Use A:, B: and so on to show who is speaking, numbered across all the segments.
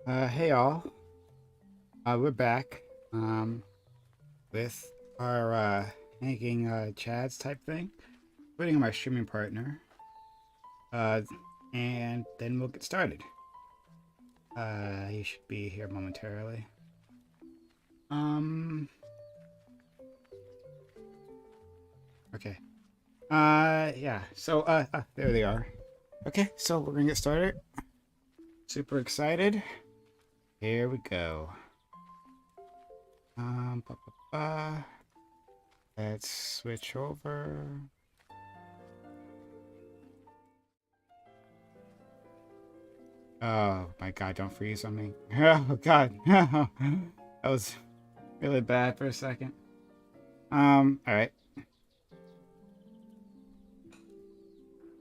A: Hey all. We're back. With our hanging chads type thing. Putting on my streaming partner. Uh, and then we'll get started. He should be here momentarily. Um. Okay. Yeah. So there they are. Okay. So we're gonna get started. Super excited. Here we go. Ba, ba, ba. Let's switch over. Oh my god, don't freeze on me. Oh god. That was really bad for a second. Alright.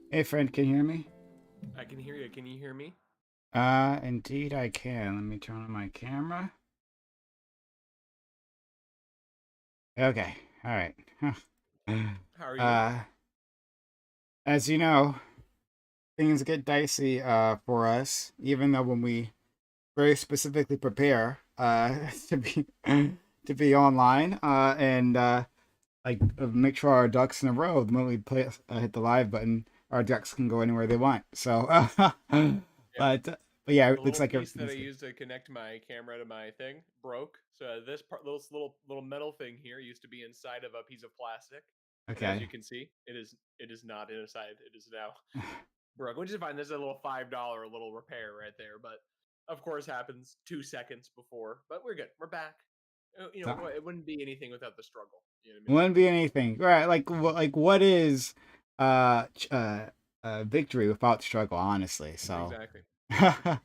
A: Hey friend, can you hear me?
B: I can hear you. Can you hear me?
A: Indeed I can. Let me turn on my camera. Okay, alright.
B: How are you?
A: uh, as you know, things get dicey for us, even though when we very specifically prepare to be to be online and like make sure our ducks in a row the moment we play hit the live button, our ducks can go anywhere they want. So
B: Yeah.
A: but yeah,
B: The
A: it looks
B: little
A: like
B: piece that I
A: everything's good.
B: used to connect my camera to my thing broke. So this part, this little metal thing here, used to be inside of a piece of plastic, and as you
A: Okay.
B: can see, it is not inside. It is now broke, which is fine. There's a little $5 little repair right there, but of course happens 2 seconds before. But we're good. We're back.
A: So
B: It wouldn't be anything without the struggle. You know what I mean?
A: wouldn't be anything, right? Like what is victory without struggle, honestly. So
B: Exactly. How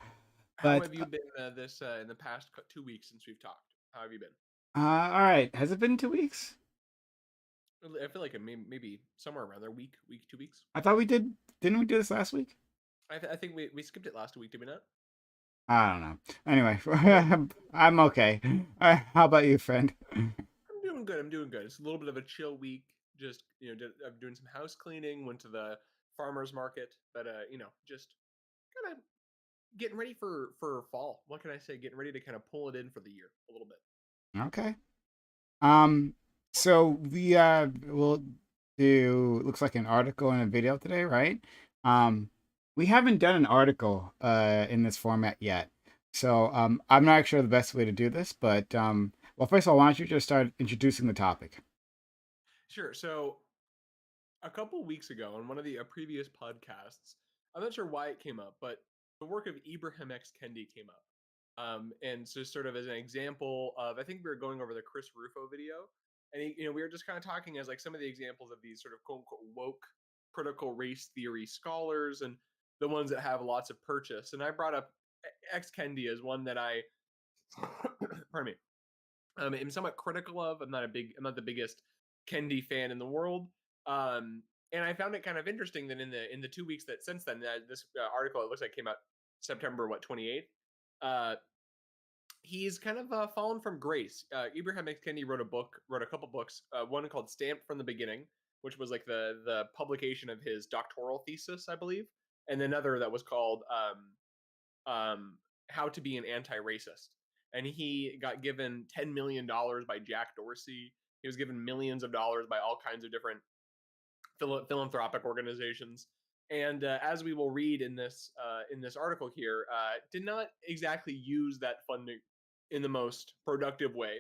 A: but
B: have you been this in the past 2 weeks since we've talked? How have you been?
A: all right, has it been 2 weeks?
B: I feel like maybe somewhere around there, week, 2 weeks.
A: I thought we didn't we do this last week?
B: I think we skipped it last week, did we not?
A: I don't know. Anyway,
B: Well,
A: I'm okay. How about you, friend?
B: I'm doing good. I'm doing good. It's a little bit of a chill week. Just I'm doing some house cleaning. Went to the farmers market, but just kind of getting ready for fall. What can I say? Getting ready to kind of pull it in for the year a little bit.
A: Okay. Um, so we will do looks like an article and a video today, right? Um, we haven't done an article in this format yet. So I'm not sure the best way to do this, but well, first of all, why don't you just start introducing the topic?
B: Sure. So a couple weeks ago on one of the previous podcasts, I'm not sure why it came up, but the work of Ibrahim X Kendi came up. And so, sort of as an example of, I think we were going over the Chris Rufo video, and we were just kind of talking as like some of the examples of these sort of quote unquote woke critical race theory scholars and the ones that have lots of purchase. And I brought up X Kendi as one that I, pardon me, am somewhat critical of. I'm not the biggest Kendi fan in the world. Um, and I found it kind of interesting that in the 2 weeks that since then, this article it looks like came out September 28th. Uh, he's kind of fallen from grace. Ibrahim X. Kendi wrote a couple books. One called "Stamped from the Beginning," which was like the publication of his doctoral thesis, I believe, and another that was called "How to Be an Anti-Racist." And he got given $10 million by Jack Dorsey. He was given millions of dollars by all kinds of different philanthropic organizations. And as we will read in this article here, did not exactly use that funding in the most productive way.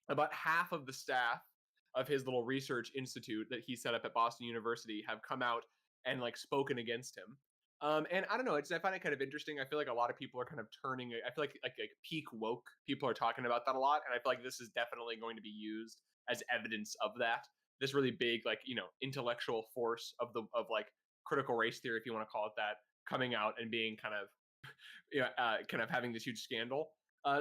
B: About half of the staff of his little research institute that he set up at Boston University have come out and like spoken against him. And I don't know, I find it kind of interesting. I feel like a lot of people are kind of turning. I feel like peak woke people are talking about that a lot, and I feel like this is definitely going to be used as evidence of that. This really big like intellectual force of like critical race theory, if you want to call it that, coming out and being kind of kind of having this huge scandal.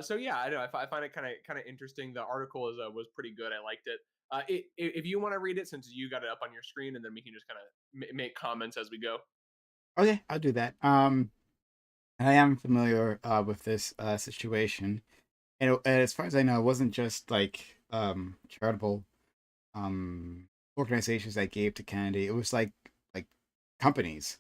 B: So yeah, I know. I find it kind of interesting. The article was pretty good. I liked it. If you want to read it, since you got it up on your screen, and then we can just kind of make comments as we go.
A: Okay, I'll do that. I am familiar with this situation, and as far as I know, it wasn't just like charitable organizations that gave to Kennedy. It was like companies,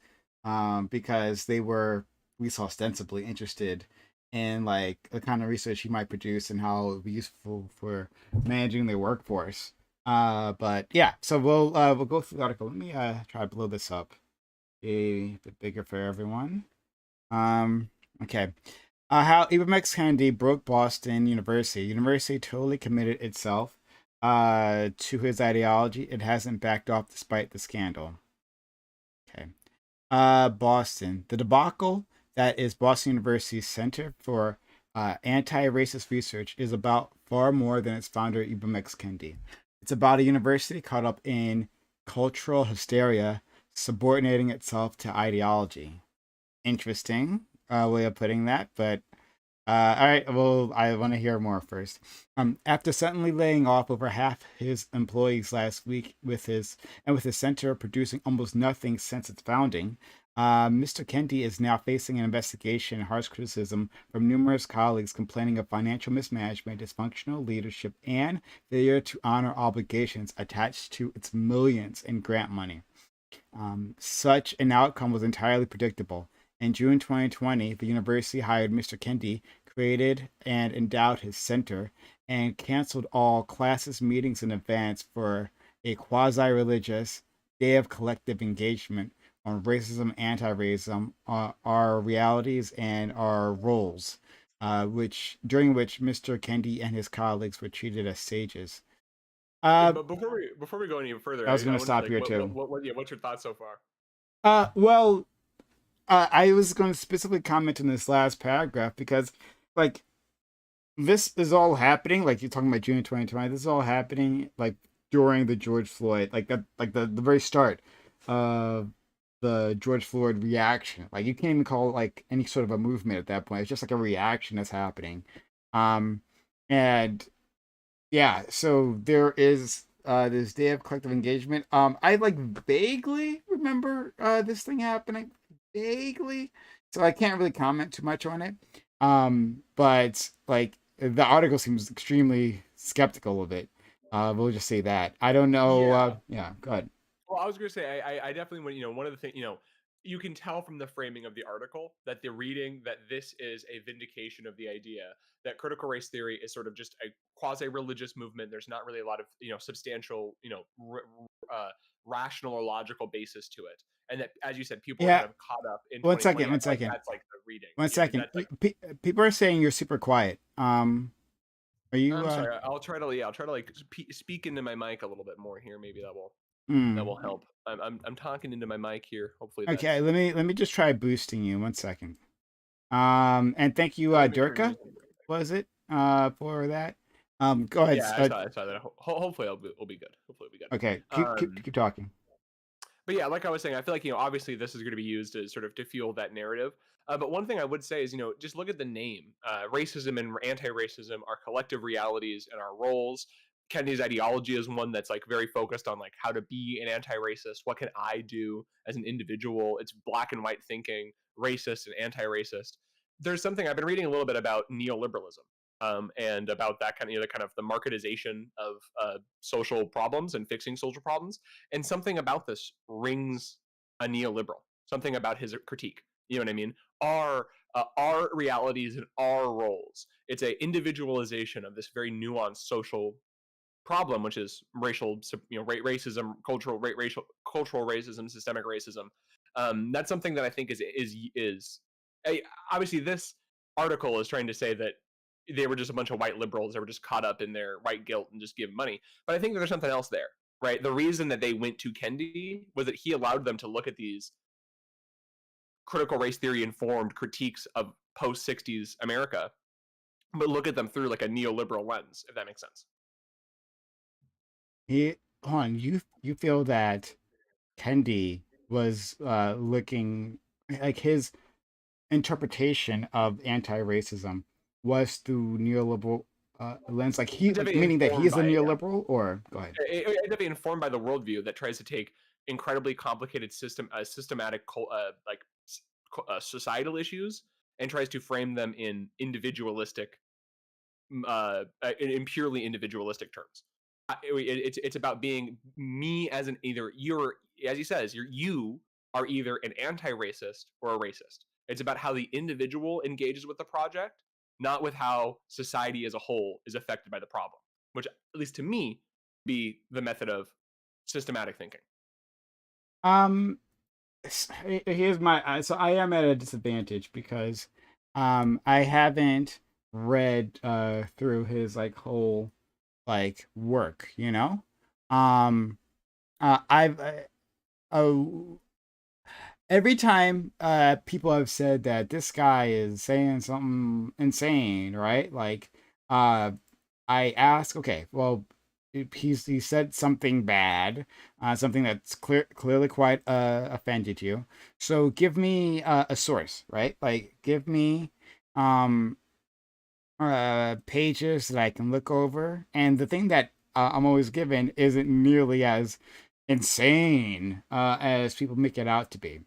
A: because they were, we saw, ostensibly interested and like the kind of research he might produce and how it would be useful for managing their workforce. But yeah, so we'll go through the article. Let me try to blow this up a bit bigger for everyone. Um, okay. How Ibram Kendi broke Boston University. University totally committed itself to his ideology. It hasn't backed off despite the scandal. Okay. Boston. The debacle that is Boston University's Center for Anti-Racist Research is about far more than its founder, Ibram X. Kendi. It's about a university caught up in cultural hysteria, subordinating itself to ideology. Interesting way of putting that, but all right. Well, I want to hear more first. After suddenly laying off over half his employees last week, with his center producing almost nothing since its founding, Mr. Kendi is now facing an investigation and harsh criticism from numerous colleagues complaining of financial mismanagement, dysfunctional leadership, and failure to honor obligations attached to its millions in grant money. Such an outcome was entirely predictable. In June 2020, the university hired Mr. Kendi, created and endowed his center, and canceled all classes, meetings, and events for a quasi religious day of collective engagement on racism, anti racism, our realities, and our roles, during which Mr. Kendi and his colleagues were treated as sages. Uh,
B: But before we go any further,
A: I was going
B: I
A: to
B: wanted
A: stop
B: like
A: here too.
B: yeah, what's your thoughts so far?
A: Well, I was going to specifically comment on this last paragraph because, like, this is all happening. Like you're talking about June 2020. This is all happening like during the George Floyd, like that, like the very start of the George Floyd reaction. Like you can't even call it like any sort of a movement at that point. It's just like a reaction that's happening. Um, and yeah, so there is this day of collective engagement. I like vaguely remember this thing happening. Vaguely. So I can't really comment too much on it. But like the article seems extremely skeptical of it. We'll just say that. I don't know.
B: Yeah.
A: Yeah, go ahead.
B: Well, I was gonna say I definitely want one of the things you can tell from the framing of the article that the reading that this is a vindication of the idea that critical race theory is sort of just a quasi-religious movement. There's not really a lot of substantial rational or logical basis to it, and that as you said, people are
A: Yeah,
B: kind of caught up in
A: one
B: 2020.
A: second,
B: I
A: one
B: feel like
A: second,
B: that's like the reading.
A: one
B: Is
A: second.
B: that's like
A: People are saying you're super quiet. Are you?
B: I'm sorry. I'll try to I'll try to like speak into my mic a little bit more here. Maybe that will
A: Mm,
B: help. I'm talking into my mic here. Hopefully
A: okay,
B: that's
A: let me just try boosting you. One second. And thank you,
B: let me make sure you're
A: Durka.
B: using.
A: Was it? For that. Go ahead.
B: Yeah, I saw that. Hopefully, it'll be good. Hopefully, it'll be
A: Okay.
B: good.
A: Keep talking.
B: But yeah, like I was saying, I feel like obviously this is going to be used as sort of to fuel that narrative. But one thing I would say is, just look at the name. Racism and anti-racism are collective realities and our roles. Kennedy's ideology is one that's like very focused on like how to be an anti-racist. What can I do as an individual? It's black and white thinking, racist and anti-racist. There's something I've been reading a little bit about neoliberalism, and about that kind of the kind of the marketization of social problems and fixing social problems, and something about this rings a neoliberal. Something about his critique. You know what I mean? Our realities and our roles. It's a individualization of this very nuanced social problem, which is racial, racism, cultural racism, systemic racism. That's something that I think is obviously this article is trying to say that they were just a bunch of white liberals that were just caught up in their white guilt and just give money. But I think that there's something else there, right? The reason that they went to Kendi was that he allowed them to look at these critical race theory informed critiques of post 60s America, but look at them through like a neoliberal lens, if that makes sense.
A: He hold on. You feel that Kendi was looking like his interpretation of anti-racism was through neoliberal lens, like he like
B: Definitely
A: meaning that he
B: informed
A: is a
B: by it, yeah.
A: neoliberal, or go ahead.
B: It be informed by the worldview that tries to take incredibly complicated systematic societal issues and tries to frame them in individualistic, in purely individualistic terms. It's about being me as an either you're as he says you are either an anti-racist or a racist. It's about how the individual engages with the project, not with how society as a whole is affected by the problem, which, at least to me, be the method of systematic thinking.
A: Um, here's my so I am at a disadvantage because I haven't read through his like whole like work, you know? Um I've oh every time people have said that this guy is saying something insane, right? Like uh I ask, okay, well, he said something bad, something that's clearly quite offended you. So give me a source, right? Like give me um pages that I can look over, and the thing that I'm always given isn't nearly as insane as people make it out to be.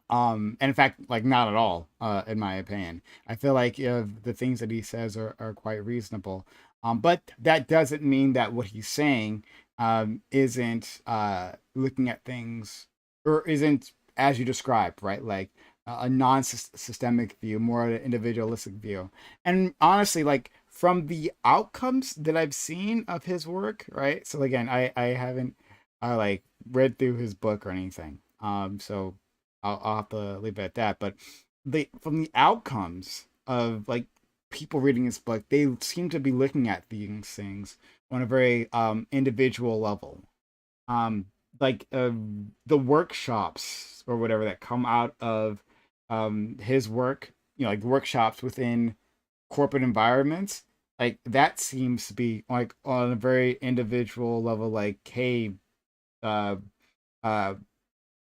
A: And in fact, like not at all, in my opinion. I feel like the things that he says are quite reasonable. But that doesn't mean that what he's saying isn't looking at things or isn't as you described, right? Like a non-systemic view, more an individualistic view. And honestly, like from the outcomes that I've seen of his work, right? So again, I haven't like read through his book or anything. So I'll have to leave it at that. But they from the outcomes of like people reading this book, they seem to be looking at these things on a very individual level. Um, like the workshops or whatever that come out of his work, you know, like workshops within corporate environments, like that seems to be like on a very individual level. Like, hey, uh, uh,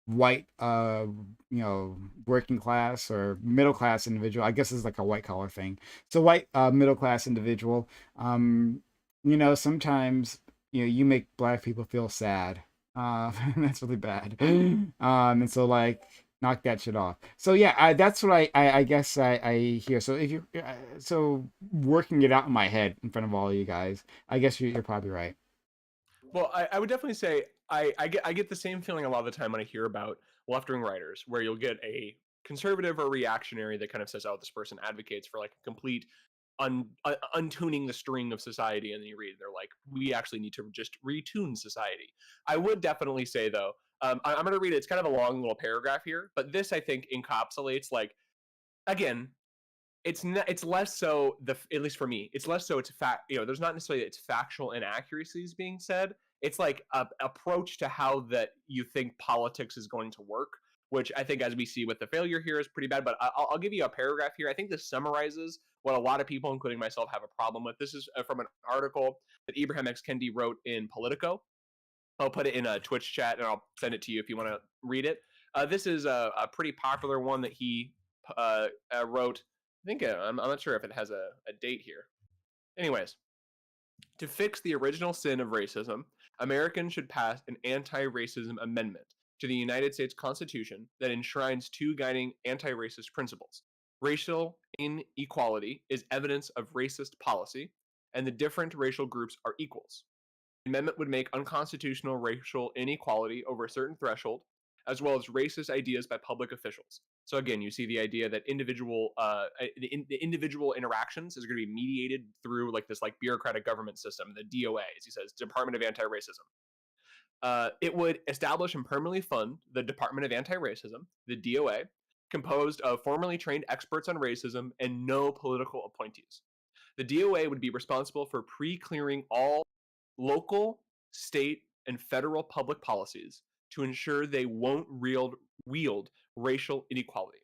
A: white you know working class or middle class individual, I guess it's like a white collar thing, so white middle class individual, you know, sometimes you know you make black people feel sad, and that's really bad. And so like knock that shit off. So yeah, that's what I guess I hear. So if you so working it out in my head in front of all you guys, I guess you're probably right.
B: Well, I would definitely say I get the same feeling a lot of the time when I hear about left wing writers, where you'll get a conservative or reactionary that kind of says, "Oh, this person advocates for like a complete untuning the string of society," and then you read, they're like, "We actually need to just retune society." I would definitely say though, I'm going to read it. It's kind of a long little paragraph here, but this I think encapsulates like again it's less so the at least for me it's less so it's fact, you know, there's not necessarily it's factual inaccuracies being said. It's like a approach to how that you think politics is going to work, which I think, as we see with the failure here, is pretty bad. But I'll give you a paragraph here. I think this summarizes what a lot of people, including myself, have a problem with. This is from an article that Ibrahim X Kendi wrote in Politico. I'll put it in a Twitch chat and I'll send it to you if you want to read it. This is a pretty popular one that he wrote. I think I'm not sure if it has a date here. Anyways, to fix the original sin of racism, Americans should pass an anti racism amendment to the United States Constitution that enshrines two guiding anti racist principles. Racial inequality is evidence of racist policy, and the different racial groups are equals. The amendment would make unconstitutional racial inequality over a certain threshold, as well as racist ideas by public officials. So again, you see the idea that the individual interactions is going to be mediated through like this like bureaucratic government system, the DOA, as he says, Department of Anti-Racism. It would establish and permanently fund the Department of Anti-Racism, the DOA, composed of formerly trained experts on racism and no political appointees. The DOA would be responsible for pre-clearing all local, state, and federal public policies to ensure they won't wield racial inequality.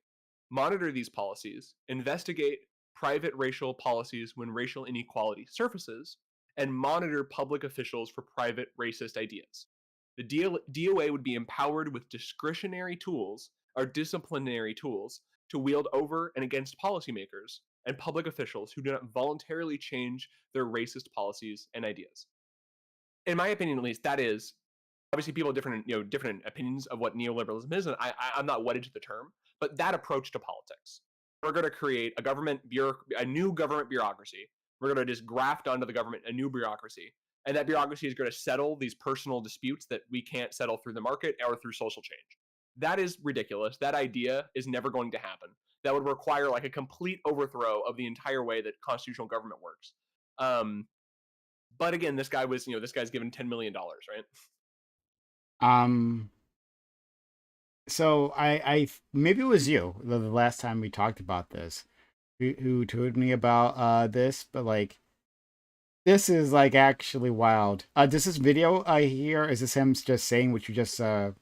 B: Monitor these policies, investigate private racial policies when racial inequality surfaces, and monitor public officials for private racist ideas. The DOA would be empowered with discretionary tools or disciplinary tools to wield over and against policymakers and public officials who do not voluntarily change their racist policies and ideas. In my opinion, at least, that is obviously people have different, you know, different opinions of what neoliberalism is, and I'm not wedded to the term, but that approach to politics. We're going to create a new government bureaucracy. We're going to just graft onto the government a new bureaucracy, and that bureaucracy is going to settle these personal disputes that we can't settle through the market or through social change. That is ridiculous. That idea is never going to happen. That would require like a complete overthrow of the entire way that constitutional government works. Um, but again, this guy was, this guy's given $10 million, right?
A: Um. So I maybe it was you the last time we talked about this, who told me about this, but like this is like actually wild. Does this video here is this him just saying what you just spoke?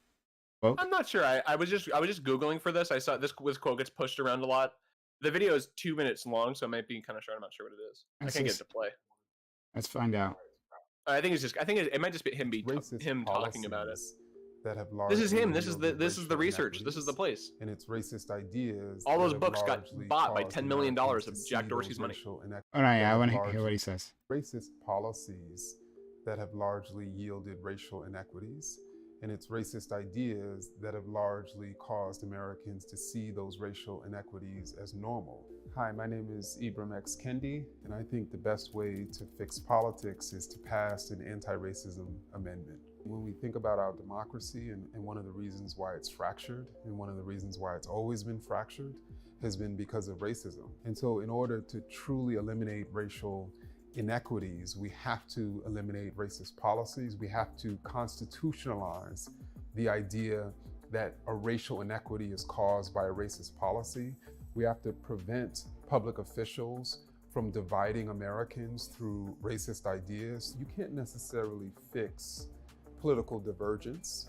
B: I'm not sure. I was just googling for this. I saw this quote gets pushed around a lot. The video is 2 minutes long, so it might be kind of short. I'm not sure what it is. I
A: Let's
B: can't get it
A: just
B: to play.
A: let's find out.
B: I think it's just. I think it might just be him
C: Racist
B: him talking about it.
C: policies that have
B: This is
C: largely
B: him. This is the
C: yielded racial
B: research. This is the
C: inequities,
B: place.
C: and it's racist ideas
B: All
C: that
B: those
C: have
B: books got
C: largely
B: bought by
C: caused
B: $10 million
C: Americans
B: of
C: to
B: Jack
C: see
B: Dorsey's
C: those
B: money.
C: racial inequities
A: All right,
C: that
A: I
C: have
A: want to hear what he
C: largely
A: says.
C: racist policies that have largely yielded racial inequities, and it's racist ideas that have largely caused Americans to see those racial inequities as normal. Hi, my name is Ibram X. Kendi, and I think the best way to fix politics is to pass an anti-racism amendment. When we think about our democracy and one of the reasons why it's fractured and one of the reasons why it's always been fractured has been because of racism. And so in order to truly eliminate racial inequities, we have to eliminate racist policies. We have to constitutionalize the idea that a racial inequity is caused by a racist policy. We have to prevent public officials from dividing Americans through racist ideas. You can't necessarily fix political divergence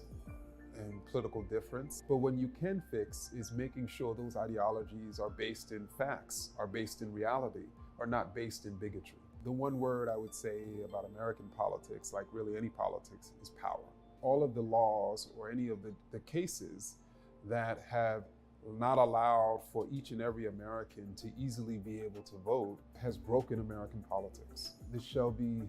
C: and political difference, but what you can fix is making sure those ideologies are based in facts, are based in reality, are not based in bigotry. The one word I would say about American politics, like really any politics, is power. All of the laws or any of the cases that have not allowed for each and every American to easily be able to vote has broken American politics. The Shelby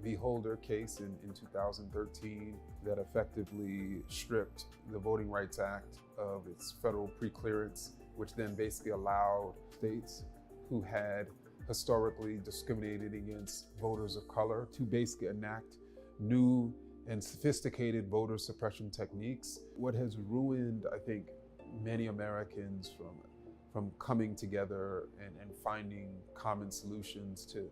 C: v. Holder case in 2013 that effectively stripped the Voting Rights Act of its federal preclearance, which then basically allowed states who had historically discriminated against voters of color to basically enact new and sophisticated voter suppression techniques. What has ruined, I think, many Americans from coming together and finding common solutions to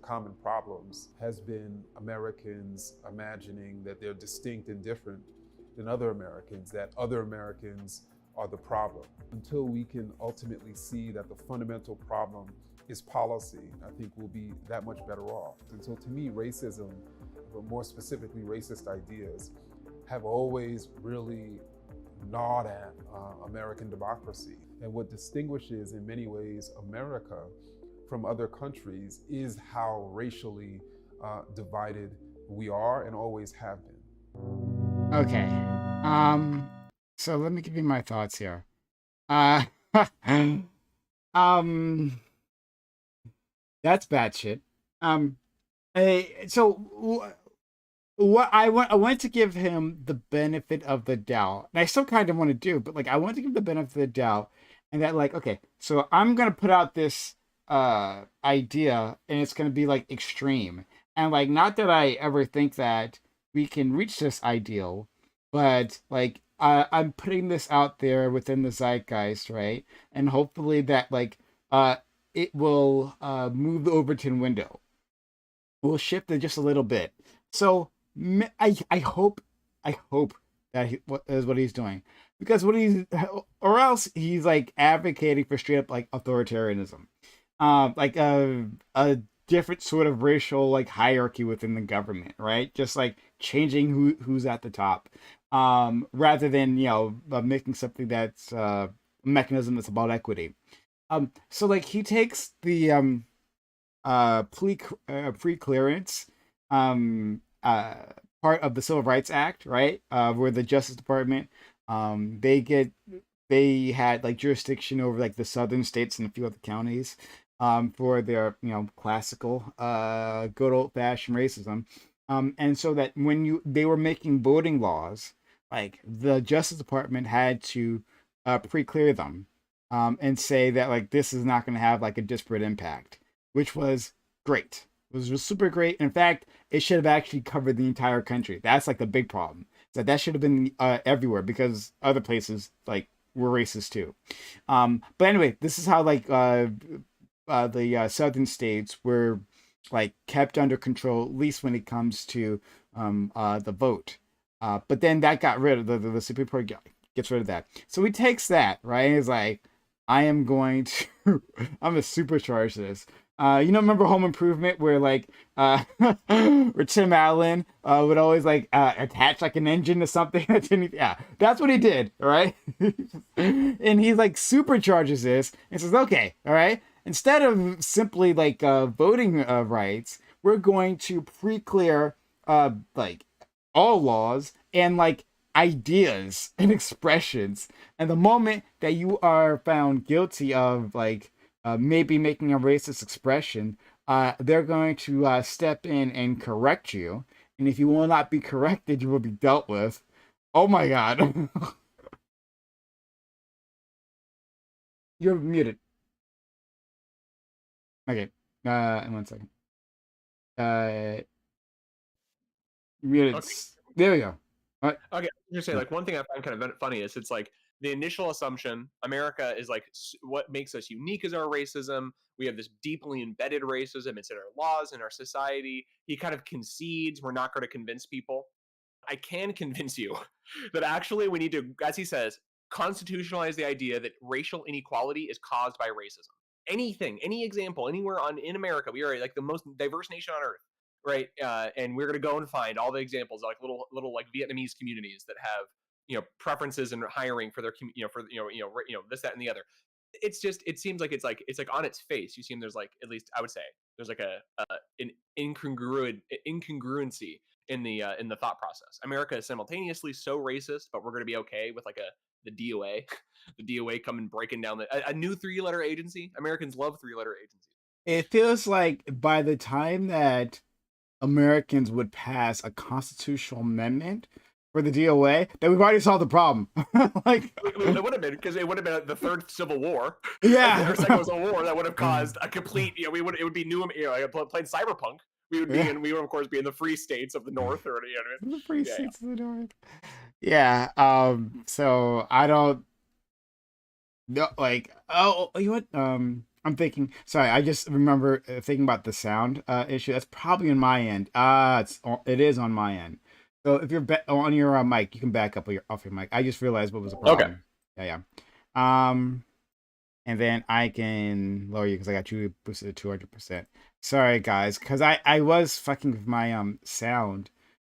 C: common problems has been Americans imagining that they're distinct and different than other Americans, that other Americans are the problem. Until we can ultimately see that the fundamental problem is policy, I think we'll be that much better off. And so to me, racism, but more specifically racist ideas, have always really gnawed at American democracy. And what distinguishes in many ways America from other countries is how racially divided we are and always have been.
A: Okay. So let me give you my thoughts here. Um that's bad shit. Um so what I want to give him the benefit of the doubt. And I still kind of want to do, but like I want to give him the benefit of the doubt and that like okay, so I'm going to put out this idea and it's going to be like extreme. And like not that I ever think that we can reach this ideal, but like I'm putting this out there within the zeitgeist, right? And hopefully that like it will move the Overton window. We'll shift it just a little bit. So I hope that what is what he's doing because what he's or else he's like advocating for straight up like authoritarianism, like a different sort of racial like hierarchy within the government, right? Just like changing who's at the top, rather than making something that's a mechanism that's about equity. So like he takes the pre-clearance part of the Civil Rights Act, right? Where the Justice Department, they had like jurisdiction over like the southern states and a few other counties, for their classical, good old fashioned racism, and so that when they were making voting laws, like the Justice Department had to pre-clear them, and say that like this is not going to have like a disparate impact, which was great. It was super great. In fact, it should have actually covered the entire country. That's like the big problem. that should have been everywhere because other places like were racist too. But anyway, this is how like the southern states were like kept under control, at least when it comes to the vote. But then that got rid of the Supreme Court gets rid of that. So he takes that, right? He's like, I am going to I'm gonna supercharge this. Remember Home Improvement where like where Tim Allen would always like attach like an engine to something that didn't. Yeah, that's what he did. All right, and he like supercharges this and says, okay, all right. Instead of simply like voting rights, we're going to pre-clear like all laws and like ideas and expressions. And the moment that you are found guilty of like maybe making a racist expression, they're going to step in and correct you. And if you will not be corrected, you will be dealt with. Oh my God. You're muted. Okay. In 1 second. Muted.
B: Okay.
A: There we go. What?
B: Okay, I was gonna say like one thing I find kind of funny is it's like the initial assumption America is like what makes us unique is our racism. We have this deeply embedded racism. It's in our laws, in our society. He kind of concedes we're not going to convince people. I can convince you that actually we need to, as he says, constitutionalize the idea that racial inequality is caused by racism. Anything, any example, anywhere in America, we are like the most diverse nation on earth, right? And we're gonna go and find all the examples, like little like Vietnamese communities that have preferences in hiring for their for this, that, and the other. It's just it seems like it's like on its face. You seem there's like at least I would say there's like an incongruency in the thought process. America is simultaneously so racist, but we're going to be okay with like the DOA, the DOA coming breaking down a new 3-letter agency. Americans love 3-letter agencies.
A: It feels like by the time that Americans would pass a constitutional amendment for the DOA, that we've already solved the problem. Like
B: it would have been because it would have been the third Civil War,
A: yeah,
B: or second Civil War that would have caused a complete. It would be new. Playing Cyberpunk. We would be we would of course be in the free states of the North, or
A: the free states of the North. Yeah. So I don't know. Like, oh, you know what? I'm thinking. Sorry, I just remember thinking about the sound issue. That's probably on my end. It is on my end. So if you're on your mic, you can back up off your mic. I just realized what was the problem. Okay. Yeah. And then I can lower you because I got you boosted to 200%. Sorry guys, because I was fucking with my sound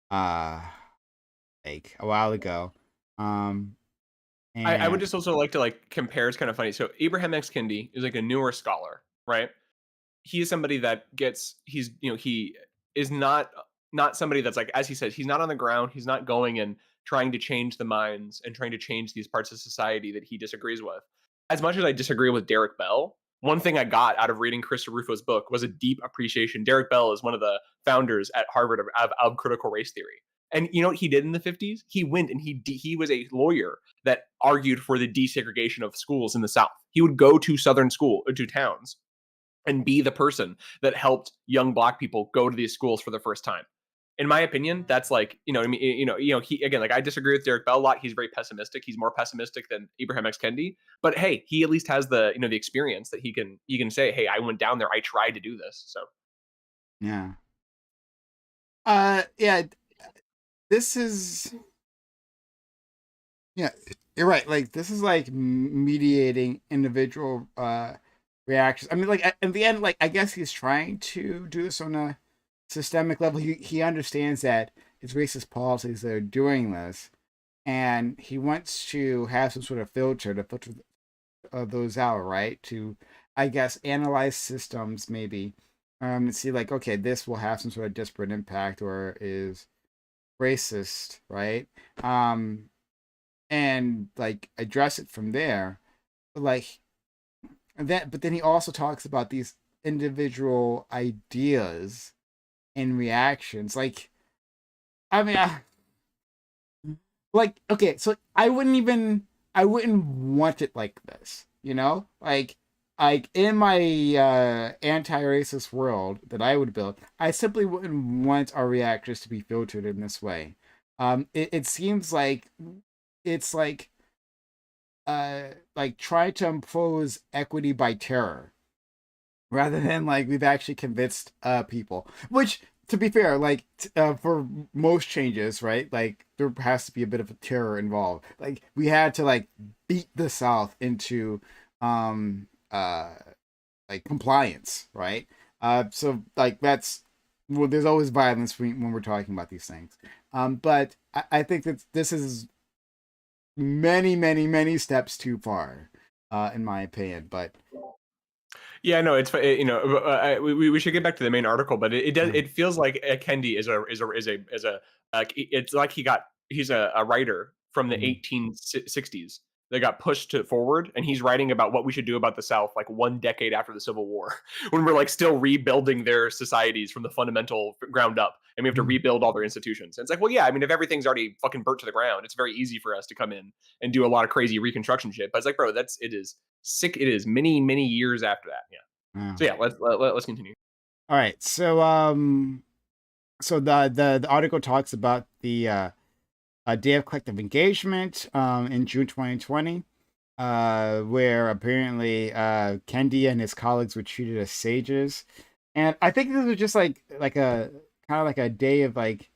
A: like a while ago. And
B: I would just also like to like compare. It's kind of funny. So Abraham X. Kendi is like a newer scholar, right? He is somebody that he is not somebody that's like, as he says, he's not on the ground. He's not going and trying to change the minds and trying to change these parts of society that he disagrees with. As much as I disagree with Derek Bell, one thing I got out of reading Chris Rufo's book was a deep appreciation. Derek Bell is one of the founders at Harvard of critical race theory. And you know what he did in the 50s? He went and he was a lawyer that argued for the desegregation of schools in the South. He would go to to towns and be the person that helped young Black people go to these schools for the first time. In my opinion, that's like, he, again, like I disagree with Derek Bell a lot. He's very pessimistic. He's more pessimistic than Abraham X. Kendi, but hey, he at least has the experience that he can say, hey, I went down there. I tried to do this. So.
A: Yeah. Yeah. This is. Yeah, you're right. Like this is like mediating individual reactions. I mean, like in the end, like I guess he's trying to do this on a systemic level. He understands that his racist policies are doing this, and he wants to have some sort of filter to filter those out, right? To I guess analyze systems maybe, and see like okay, this will have some sort of disparate impact or is racist, right? And like address it from there, but like but then he also talks about these individual ideas and reactions. Like, I mean, like okay, so I wouldn't want it like this, like in my anti-racist world that I would build, I simply wouldn't want our reactions to be filtered in this way. It seems like it's like try to impose equity by terror rather than like we've actually convinced people. Which, to be fair, like for most changes, right? Like there has to be a bit of a terror involved. Like we had to like beat the South into um uh like compliance, right? So like that's well, there's always violence when we're talking about these things. But I think that this is many steps too far, in my opinion. But
B: Yeah, no, we should get back to the main article, but it does
A: uh,
B: it feels like Kendi is a it's like he's a writer from the
A: mm,
B: 1860s that got pushed to forward, and he's writing about what we should do about the South like 1 decade after the Civil War, when we're like still rebuilding their societies from the fundamental ground up, and we have to
A: mm,
B: rebuild all their institutions. And it's like, well, yeah, I mean, if everything's already fucking burnt to the ground, it's very easy for us to come in and do a lot of crazy reconstruction shit. But it's like, bro, that's it is sick. It is many years after that. Yeah.
A: yeah.
B: So yeah, let's continue.
A: All right. So the article talks about the day of collective engagement in June 2020, where apparently Kendi and his colleagues were treated as sages, and I think this was just like a kind of like a day of like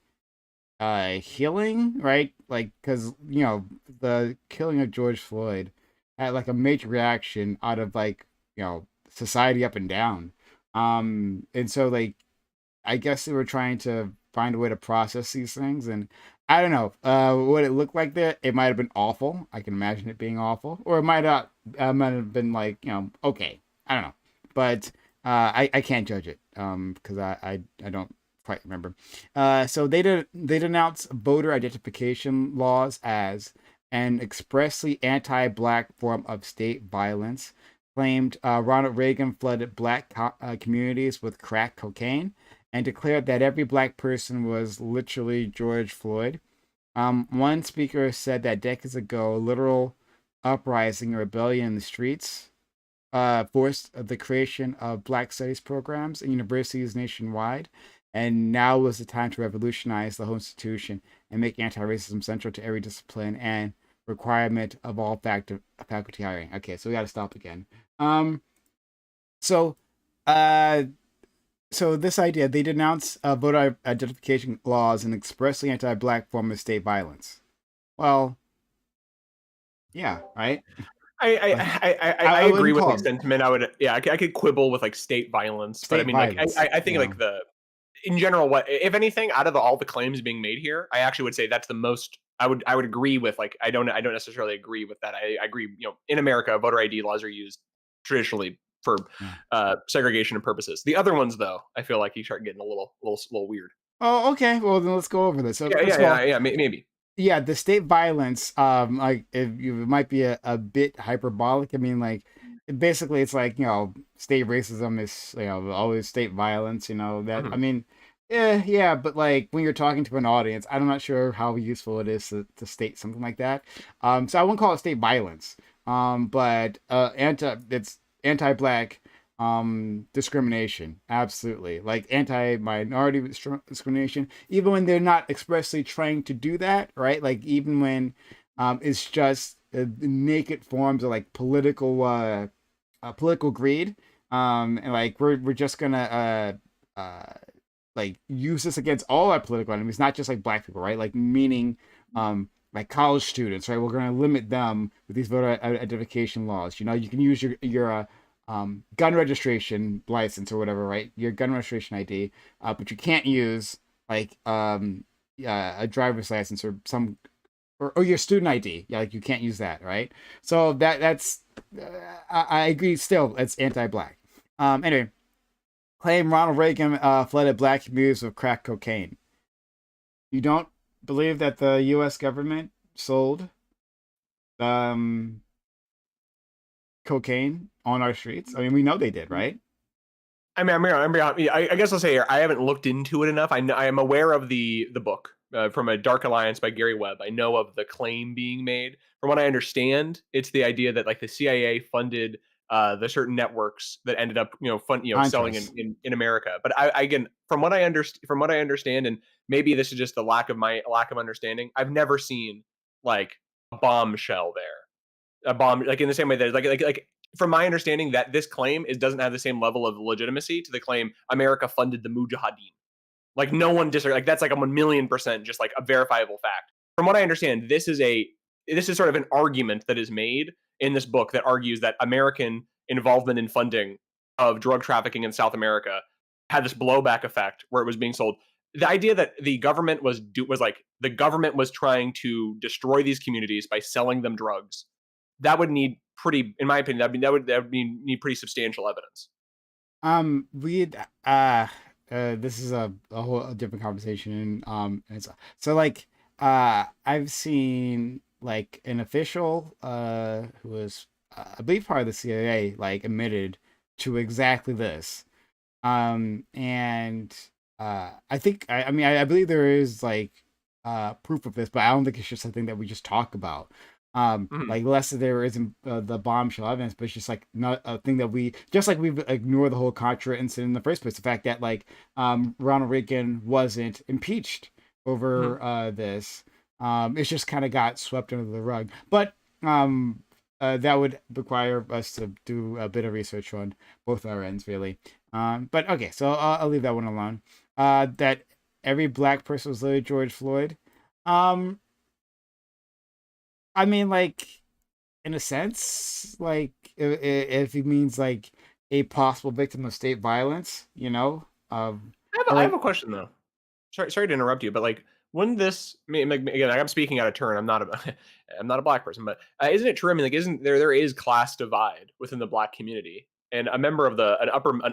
A: healing, right? Like because the killing of George Floyd had like a major reaction out of like society up and down, and so like I guess they were trying to find a way to process these things, and I don't know what it looked like there. It might have been awful. I can imagine it being awful, or it might not. Might have been like okay. I don't know, but I can't judge it because I don't quite remember. So they denounced voter identification laws as an expressly anti-black form of state violence. Claimed Ronald Reagan flooded black communities with crack cocaine and declared that every black person was literally George Floyd. One speaker said that decades ago, a literal uprising or rebellion in the streets forced the creation of Black Studies programs in universities nationwide. And now was the time to revolutionize the whole institution and make anti-racism central to every discipline and requirement of all faculty hiring. Okay, so we got to stop again. Um, so, uh, so this idea they denounce voter identification laws and expressly anti-black form of state violence. Well, yeah, right. Like
B: I
A: I
B: agree
A: wouldn't
B: with
A: call
B: like
A: them
B: sentiment. I could quibble with like state violence, but I
A: state
B: mean like
A: violence.
B: I think like the in general, what if anything out of all the claims being made here, I actually would say that's the most. I would agree with like I don't necessarily agree with that. I agree. In America, voter ID laws are used traditionally for
A: Yeah.
B: segregation purposes. The other ones, though, I feel like you start getting a little weird.
A: Oh, okay. Well, then let's go over this. So
B: Yeah,
A: first
B: yeah,
A: of
B: yeah,
A: all,
B: yeah. Maybe.
A: yeah, the state violence, like it might be a bit hyperbolic. I mean, like basically, it's like state racism is always state violence. That I
B: Mhm.
A: mean, yeah, but like when you're talking to an audience, I'm not sure how useful it is to state something like that. So I wouldn't call it state violence. But it's anti-black discrimination, absolutely, like anti-minority discrimination, even when they're not expressly trying to do that, right? Like even when it's just naked forms of like political greed, and like we're just gonna like use this against all our political enemies, not just like black people, right? Like meaning like college students, right? We're going to limit them with these voter identification laws. You can use your gun registration license or whatever, right? Your gun registration ID, but you can't use like a driver's license or or your student ID. Yeah, like you can't use that, right? So that's I agree. Still, it's anti-black. Anyway, claim Ronald Reagan flooded black communities with crack cocaine. You don't believe that the U.S. government sold um, cocaine on our streets? I mean, we know they did, right?
B: I guess I'll say here, I haven't looked into it enough. I am aware of the book from a Dark Alliance by Gary Webb. I know of the claim being made. From what I understand, it's the idea that like the CIA funded the certain networks that ended up, selling
A: Contras.
B: in America. But again, from what I understand, and maybe this is just the lack of understanding, I've never seen like a bombshell there, a bomb like in the same way that from my understanding that this claim is doesn't have the same level of legitimacy to the claim America funded the Mujahideen. Like no one disagrees. Like that's like a 1,000,000% just like a verifiable fact. From what I understand, this is sort of an argument that is made in this book that argues that American involvement in funding of drug trafficking in South America had this blowback effect where it was being sold. The idea that the government was like the government was trying to destroy these communities by selling them drugs, that would need pretty, in my opinion, need pretty substantial evidence.
A: We this is a whole different conversation. So like I've seen like an official who was I believe part of the CIA like admitted to exactly this. And I think I mean I believe there is like proof of this, but I don't think it's just something that we just talk about.
B: Mhm.
A: Like less that there isn't the bombshell evidence, but it's just like not a thing that we just like we've ignored the whole Contra incident in the first place. The fact that like Ronald Reagan wasn't impeached
B: Mhm.
A: over this, it's just kind of got swept under the rug. But that would require us to do a bit of research on both our ends, really. But okay, so I'll leave that one alone. That every black person was literally George Floyd. Um, I mean, like in a sense, like if it means like a possible victim of state violence, or
B: I have
A: like
B: a question though. Sorry to interrupt you, but like, wouldn't this again? I'm speaking out of turn. I'm not a I'm not a black person, but isn't it true? I mean, like, isn't there is class divide within the black community, and a member of an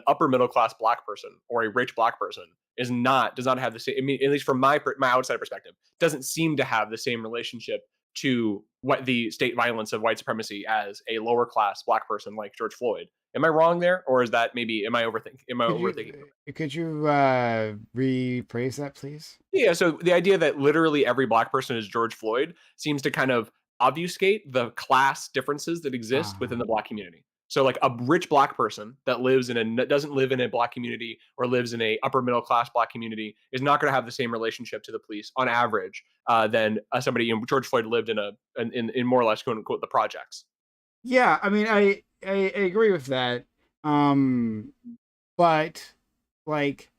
B: upper middle class black person or a rich black person does not have the same. I mean, at least from my outside perspective, doesn't seem to have the same relationship to what the state violence of white supremacy as a lower class black person like George Floyd. Am I wrong there, or is that maybe am I
A: could
B: overthinking?
A: you rephrase that, please?
B: Yeah, so the idea that literally every black person is George Floyd seems to kind of obfuscate the class differences that exist within the
A: Um,
B: black community. So like a rich black person that doesn't live in a black community or lives in a upper middle class black community is not going to have the same relationship to the police on average than somebody. George Floyd lived in more or less quote unquote the projects.
A: yeah, I mean, I agree with that. Um, but like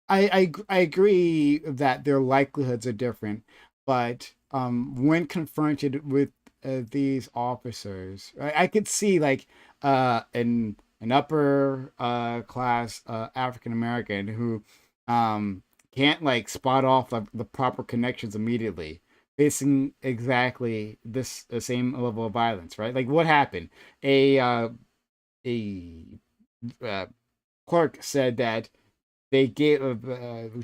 A: I agree that their likelihoods are different, but when confronted with these officers, I could see like an upper class African American who can't like spot off the proper connections immediately, facing exactly this the same level of violence, right? Like what happened? A clerk said that they gave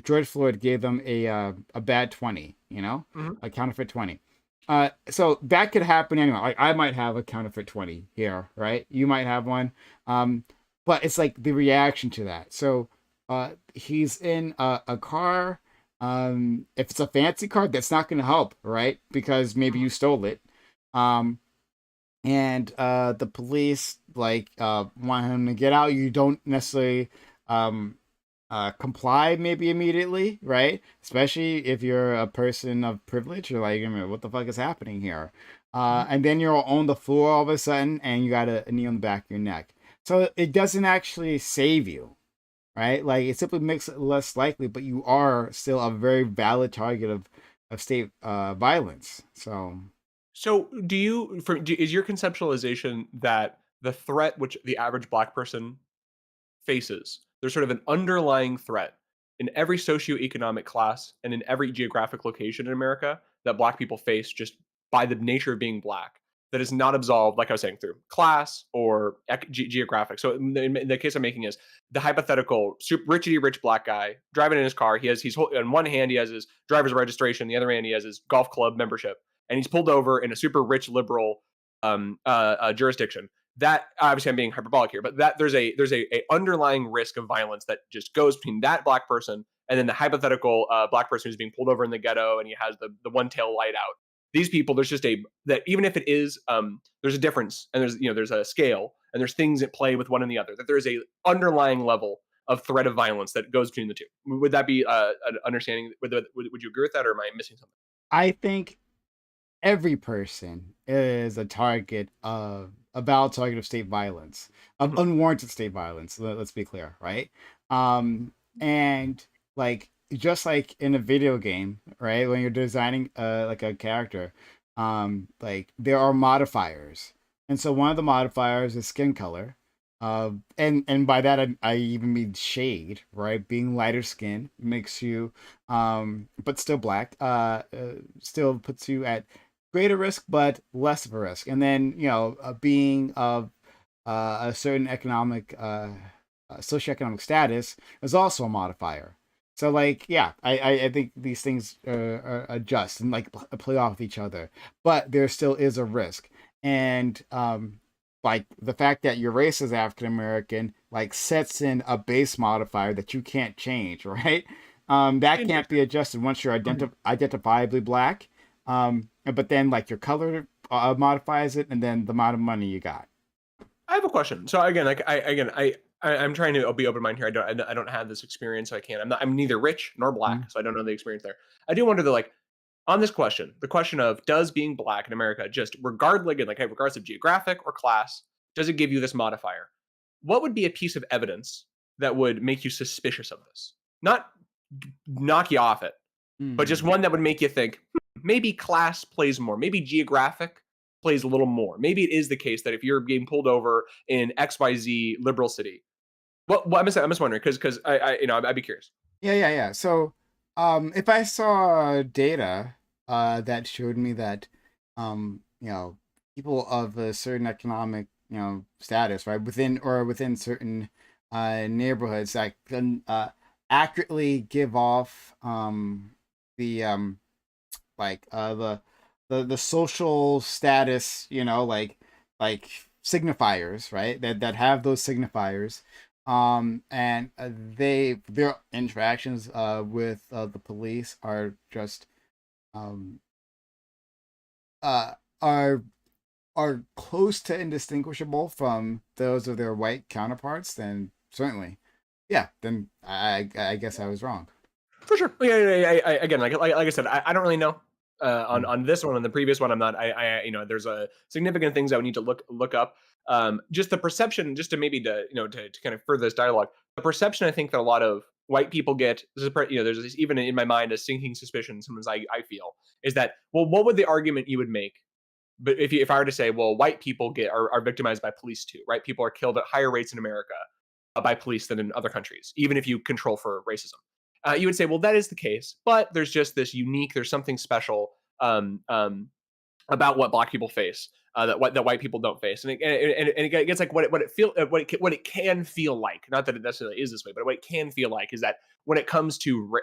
A: George Floyd gave them a bad 20,
B: Mhm.
A: a counterfeit 20. So that could happen anyway. Like I might have a counterfeit 20 here, right? You might have one. Um, but it's like the reaction to that. So he's in a car. If it's a fancy car, that's not going to help, right? Because maybe you stole it. Um, and the police like want him to get out. You don't necessarily um comply maybe immediately, right? Especially if you're a person of privilege. You're like, I mean, what the fuck is happening here?
B: Mhm.
A: And then you're on the floor all of a sudden, and you got a knee on the back of your neck. So it doesn't actually save you, right? Like it simply makes it less likely, but you are still a very valid target of state violence. So
B: So, is your conceptualization that the threat which the average black person faces, there's sort of an underlying threat in every socioeconomic class and in every geographic location in America that black people face just by the nature of being black that is not absolved, like I was saying, through class or geographic. So in the case I'm making is the hypothetical super richity rich black guy driving in his car. In one hand he has his driver's registration, the other hand he has his golf club membership, and he's pulled over in a super rich liberal jurisdiction. That obviously I'm being hyperbolic here, but that there's a underlying risk of violence that just goes between that black person and then the hypothetical black person who's being pulled over in the ghetto and he has the one tail light out. these people, there's just that even if it is, there's a difference, and there's a scale, and there's things at play with one and the other, that there's a underlying level of threat of violence that goes between the two. Would that be an understanding? Would you agree with that, or am I missing something?
A: I think every person is a valid target of state violence, of
B: Mhm.
A: unwarranted state violence. Let's be clear, right? And like just like in a video game, right? When you're designing like a character, like there are modifiers, and so one of the modifiers is skin color. And by that I even mean shade, right? Being lighter skin makes you, but still black, still puts you at greater risk, but less of a risk. And then, being of a certain socioeconomic status is also a modifier. So, like, yeah, I think these things adjust and like play off each other, but there still is a risk. And like the fact that your race is African American, like sets in a base modifier that you can't change, right? That can't be
B: Interesting.
A: adjusted once you're
B: Mhm.
A: identifiably black. But then like your color modifies it, and then the amount of money you got.
B: I have a question. So again, like I'm trying to be open minded here. I don't have this experience, so I can't. I'm neither rich nor
A: Mm.
B: black, so I don't know the experience there. I do wonder, though, like, on this question, the question of, does being black in America, just regardless, again, like, regardless of geographic or class, does it give you this modifier? What would be a piece of evidence that would make you suspicious of this? Not knock you off it, but just
A: Hmm.
B: one that would make you think, maybe class plays more, maybe geographic plays a little more. Maybe it is the case that if you're being pulled over in XYZ liberal city, what I'm just wondering, because I'd be curious.
A: Yeah. So, if I saw data that showed me that, people of a certain economic, status, right, within certain neighborhoods that can accurately give off the like the social status, like signifiers, right? That have those signifiers, and their interactions with the police are just um uh are are close to indistinguishable from those of their white counterparts, then certainly, yeah, then I guess I was wrong.
B: For sure. Again, like I said, I don't really know. On
A: Mm.
B: on this one, on the previous one, I'm not. There's a significant things I would need to look up. Just the perception, just to maybe to kind of further this dialogue. The perception I think that a lot of white people get, this is, there's this, even in my mind, a sinking suspicion. Sometimes I feel is that, well, what would the argument you would make? But if I were to say, well, white people are victimized by police too, right? People are killed at higher rates in America by police than in other countries, even if you control for racism. You would say, well, that is the case, but there's just this unique, there's something special um, um, about what black people face that white people don't face, and it gets like what it can feel like. Not that it necessarily is this way, but what it can feel like is that when it comes to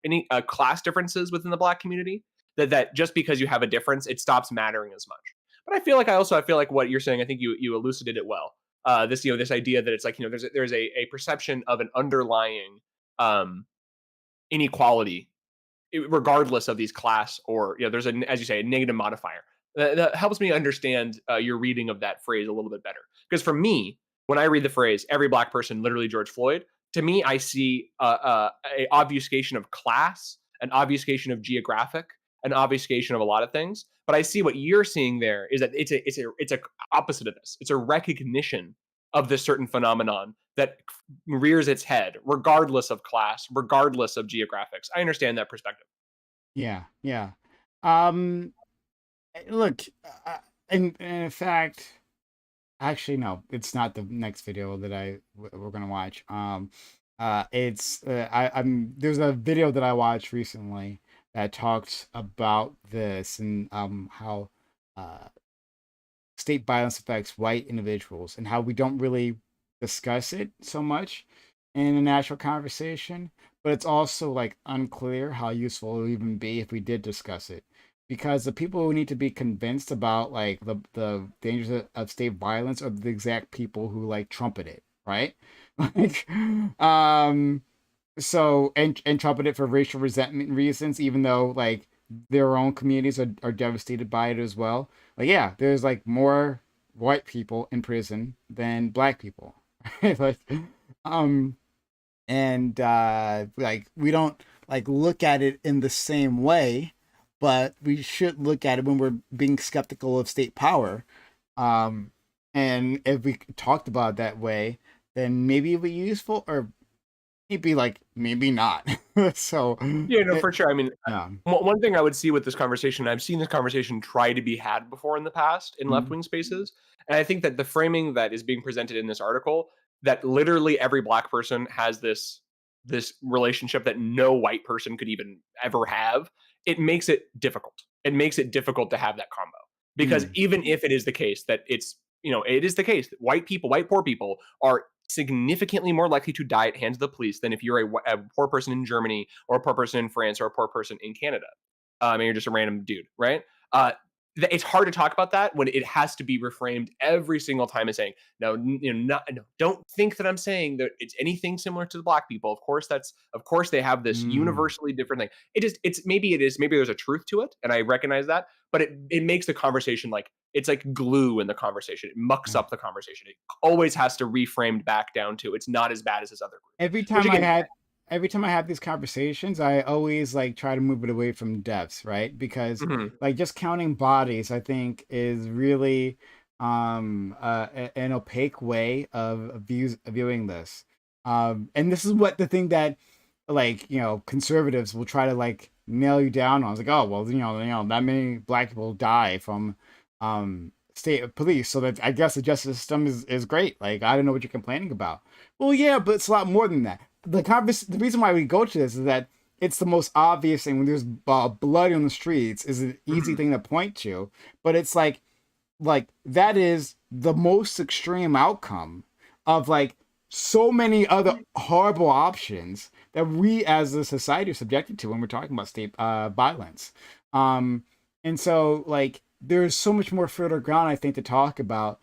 B: any class differences within the black community, that just because you have a difference, it stops mattering as much. But I feel like what you're saying, I think you elucidated it well. This idea that it's like, there's a perception of an underlying um, inequality, regardless of these class, or there's as you say, a negative modifier that helps me understand your reading of that phrase a little bit better. Because for me, when I read the phrase "every black person, literally George Floyd," to me, I see a obfuscation of class, an obfuscation of geographic, an obfuscation of a lot of things. But I see what you're seeing there is that it's a opposite of this. It's a recognition of this certain phenomenon that rears its head, regardless of class, regardless of geographics. I understand that perspective.
A: Yeah. Um, Look, in fact, actually, no, it's not the next video that we're gonna watch. It's I'm there's a video that I watched recently that talks about this, and how uh state violence affects white individuals, and how we don't really discuss it so much in a natural conversation. But it's also like unclear how useful it would even be if we did discuss it, because the people who need to be convinced about like the dangers of state violence are the exact people who like trumpet it, right? like um so and trumpet it for racial resentment reasons, even though like their own communities are devastated by it as well. Like, yeah, there's like more white people in prison than black people. Like, um, and like we don't like look at it in the same way, but we should look at it when we're being skeptical of state power. Um, and if we talked about it that way, then maybe it'd be useful, or maybe like maybe not. So,
B: Yeah, no, for sure. I mean,
A: yeah.
B: one thing I would see with this conversation, I've seen this conversation try to be had before in the past in left
A: Mm,
B: wing spaces, and I think that the framing that is being presented in this article, that literally every black person has this relationship that no white person could even ever have, it makes it difficult. It makes it difficult to have that combo because
A: mm,
B: even if it is the case that it's it is the case that white people, white poor people, are significantly more likely to die at hands of the police than if you're a poor person in Germany or a poor person in France or a poor person in Canada. And you're just a random dude, right? Uh, it's hard to talk about that when it has to be reframed every single time as saying, no, no, don't think that I'm saying that it's anything similar to the black people. Of course they have this
A: mm.
B: universally different thing. Maybe there's a truth to it, and I recognize that, but it makes the conversation like it's like glue in the conversation. It mucks up the conversation. It always has to reframed back down to it's not as bad as this other group.
A: every
B: Which
A: time I
B: again,
A: had every time I have these conversations, I always like try to move it away from deaths, right? Because
B: mhm,
A: like just counting bodies, I think is really an opaque way of viewing this. And this is what the thing that like, conservatives will try to like nail you down on. It's like, oh well, that many black people die from state police, so that I guess the justice system is great. Like, I don't know what you're complaining about. Well, yeah, but it's a lot more than that. The reason why we go to this is that it's the most obvious thing. When there's blood on the streets, is an easy
B: mhm,
A: thing to point to, but it's like that is the most extreme outcome of like so many other horrible options that we as a society are subjected to when we're talking about state violence. um and so like there's so much more fertile ground, I think, to talk about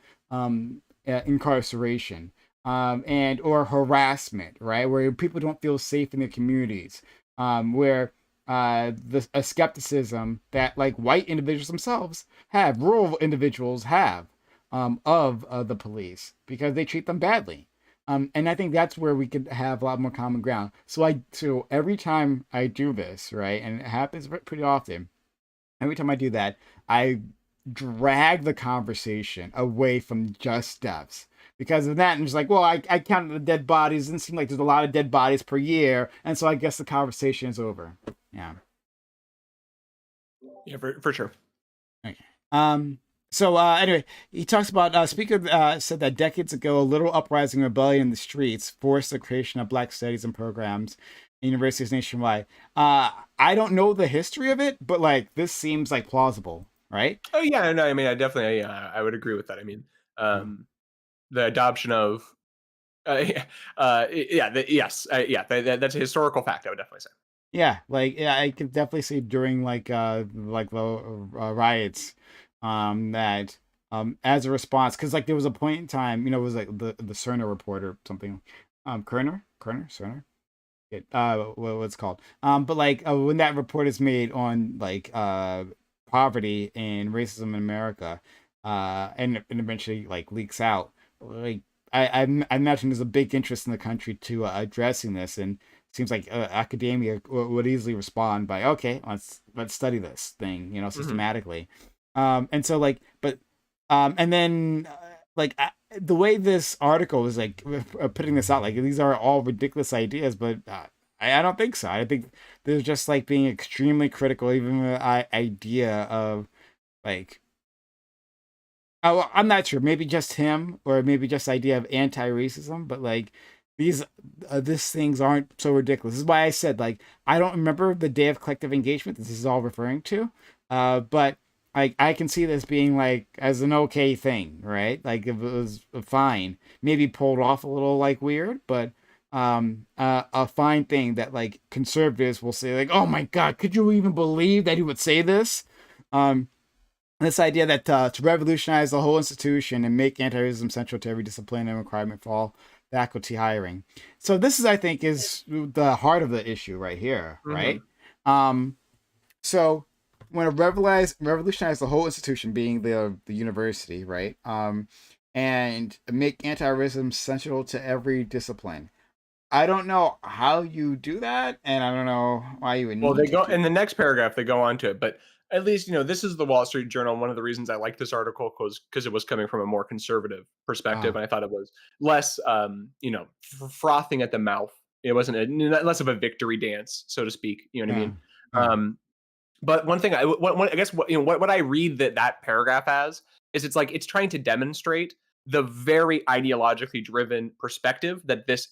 A: incarceration and or harassment, right, where people don't feel safe in their communities, where a skepticism that like white individuals themselves have, rural individuals have, of the police because they treat them badly. And I think that's where we could have a lot more common ground. So every time I do this, right, and it happens pretty often, every time I do that, I drag the conversation away from just deaths. Because of that, and it's like, well, I counted the dead bodies, and it seems like there's a lot of dead bodies per year, and so I guess the conversation is over. Yeah.
B: yeah, for sure.
A: Okay. So anyway, he talks about Speaker said that decades ago, a little uprising rebellion in the streets forced the creation of Black studies and programs in universities nationwide. I don't know the history of it, but like this seems like plausible, right?
B: Oh yeah, no, I mean, I definitely, I would agree with that. I mean, um, the adoption of, yeah, yes, yeah, that's a historical fact. I would definitely say.
A: Yeah, like yeah, I could definitely see during like the riots, that as a response, because like there was a point in time, it was like the Cerner report or something, Cerner, what's it called, but like when that report is made on like poverty and racism in America, and eventually like leaks out, like I imagine there's a big interest in the country to addressing this, and seems like academia would easily respond by, okay, let's study this thing,
B: Hmm.
A: systematically. And so like, but and then like the way this article is like putting this out, like these are all ridiculous ideas, but I don't think so. I think there's just like being extremely critical, even the idea of like, oh, I'm not sure. Maybe just him, or maybe just the idea of anti-racism. But like these, these things aren't so ridiculous. This is why I said like I don't remember the day of collective engagement. This is all referring to, but I can see this being like as an okay thing, right? Like if it was fine, maybe pulled off a little like weird, but a fine thing that like conservatives will say like, oh my god, could you even believe that he would say this? Um, this idea that to revolutionize the whole institution and make anti-racism central to every discipline and requirement for all faculty hiring. So this is, I think, is the heart of the issue right here, right?
B: Hmm.
A: Um, so want to revolutionize the whole institution, being the university, right? And make anti-racism central to every discipline. I don't know how you do that, and I don't know why you would
B: Well,
A: need
B: they
A: to
B: go
A: do.
B: in the next paragraph, they go on to it, but at least, this is the Wall Street Journal. One of the reasons I like this article was because it was coming from a more conservative perspective,
A: Uh,
B: and I thought it was less, frothing at the mouth. It wasn't less of a victory dance, so to speak. You know what I
A: yeah,
B: mean?
A: yeah.
B: But one thing I guess what I read that paragraph as is it's like it's trying to demonstrate the very ideologically driven perspective that this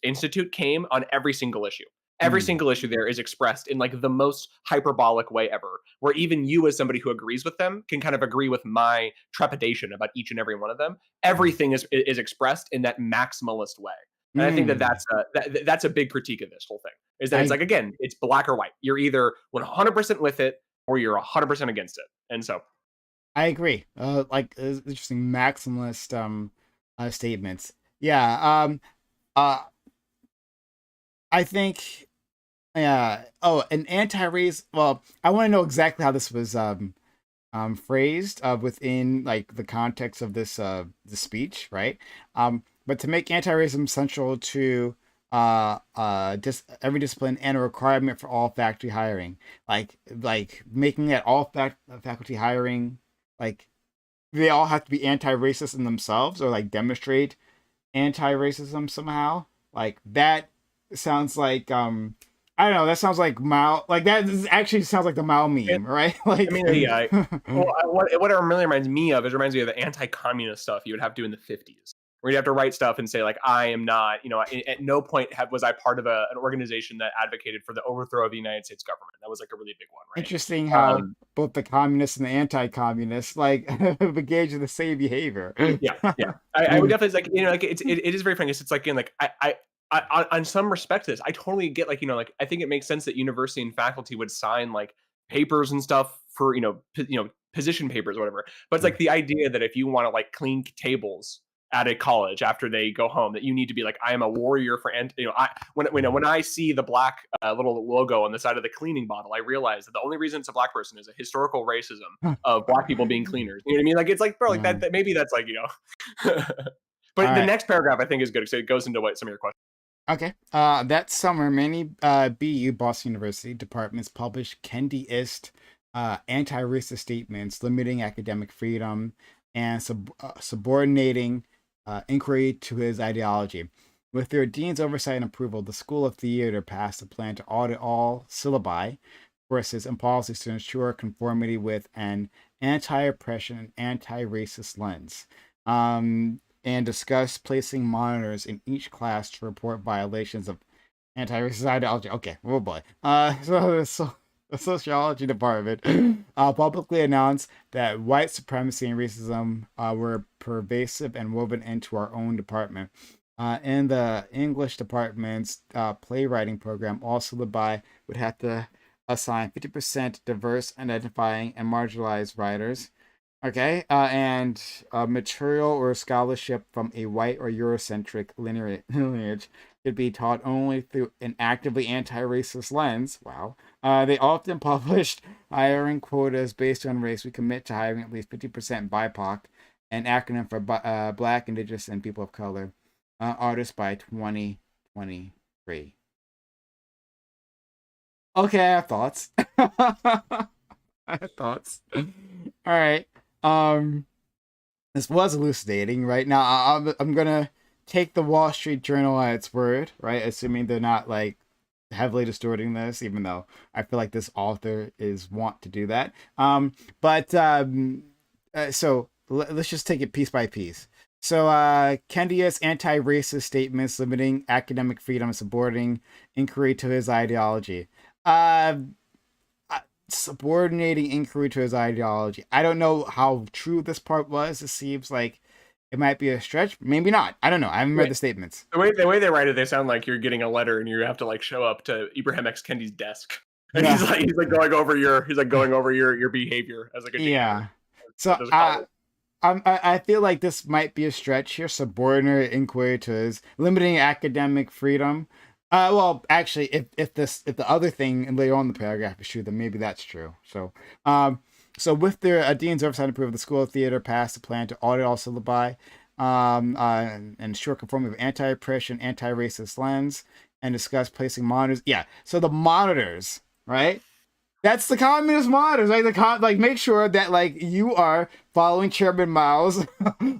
B: institute came on every single issue. Every
A: Mm,
B: single issue there is expressed in like the most hyperbolic way ever, where even you, as somebody who agrees with them, can kind of agree with my trepidation about each and every one of them.
A: mm,
B: Everything is expressed in that maximalist way, and I think that
A: mm.
B: that's a big critique of this whole thing. Is that it's
A: I
B: like, again, it's black or white. You're either 100% with it or you're 100% against it, and so
A: I agree. Like interesting maximalist statements. Yeah. I think. Yeah. Oh, an anti-race. Well, I want to know exactly how this was phrased within like the context of this the speech, right? But to make anti-racism central to every discipline and a requirement for all faculty hiring, like making that all faculty hiring, like they all have to be anti-racist in themselves or like demonstrate anti-racism somehow. Like that sounds like I don't know. That sounds like Mao. Like that actually sounds like the Mao
B: it,
A: meme, right?
B: I
A: Like,
B: mean, yeah. Well, what it really reminds me of is it reminds me of the anti-communist stuff you would have to do in the 50s, where you'd have to write stuff and say like, I am not, at no point was I part of an organization that advocated for the overthrow of the United States government. That was like a really big one,
A: interesting
B: right?
A: how both the communists and the anti-communists like engage in the same behavior.
B: Yeah, yeah. I would definitely like like it is very funny. It's like again like on some respect this I totally get like like I think it makes sense that university and faculty would sign like papers and stuff for position papers or whatever. But it's like the idea that if you want to like clean tables at a college after they go home, that you need to be like, I am a warrior for I when I see the black little logo on the side of the cleaning bottle, I realize that the only reason it's a black person is a historical racism of black people being cleaners. You know what I mean? Like it's like, bro, like
A: Yeah.
B: that maybe that's like
A: All
B: but the
A: right.
B: next paragraph I think is good, so it goes into what some of your questions.
A: Okay. That summer, many BU Boston University departments published Kendiist anti-racist statements limiting academic freedom and subordinating inquiry to his ideology. With their dean's oversight and approval, the School of Theater passed a plan to audit all syllabi, courses, and policies to ensure conformity with an anti-oppression and anti-racist lens. And discuss placing monitors in each class to report violations of anti-racist ideology. Okay, oh boy. So the sociology department publicly announced that white supremacy and racism were pervasive and woven into our own department. In the English department's playwriting program, all syllabi would have to assign 50% diverse, identifying, and marginalized writers. Okay, and material or scholarship from a white or Eurocentric lineage could be taught only through an actively anti-racist lens. Wow. They often published hiring quotas based on race. We commit to hiring at least 50% BIPOC, an acronym for Black, Indigenous, and People of Color artists by 2023. Okay, I have thoughts. I have thoughts. All right. Um, this was elucidating, right? Now I'm gonna take the Wall Street Journal at its word, right? Assuming they're not like heavily distorting this, even though I feel like this author is want to do that. But so let's just take it piece by piece. So Kendia's anti-racist statements limiting academic freedom and subordinating inquiry to his ideology. Uh, Subordinating inquiry to his ideology. I don't know how true this part was. It seems like it might be a stretch. Maybe not. I don't know. I haven't read the statements.
B: The way they write it, they sound like you're getting a letter and you have to like show up to Ibrahim X Kendi's desk, and
A: Yeah.
B: he's like going over your behavior as like a
A: Yeah.
B: janitor.
A: So
B: As a college.
A: I feel like this might be a stretch here. Subordinate inquiry to his limiting academic freedom. Well, actually, if the other thing and later on in the paragraph is true, then maybe that's true. Um, with the dean's oversight and approval, the School of Theater passed a plan to audit all syllabi, and ensure conformity with anti-oppression, anti-racist lens, and discuss placing monitors. Yeah, so the monitors, right? That's the communist monitors, like like make sure that like you are following Chairman Mao's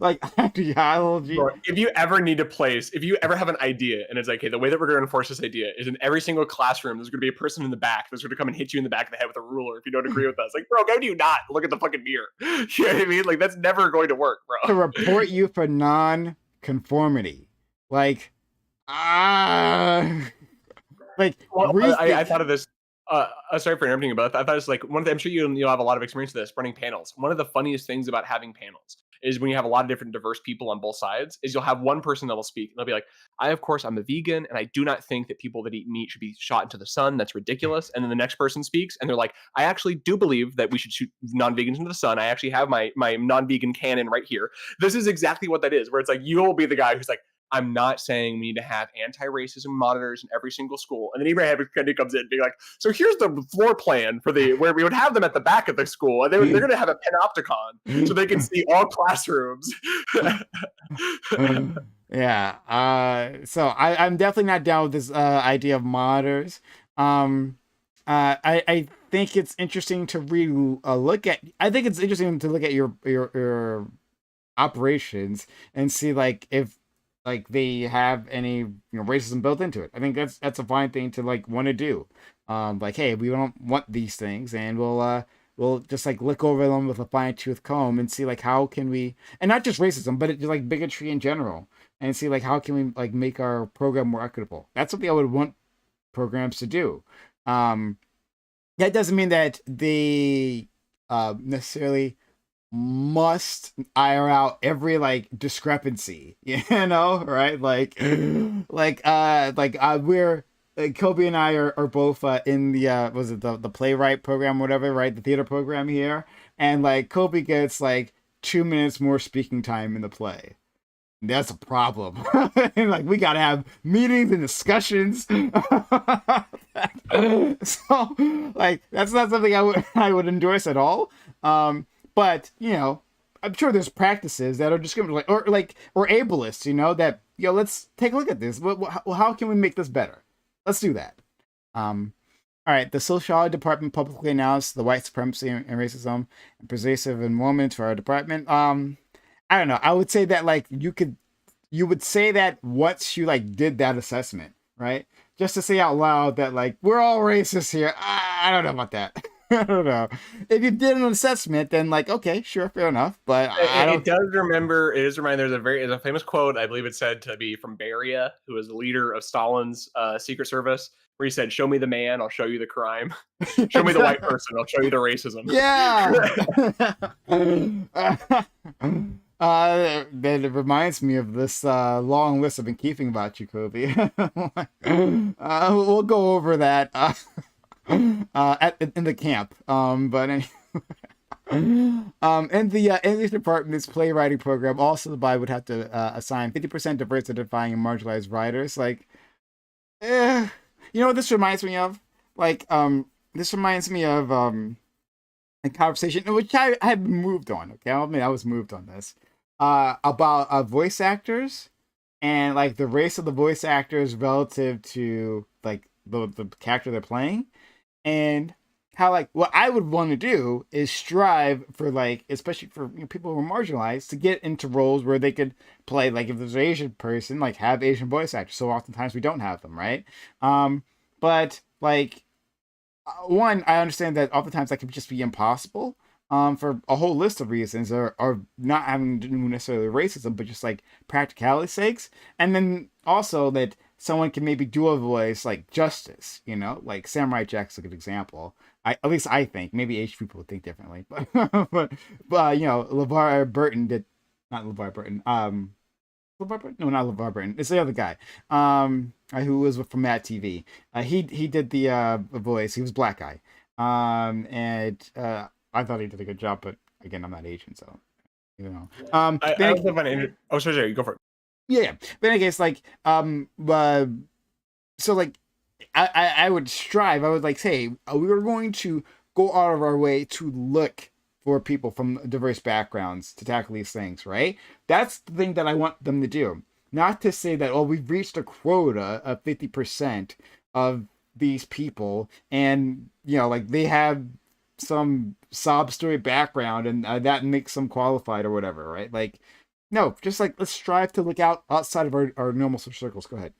A: like ideology.
B: Bro, if you ever need to place, if you ever have an idea and it's like, hey, the way that we're going to enforce this idea is in every single classroom, there's going to be a person in the back that's going to come and hit you in the back of the head with a ruler if you don't agree with us. Like, bro, how do you not look at the fucking mirror? You know what I mean? Like, that's never going to work,
A: To
B: bro.
A: report you for non-conformity, like ah, like
B: Well,
A: rethink.
B: I thought of this. Sorry for interrupting you, but I thought it's like one of the, I'm sure you'll have a lot of experience with this running panels. One of the funniest things about having panels is when you have a lot of different diverse people on both sides is you'll have one person that will speak and they'll be like, I of course I'm a vegan and I do not think that people that eat meat should be shot into the sun. That's ridiculous. And then the next person speaks and they're like, I actually do believe that we should shoot non-vegans into the sun. I actually have my non-vegan cannon right here. This is exactly what that is, where it's like you'll be the guy who's like, I'm not saying we need to have anti-racism monitors in every single school. And then Abraham Kendi comes in being like, so here's the floor plan for the where we would have them at the back of the school. And they're going to have a panopticon so they can see all classrooms.
A: Yeah. So I'm definitely not down with this idea of monitors. I think it's interesting to look at. I think it's interesting to look at your operations and see like if like they have any racism built into it. I think that's a fine thing to like want to do. Like hey, we don't want these things, and we'll just like look over them with a fine tooth comb and see like how can we, and not just racism, but just like bigotry in general, and see like how can we like make our program more equitable. That's something I would want programs to do. Um, that doesn't mean that they necessarily must iron out every like discrepancy, right? We're Kobe and I are both in the was it the playwright program, whatever, right? The theater program here, and like Kobe gets like 2 minutes more speaking time in the play. That's a problem. And, like we gotta have meetings and discussions. So like that's not something I would endorse at all. But I'm sure there's practices that are discriminatory or ableist. That let's take a look at this. How can we make this better? Let's do that. All right. The Sociology Department publicly announced the white supremacy and racism and pervasive enrollment for our department. I don't know. I would say that like you would say that once you like did that assessment, right? Just to say out loud that like we're all racist here. I don't know about that. I don't know. If you did an assessment, then like okay, sure, fair enough. But I don't.
B: It does remember. It is remind. There's a famous quote. I believe it's said to be from Beria, who was the leader of Stalin's secret service, where he said, "Show me the man, I'll show you the crime. Show me the white person, I'll show you the racism."
A: Yeah. That it reminds me of this long list I've been keeping about you, Kobe. We'll go over that in the camp. But anyway. In the English department's playwriting program, also the BI would have to assign 50% diverse identifying and marginalized writers. Like, what this reminds me of? Like, this reminds me of a conversation which I had moved on. Okay, I'll admit I was moved on this about voice actors and like the race of the voice actors relative to like the character they're playing, and how like what I would want to do is strive for like especially for people who are marginalized to get into roles where they could play like if there's an Asian person like have Asian voice actors. So oftentimes we don't have them, right? But like one, I understand that oftentimes that could just be impossible. For a whole list of reasons, or not having to do necessarily racism, but just like practicality sakes, and then also that someone can maybe do a voice like justice, like Samurai Jack's a good example. At least I think. Maybe Asian people would think differently, but LeVar Burton did not LeVar Burton. LeVar Burton? No, not LeVar Burton. It's the other guy. Who was from Mad TV. He did the voice. He was a black guy. And I thought he did a good job, but again, I'm not Asian, so
B: I sorry, you go for it.
A: Yeah. But in any case, like so like I would strive. I would like say we were going to go out of our way to look for people from diverse backgrounds to tackle these things, right? That's the thing that I want them to do. Not to say that, oh, we've reached a quota of 50% of these people, and like they have some sob story background, and that makes them qualified or whatever, right? Like, no, just like let's strive to look outside of our normal social circles. Go ahead.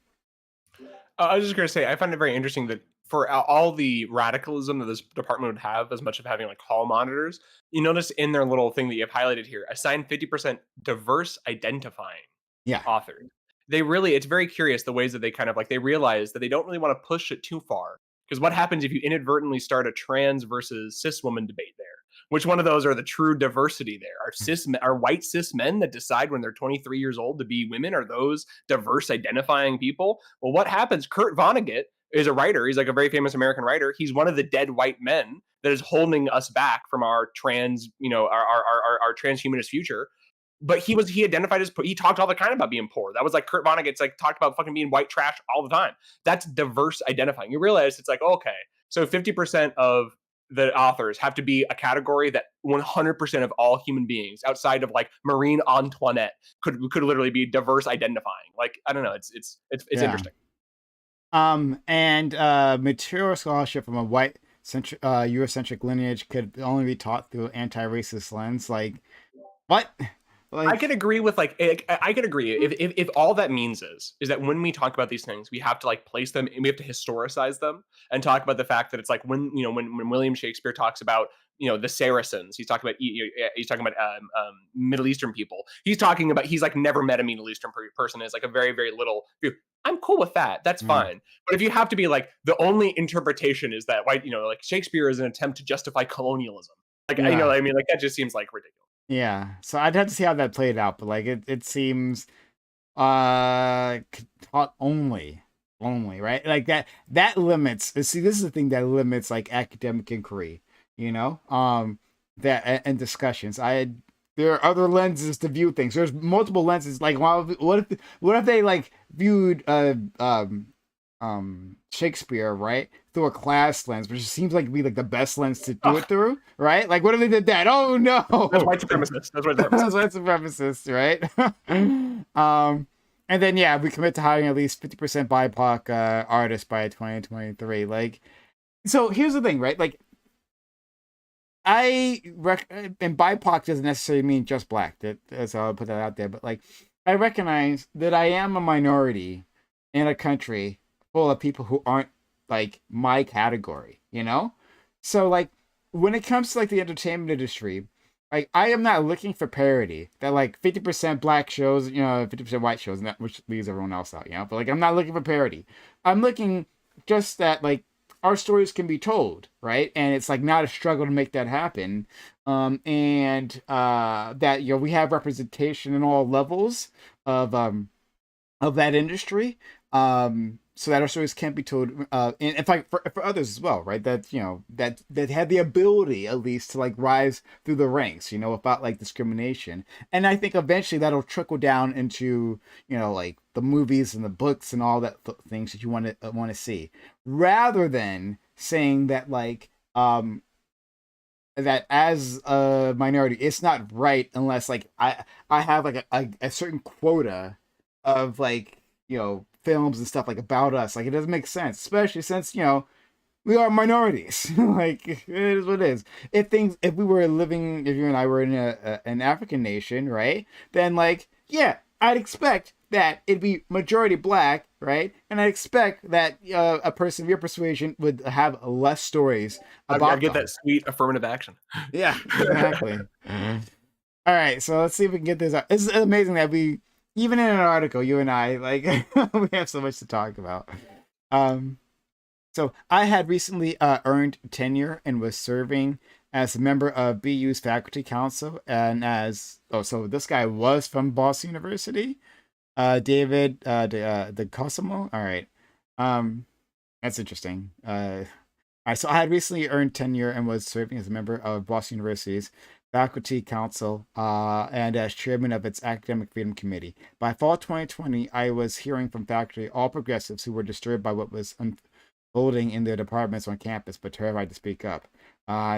B: I was just going to say, I find it very interesting that for all the radicalism that this department would have, as much of having like hall monitors, you notice in their little thing that you have highlighted here, assign 50% diverse identifying
A: Yeah.
B: authors. They really, it's very curious the ways that they kind of like, they realize that they don't really want to push it too far. Because what happens if you inadvertently start a trans versus cis woman debate there? Which one of those are the true diversity there? Are white cis men that decide when they're 23 years old to be women? Are those diverse identifying people? Well, what happens? Kurt Vonnegut is a writer. He's like a very famous American writer. He's one of the dead white men that is holding us back from our trans, our transhumanist future. But he identified as he talked all the time about being poor. That was like Kurt Vonnegut's like talked about fucking being white trash all the time. That's diverse identifying. You realize it's like, okay, so 50% of the authors have to be a category that 100% of all human beings outside of like Marie Antoinette could literally be diverse identifying. Like, I don't know, it's
A: Yeah.
B: interesting.
A: And material scholarship from a white Eurocentric lineage could only be taught through anti-racist lens. Like, what?
B: I
A: Like,
B: could agree with like I could agree if all that means is that when we talk about these things, we have to like place them and we have to historicize them and talk about the fact that it's like when William Shakespeare talks about the Saracens, he's talking about Middle Eastern people. He's like never met a Middle Eastern person. Is like a very very little. I'm cool with that. That's
A: mm,
B: fine. But if you have to be like the only interpretation is that white, like Shakespeare is an attempt to justify colonialism. Like
A: yeah,
B: I mean, like that just seems like ridiculous.
A: yeah. So I'd have to see how that played out, but like it seems taught only right, like that limits. See, this is the thing that limits like academic inquiry, you know, that and discussions. There are other lenses to view things. There's multiple lenses. Like, what if they like viewed Shakespeare, right, through a class lens, which seems like be like the best lens to do it through, right? Like, what if they did that? Oh no,
B: That's white supremacist. That's white
A: that's
B: supremacist.
A: white supremacist, right? And then yeah, we commit to hiring at least 50% BIPOC artists by 2023. Like, so here's the thing, right? Like, and BIPOC doesn't necessarily mean just black. So I'll put that out there. But like, I recognize that I am a minority in a country full of people who aren't like my category. So like, when it comes to like the entertainment industry, like I am not looking for parity. That like 50% black shows, 50% white shows, and that which leaves everyone else out. But like, I'm not looking for parity. I'm looking just that like our stories can be told, right? And it's like not a struggle to make that happen. And that we have representation in all levels of that industry. So that our stories can be told, and in fact for others as well, right? That that had the ability at least to like rise through the ranks, without like discrimination. And I think eventually that'll trickle down into like the movies and the books and all that things that you want to see, rather than saying that like that as a minority it's not right unless like I have like a certain quota of like films and stuff like about us. Like, it doesn't make sense, especially since we are minorities. Like, it is what it is. If we were living, if you and I were in an African nation, right, then like, yeah, I'd expect that it'd be majority black, right, and I'd expect that a person of your persuasion would have less stories
B: I
A: about
B: get
A: them.
B: that sweet affirmative action.
A: Yeah, exactly. All right, so let's see if we can get this out. It's amazing that we, even in an article, you and I, like, we have so much to talk about. Um, so I had recently earned tenure and was serving as a member of BU's faculty council, and so this guy was from Boston University, David the Cosimo. All right, that's interesting. So I had recently earned tenure and was serving as a member of Boston University's Faculty Council and as chairman of its Academic Freedom Committee. By fall 2020, I was hearing from faculty, all progressives who were disturbed by what was unfolding in their departments on campus, but terrified to speak up.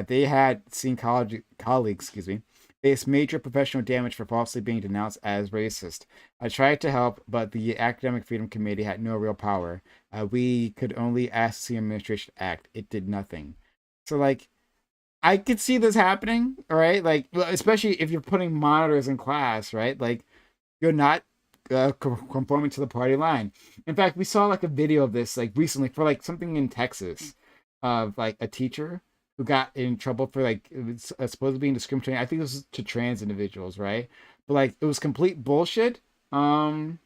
A: They had seen colleagues, face major professional damage for falsely being denounced as racist. I tried to help, but the Academic Freedom Committee had no real power. We could only ask the administration to act. It did nothing. So, like, I could see this happening, right? Like, especially if you're putting monitors in class, right? Like, you're not conforming to the party line. In fact, we saw like a video of this like recently for like something in Texas of like a teacher who got in trouble for like it was, supposed to being discriminatory. I think it was to trans individuals, right? But like it was complete bullshit. And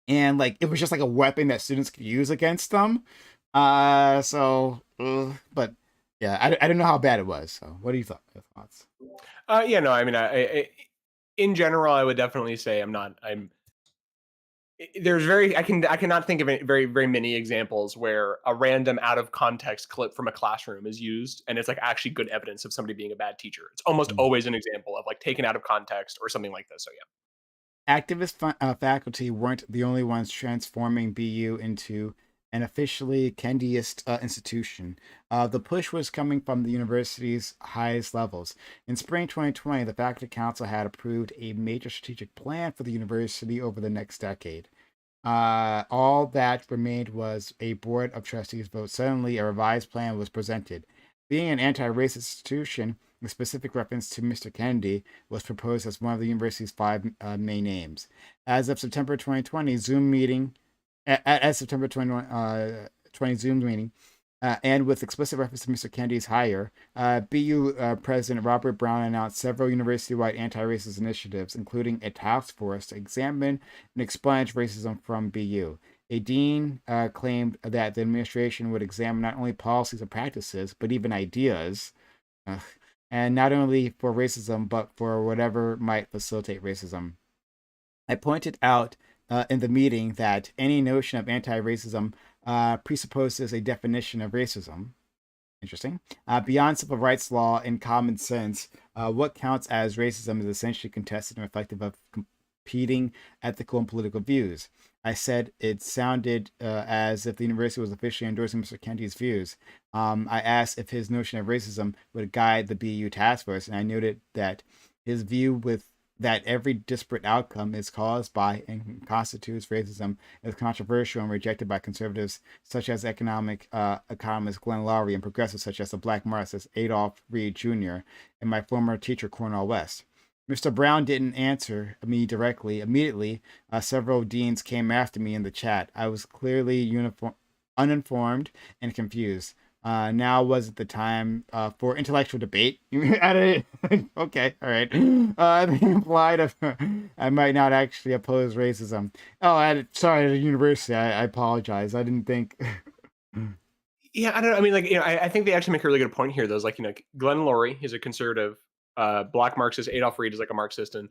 A: like it was just like a weapon that students could use against them. But yeah, I don't know how bad it was. So, what are your thoughts?
B: Yeah, no, I mean, in general, I would definitely say I'm not. There's I cannot think of very many examples where a random out of context clip from a classroom is used and it's like actually good evidence of somebody being a bad teacher. It's almost always an example of like taken out of context or something like this. So yeah.
A: Activist faculty weren't the only ones transforming BU into an officially Kendiist institution. The push was coming from the university's highest levels. In spring 2020, the Faculty Council had approved a major strategic plan for the university over the next decade. All that remained was a board of trustees vote. Suddenly, a revised plan was presented. Being an anti-racist institution, a specific reference to Mr. Kendi was proposed as one of the university's five main names. As of September 2020, Zoom meeting, as September 2020 Zoom meeting, and with explicit reference to Mr. Kendi's hire, BU President Robert Brown announced several university-wide anti-racist initiatives, including a task force to examine and expunge racism from BU. A dean claimed that the administration would examine not only policies and practices, but even ideas, and not only for racism, but for whatever might facilitate racism. I pointed out in the meeting that any notion of anti-racism presupposes a definition of racism. Interesting. Beyond civil rights law and common sense, what counts as racism is essentially contested and reflective of competing ethical and political views. I said it sounded as if the university was officially endorsing Mr. Kendi's views. I asked if his notion of racism would guide the BU task force, and I noted that his view with that every disparate outcome is caused by and constitutes racism is controversial and rejected by conservatives such as economist Glenn Lowry and progressives such as the Black Marxist Adolph Reed Jr. and my former teacher Cornel West. Mr. Brown didn't answer me directly. Immediately, several deans came after me in the chat. I was clearly uninformed and confused. Now wasn't the time for intellectual debate. Okay, all right. They implied I might not actually oppose racism. Oh, sorry, at a university. I apologize. I didn't think.
B: Yeah, I don't know. I mean, like, I think they actually make a really good point here. Though, like, Glenn Lowry is a conservative, Black Marxist. Adolph Reed is like a Marxist, and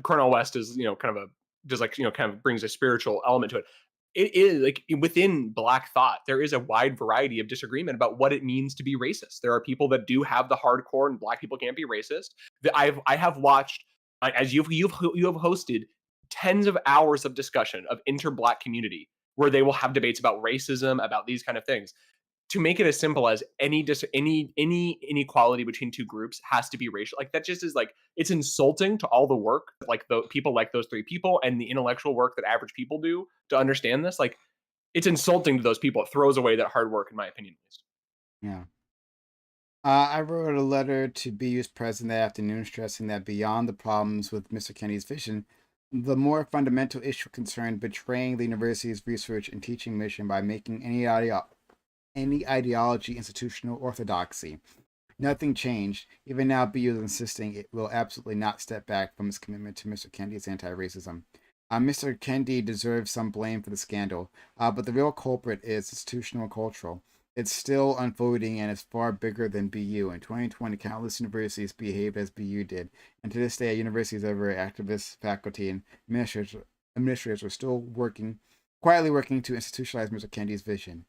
B: Cornel West is, kind of kind of brings a spiritual element to it. It is like within Black thought, there is a wide variety of disagreement about what it means to be racist. There are people that do have the hardcore, and Black people can't be racist. I have watched, as you have hosted tens of hours of discussion of inter-Black community where they will have debates about racism, about these kind of things. To make it as simple as any inequality between two groups has to be racial, like that just is like, it's insulting to all the work like the people like those three people and the intellectual work that average people do to understand this. Like, it's insulting to those people. It throws away that hard work, in my opinion.
A: Yeah. I wrote a letter to BU's president that afternoon stressing that beyond the problems with Mr. Kennedy's vision, the more fundamental issue concerned betraying the university's research and teaching mission by making any ideology institutional orthodoxy. Nothing changed. Even now, BU is insisting it will absolutely not step back from its commitment to Mr. Kendi's anti-racism. Mr. Kendi deserves some blame for the scandal, but the real culprit is institutional and cultural. It's still unfolding and it's far bigger than BU. In 2020, countless universities behaved as BU did, and to this day, universities over activists, faculty, and administrators are still quietly working to institutionalize Mr. Kendi's vision.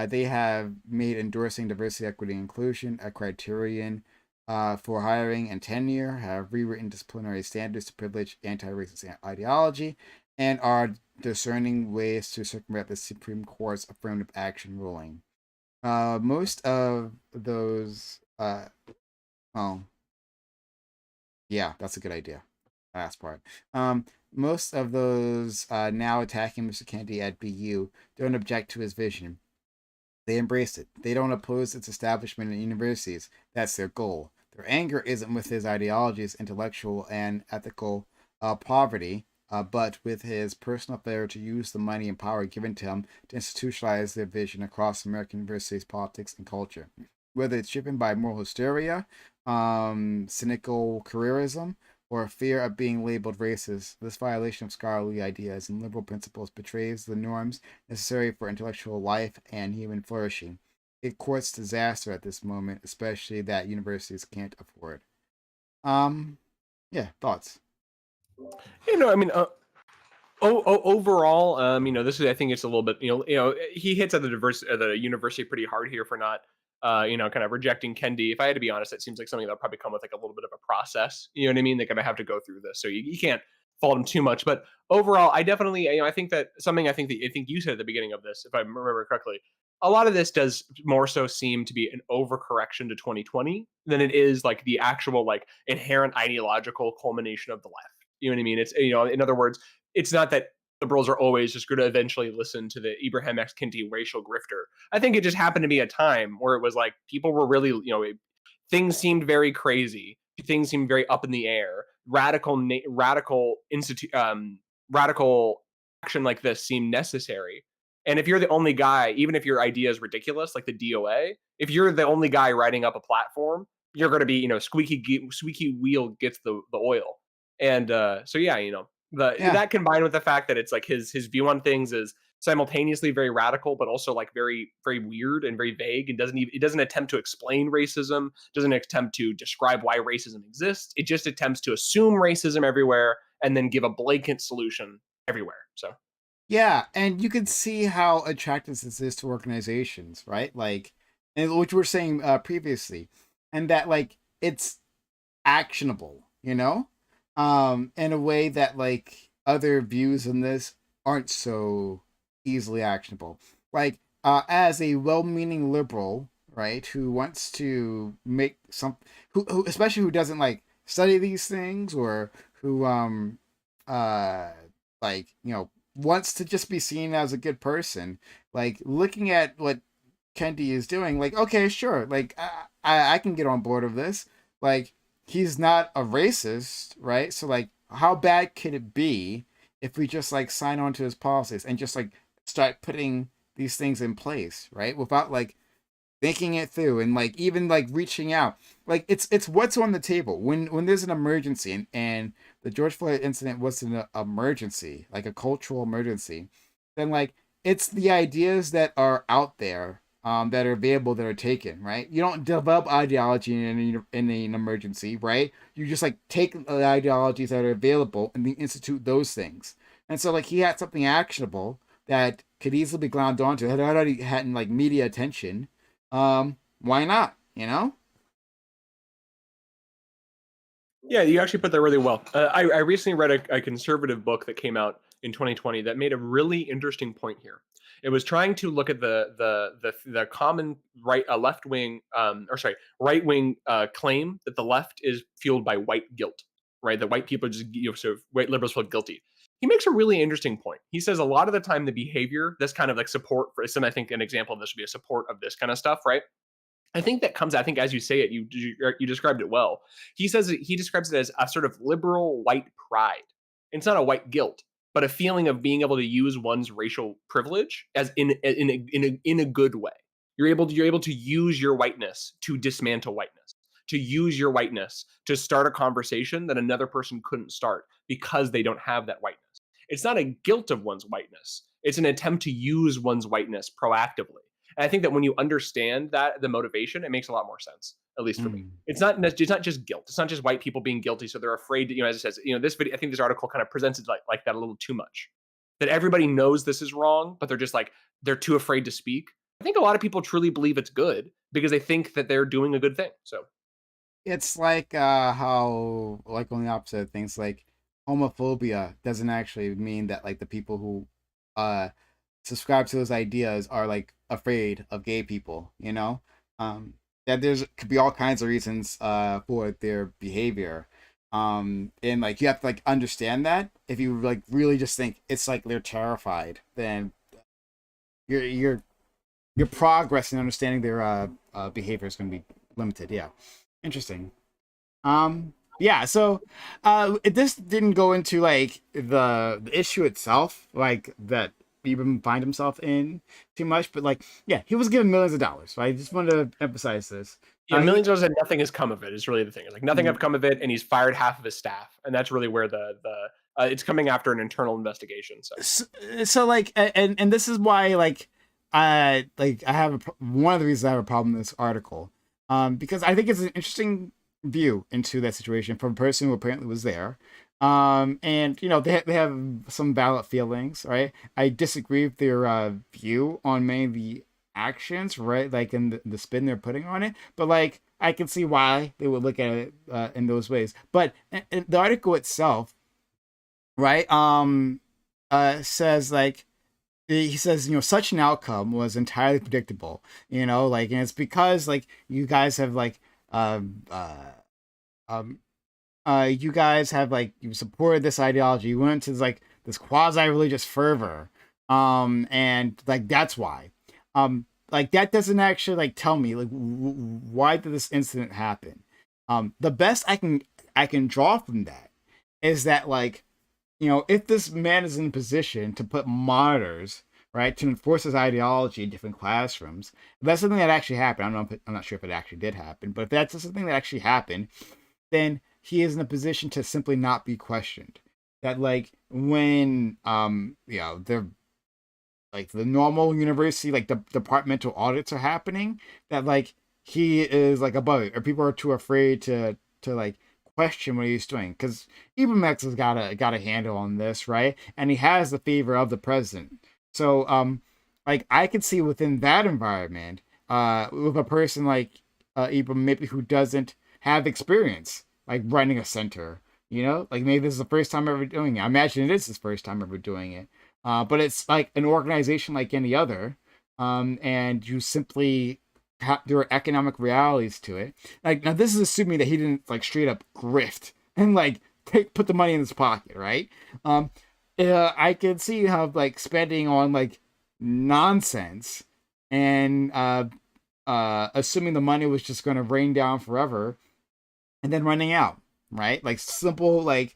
A: They have made endorsing diversity, equity, and inclusion a criterion for hiring and tenure, have rewritten disciplinary standards to privilege anti-racist ideology, and are discerning ways to circumvent the Supreme Court's affirmative action ruling. Most of those, oh, yeah, that's a good idea. Last part. Most of those now attacking Mr. Kendi at BU don't object to his vision. They embrace it. They don't oppose its establishment in universities. That's their goal. Their anger isn't with his ideologies, intellectual and ethical poverty, but with his personal failure to use the money and power given to him to institutionalize their vision across American universities, politics, and culture. Whether it's driven by moral hysteria, cynical careerism, or fear of being labeled racist, this violation of scholarly ideas and liberal principles betrays the norms necessary for intellectual life and human flourishing. It courts disaster at this moment, especially that universities can't afford. Um, yeah, thoughts.
B: I mean, overall, this is, I think it's a little bit, he hits at the university pretty hard here for not, kind of rejecting Kendi. If I had to be honest, it seems like something that'll probably come with like a little bit of a process. You know what I mean? They're gonna have to go through this, so you can't fault him too much. But overall, I definitely, I think that something I think you said at the beginning of this, if I remember correctly, a lot of this does more so seem to be an overcorrection to 2020 than it is like the actual like inherent ideological culmination of the left. You know what I mean? It's, in other words, it's not that liberals are always just going to eventually listen to the Ibrahim X Kendi racial grifter. I think it just happened to be a time where it was like people were really, things seemed very crazy. Things seemed very up in the air. Radical action like this seemed necessary. And if you're the only guy, even if your idea is ridiculous, like the DOA, if you're the only guy writing up a platform, you're going to be, squeaky wheel gets the oil. And so yeah,
A: Yeah,
B: that combined with the fact that it's like his view on things is simultaneously very radical, but also like very very weird and very vague, and it doesn't attempt to explain racism, doesn't attempt to describe why racism exists. It just attempts to assume racism everywhere and then give a blanket solution everywhere. So
A: yeah, and you can see how attractive this is to organizations, right? Like, and which we were saying previously, and that like it's actionable, in a way that like other views in this aren't so easily actionable. Like, as a well-meaning liberal, right, who wants to make some, who especially who doesn't like study these things, or who uh like wants to just be seen as a good person, like looking at what Kendi is doing, like, okay, sure, like I can get on board of this. Like, he's not a racist, right? So like, how bad could it be if we just like sign on to his policies and just like start putting these things in place, right? Without like thinking it through and like even like reaching out. Like, it's what's on the table when there's an emergency, and the George Floyd incident was an emergency, like a cultural emergency. Then like, it's the ideas that are out there, that are available, that are taken, right? You don't develop ideology in an emergency, right? You just like take the ideologies that are available and then institute those things. And so like, he had something actionable that could easily be glommed onto, had already had like media attention. Why not?
B: yeah, you actually put that really well. I recently read a conservative book that came out in 2020 that made a really interesting point here. It was trying to look at the common left wing, or sorry, right wing claim that the left is fueled by white guilt, right? That white people just, sort of white liberals feel guilty. He makes a really interesting point. He says a lot of the time the behavior, this kind of like support for, and I think an example of this would be a support of this kind of stuff, right? I think that comes, I think as you say it, you described it well. He describes it as a sort of liberal white pride. It's not a white guilt, but a feeling of being able to use one's racial privilege as in a good way. You're able to use your whiteness to dismantle whiteness, to use your whiteness to start a conversation that another person couldn't start because they don't have that whiteness. It's not a guilt of one's whiteness. It's an attempt to use one's whiteness proactively. And I think that when you understand that the motivation, it makes a lot more sense, at least for me.
A: Mm.
B: It's not just guilt. It's not just white people being guilty, so they're afraid. As it says, this video. I think this article kind of presents it like that a little too much. That everybody knows this is wrong, but they're just like they're too afraid to speak. I think a lot of people truly believe it's good because they think that they're doing a good thing. So
A: It's like how like on the opposite of things like homophobia doesn't actually mean that like the people who uh subscribe to those ideas are like afraid of gay people, you know? Um that there's could be all kinds of reasons for their behavior. And like you have to like understand that. If you like really just think it's like they're terrified, then your your your progress in understanding their behavior is going to be limited. Yeah. Interesting. Yeah, so this didn't go into like the issue itself, like that Ibram find himself in too much, but like yeah, he was given millions of dollars. So I just wanted to emphasize this.
B: Yeah,
A: He
B: millions of dollars and nothing has come of it is really the thing. It's like nothing have come of it, and he's fired half of his staff, and that's really where the it's coming after an internal investigation. So
A: so, so like and this is why like I have one of the reasons I have a problem with this article because I think it's an interesting view into that situation from a person who apparently was there and you know they have some valid feelings, right? I disagree with their view on many of the actions, right? Like in the spin they're putting on it, but like I can see why they would look at it in those ways. But the article itself, right? Says like he says, you know, such an outcome was entirely predictable, you know, like, and it's because like you guys have like um uh um you guys have like you supported this ideology, you went into like this quasi religious fervor, and like that's why like that doesn't actually like tell me like why did this incident happen. The best I can draw from that is that like, you know, if this man is in position to put monitors, right, to enforce his ideology in different classrooms, if that's something that actually happened. I'm not sure if it actually did happen, but if that's something that actually happened, then he is in a position to simply not be questioned. That like when you know the like the normal university like the departmental audits are happening, that like he is like above it, or people are too afraid to like question what he's doing because Ibram has got a handle on this, right? And he has the favor of the president. So like I could see within that environment with a person like Ibram maybe who doesn't have experience like running a center, you know, like maybe this is the first time ever doing it. I imagine it is his first time ever doing it, but it's like an organization like any other, and you simply there are economic realities to it. Like now, this is assuming that he didn't like straight up grift and like put the money in his pocket, right? Um, I could see how like spending on like nonsense and assuming the money was just going to rain down forever and then running out, right? Like simple like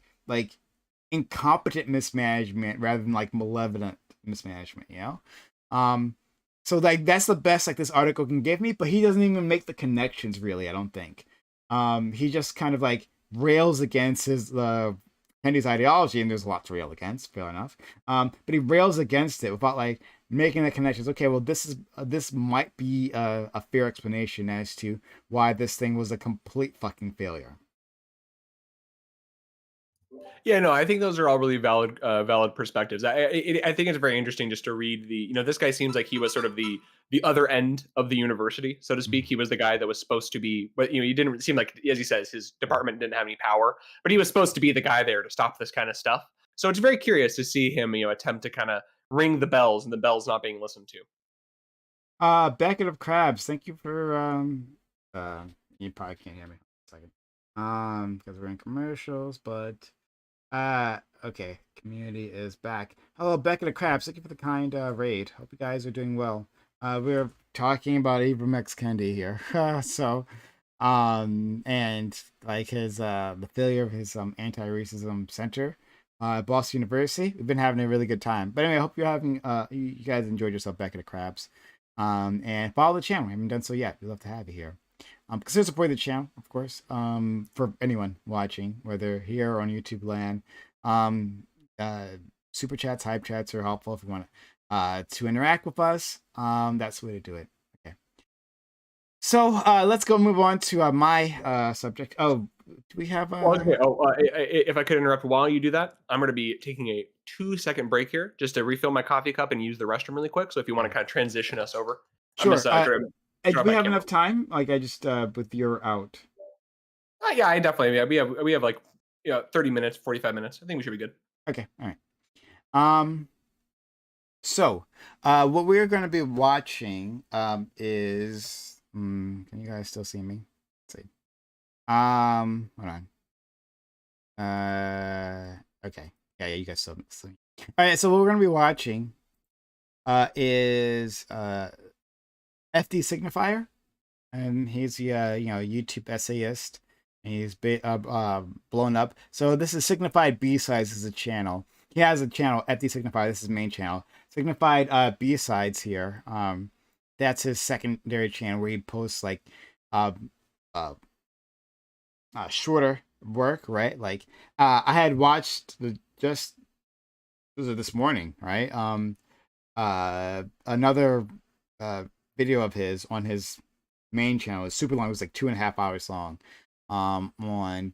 A: incompetent mismanagement rather than like malevolent mismanagement, you know? Um so like that's the best like this article can give me, but he doesn't even make the connections really, I don't think. He just kind of like rails against his Kendi's ideology, and there's a lot to rail against, fair enough. But he rails against it without like making the connections. Okay, well this might be a fair explanation as to why this thing was a complete fucking failure.
B: yeah, no, I think those are all really valid perspectives. I think it's very interesting just to read the this guy seems like he was sort of the other end of the university, so to speak. He was the guy that was supposed to be, but he didn't seem like, as he says, his department didn't have any power, but he was supposed to be the guy there to stop this kind of stuff. So it's very curious to see him attempt to kind of ring the bells and the bells not being listened to.
A: Bucket of crabs. Thank you for uh you probably can't hear me. Second. Because we're in commercials, but okay. Community is back. Hello, Bucket of crabs. Thank you for the kind raid. Hope you guys are doing well. We're talking about Ibram X Kendi here. So and like his the failure of his anti-racism center at Boston University. We've been having a really good time. But anyway, I hope you're having you guys enjoyed yourself back at the crabs. And follow the channel. We haven't done so yet. We'd love to have you here. Consider supporting the channel, of course. For anyone watching, whether here or on YouTube land. Um, uh, Super chats, hype chats are helpful if you want to interact with us. That's the way to do it. Okay. So let's go move on to my subject. Oh, do we have?
B: Well, okay. If I could interrupt while you do that, I'm going to be taking a 2-second break here just to refill my coffee cup and use the restroom really quick. So if you want to kind of transition us over, I'm
A: Sure.
B: just turn
A: Do
B: off
A: we
B: my
A: have
B: camera.
A: enough time? Like I just with your out.
B: Yeah, I definitely. Yeah, we have like 30 minutes, 45 minutes. I think we should be good.
A: Okay, all right. So, what we're going to be watching is. Can you guys still see me? Let's see. Hold on. Okay. Yeah, you guys still see me. All right. So what we're going to be watching is FD Signifier, and he's the YouTube essayist, and he's blown up. So this is Signified B-Sides as a channel. He has a channel, FD Signifier. This is his main channel. Signified B-Sides here. That's his secondary channel where he posts like uh, uh, shorter work, right? Like I had watched this morning, right? Another video of his on his main channel. It was super long. It was like 2.5 hours long. On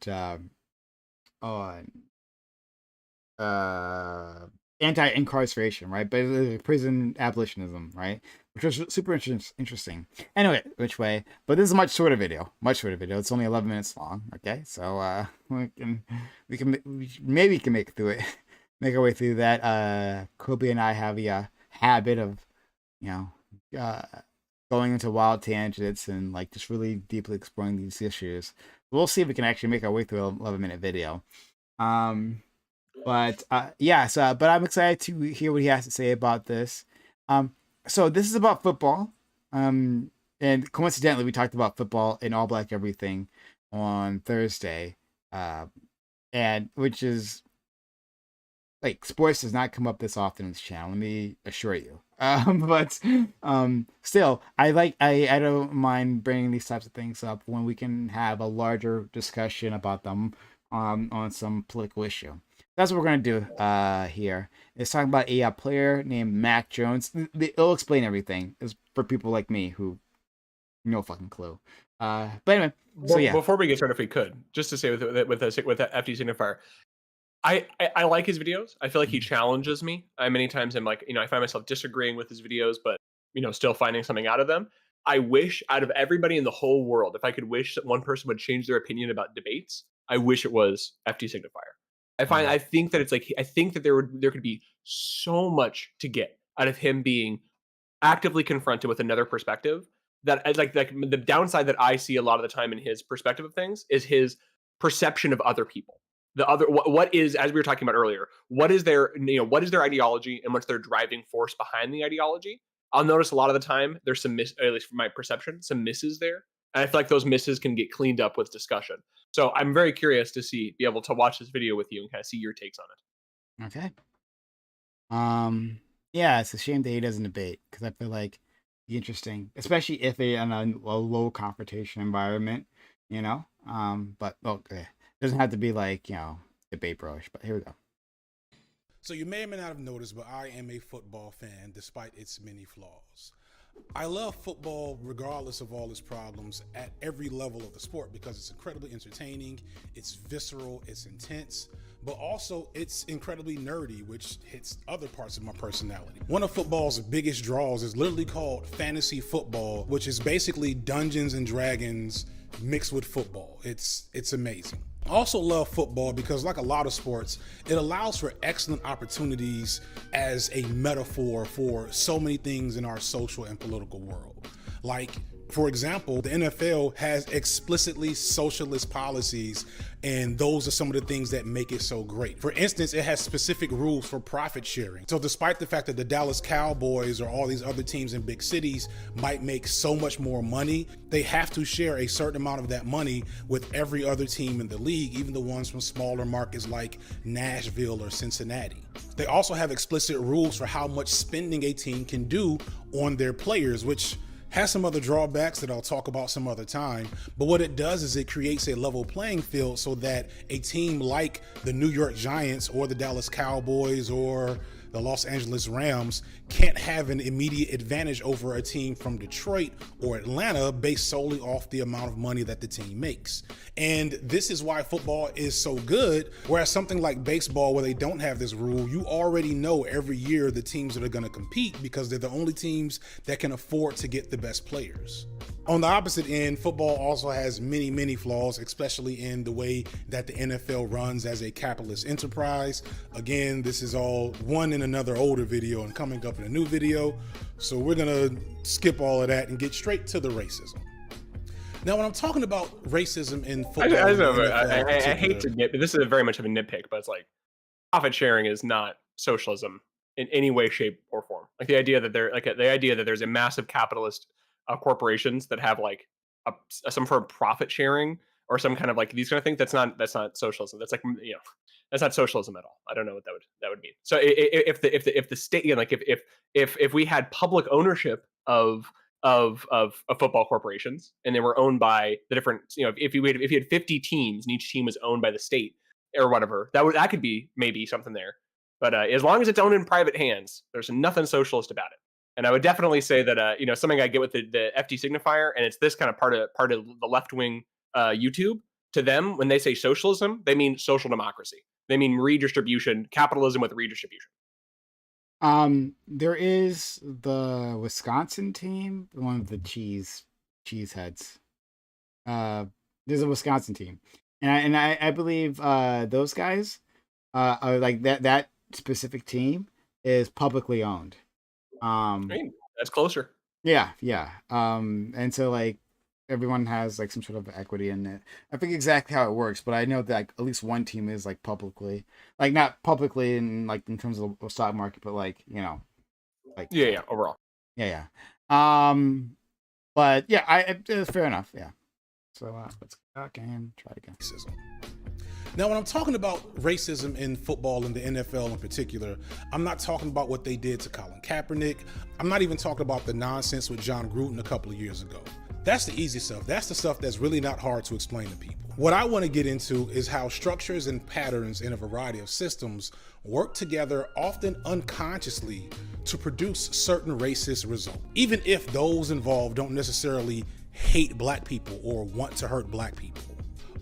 A: anti-incarceration, right? But prison abolitionism, right? Which was super interesting. Anyway, which way? But this is a much shorter video. It's only 11 minutes long. Okay, so we maybe can make it through it, make our way through that. Kobe and I have a habit of, you know, going into wild tangents and like just really deeply exploring these issues. We'll see if we can actually make our way through an 11-minute video. But but I'm excited to hear what he has to say about this. So this is about football. And coincidentally, we talked about football in All Black Everything on Thursday. And which is like sports does not come up this often on this channel, let me assure you. But still, I don't mind bringing these types of things up when we can have a larger discussion about them on some political issue. That's what we're gonna do here. It's talking about a player named Mac Jones. It'll explain everything. It's for people like me who no fucking clue. But anyway, so yeah.
B: Before we get started, if we could, just to say with the FD Signifier, I like his videos. I feel like he challenges me. Many times I'm like, I find myself disagreeing with his videos, but still finding something out of them. I wish out of everybody in the whole world, if I could wish that one person would change their opinion about debates, I wish it was FD Signifier. I think that it's like, I think that there could be so much to get out of him being actively confronted with another perspective. That like the downside that I see a lot of the time in his perspective of things is his perception of other people. What is, as we were talking about earlier, what is their ideology and what's their driving force behind the ideology. I'll notice a lot of the time there's at least from my perception, some misses there. And I feel like those misses can get cleaned up with discussion. So I'm very curious to be able to watch this video with you and kind of see your takes on it.
A: Okay. Yeah, it's a shame that he doesn't debate, because I feel like it'd be interesting, especially if they're in a low confrontation environment, But okay, it doesn't have to be like debate bro-ish. But here we go.
D: So you may or may not have noticed, but I am a football fan despite its many flaws. I love football regardless of all its problems at every level of the sport because it's incredibly entertaining, it's visceral, it's intense, but also it's incredibly nerdy, which hits other parts of my personality. One of football's biggest draws is literally called fantasy football, which is basically Dungeons and Dragons mixed with football. It's amazing. I also love football because, like a lot of sports, it allows for excellent opportunities as a metaphor for so many things in our social and political world. Like, for example, the NFL has explicitly socialist policies, and those are some of the things that make it so great. For instance, it has specific rules for profit sharing. So despite the fact that the Dallas Cowboys or all these other teams in big cities might make so much more money, they have to share a certain amount of that money with every other team in the league, even the ones from smaller markets like Nashville or Cincinnati. They also have explicit rules for how much spending a team can do on their players, which has some other drawbacks that I'll talk about some other time. But what it does is it creates a level playing field so that a team like the New York Giants or the Dallas Cowboys or the Los Angeles Rams can't have an immediate advantage over a team from Detroit or Atlanta based solely off the amount of money that the team makes. And this is why football is so good, whereas something like baseball, where they don't have this rule, you already know every year the teams that are going to compete because they're the only teams that can afford to get the best players. On the opposite end, football also has many, many flaws, especially in the way that the NFL runs as a capitalist enterprise. Again, this is all one in another older video and coming up in a new video. So we're going to skip all of that and get straight to the racism. Now, when I'm talking about racism in football,
B: I hate to nit, but this is very much of a nitpick, but it's like profit sharing is not socialism in any way, shape, or form. Like the idea that there's a massive capitalist corporations that have like some sort of profit sharing or some kind of like these kind of things. That's not socialism. That's like that's not socialism at all. I don't know what that would mean. So if the state, like if we had public ownership of football corporations and they were owned by the different, if you had 50 teams and each team was owned by the state or whatever, that could be maybe something there. But as long as it's owned in private hands, there's nothing socialist about it. And I would definitely say that something I get with the FT signifier, and it's this kind of part of the left wing YouTube. To them, when they say socialism, they mean social democracy. They mean redistribution, capitalism with redistribution.
A: There is the Wisconsin team, one of the cheese heads. There's a Wisconsin team, and I believe those guys are like that specific team is publicly owned.
B: I mean, that's closer.
A: Yeah. And so like everyone has like some sort of equity in it. I forget exactly how it works, but I know that like, at least one team is like publicly, like not publicly in like in terms of the stock market, but like like
B: overall.
A: Yeah. But yeah, fair enough. Yeah. So let's go back and try again.
D: Now, when I'm talking about racism in football and the NFL in particular, I'm not talking about what they did to Colin Kaepernick. I'm not even talking about the nonsense with John Gruden a couple of years ago. That's the easy stuff. That's the stuff that's really not hard to explain to people. What I want to get into is how structures and patterns in a variety of systems work together, often unconsciously, to produce certain racist results, even if those involved don't necessarily hate black people or want to hurt black people.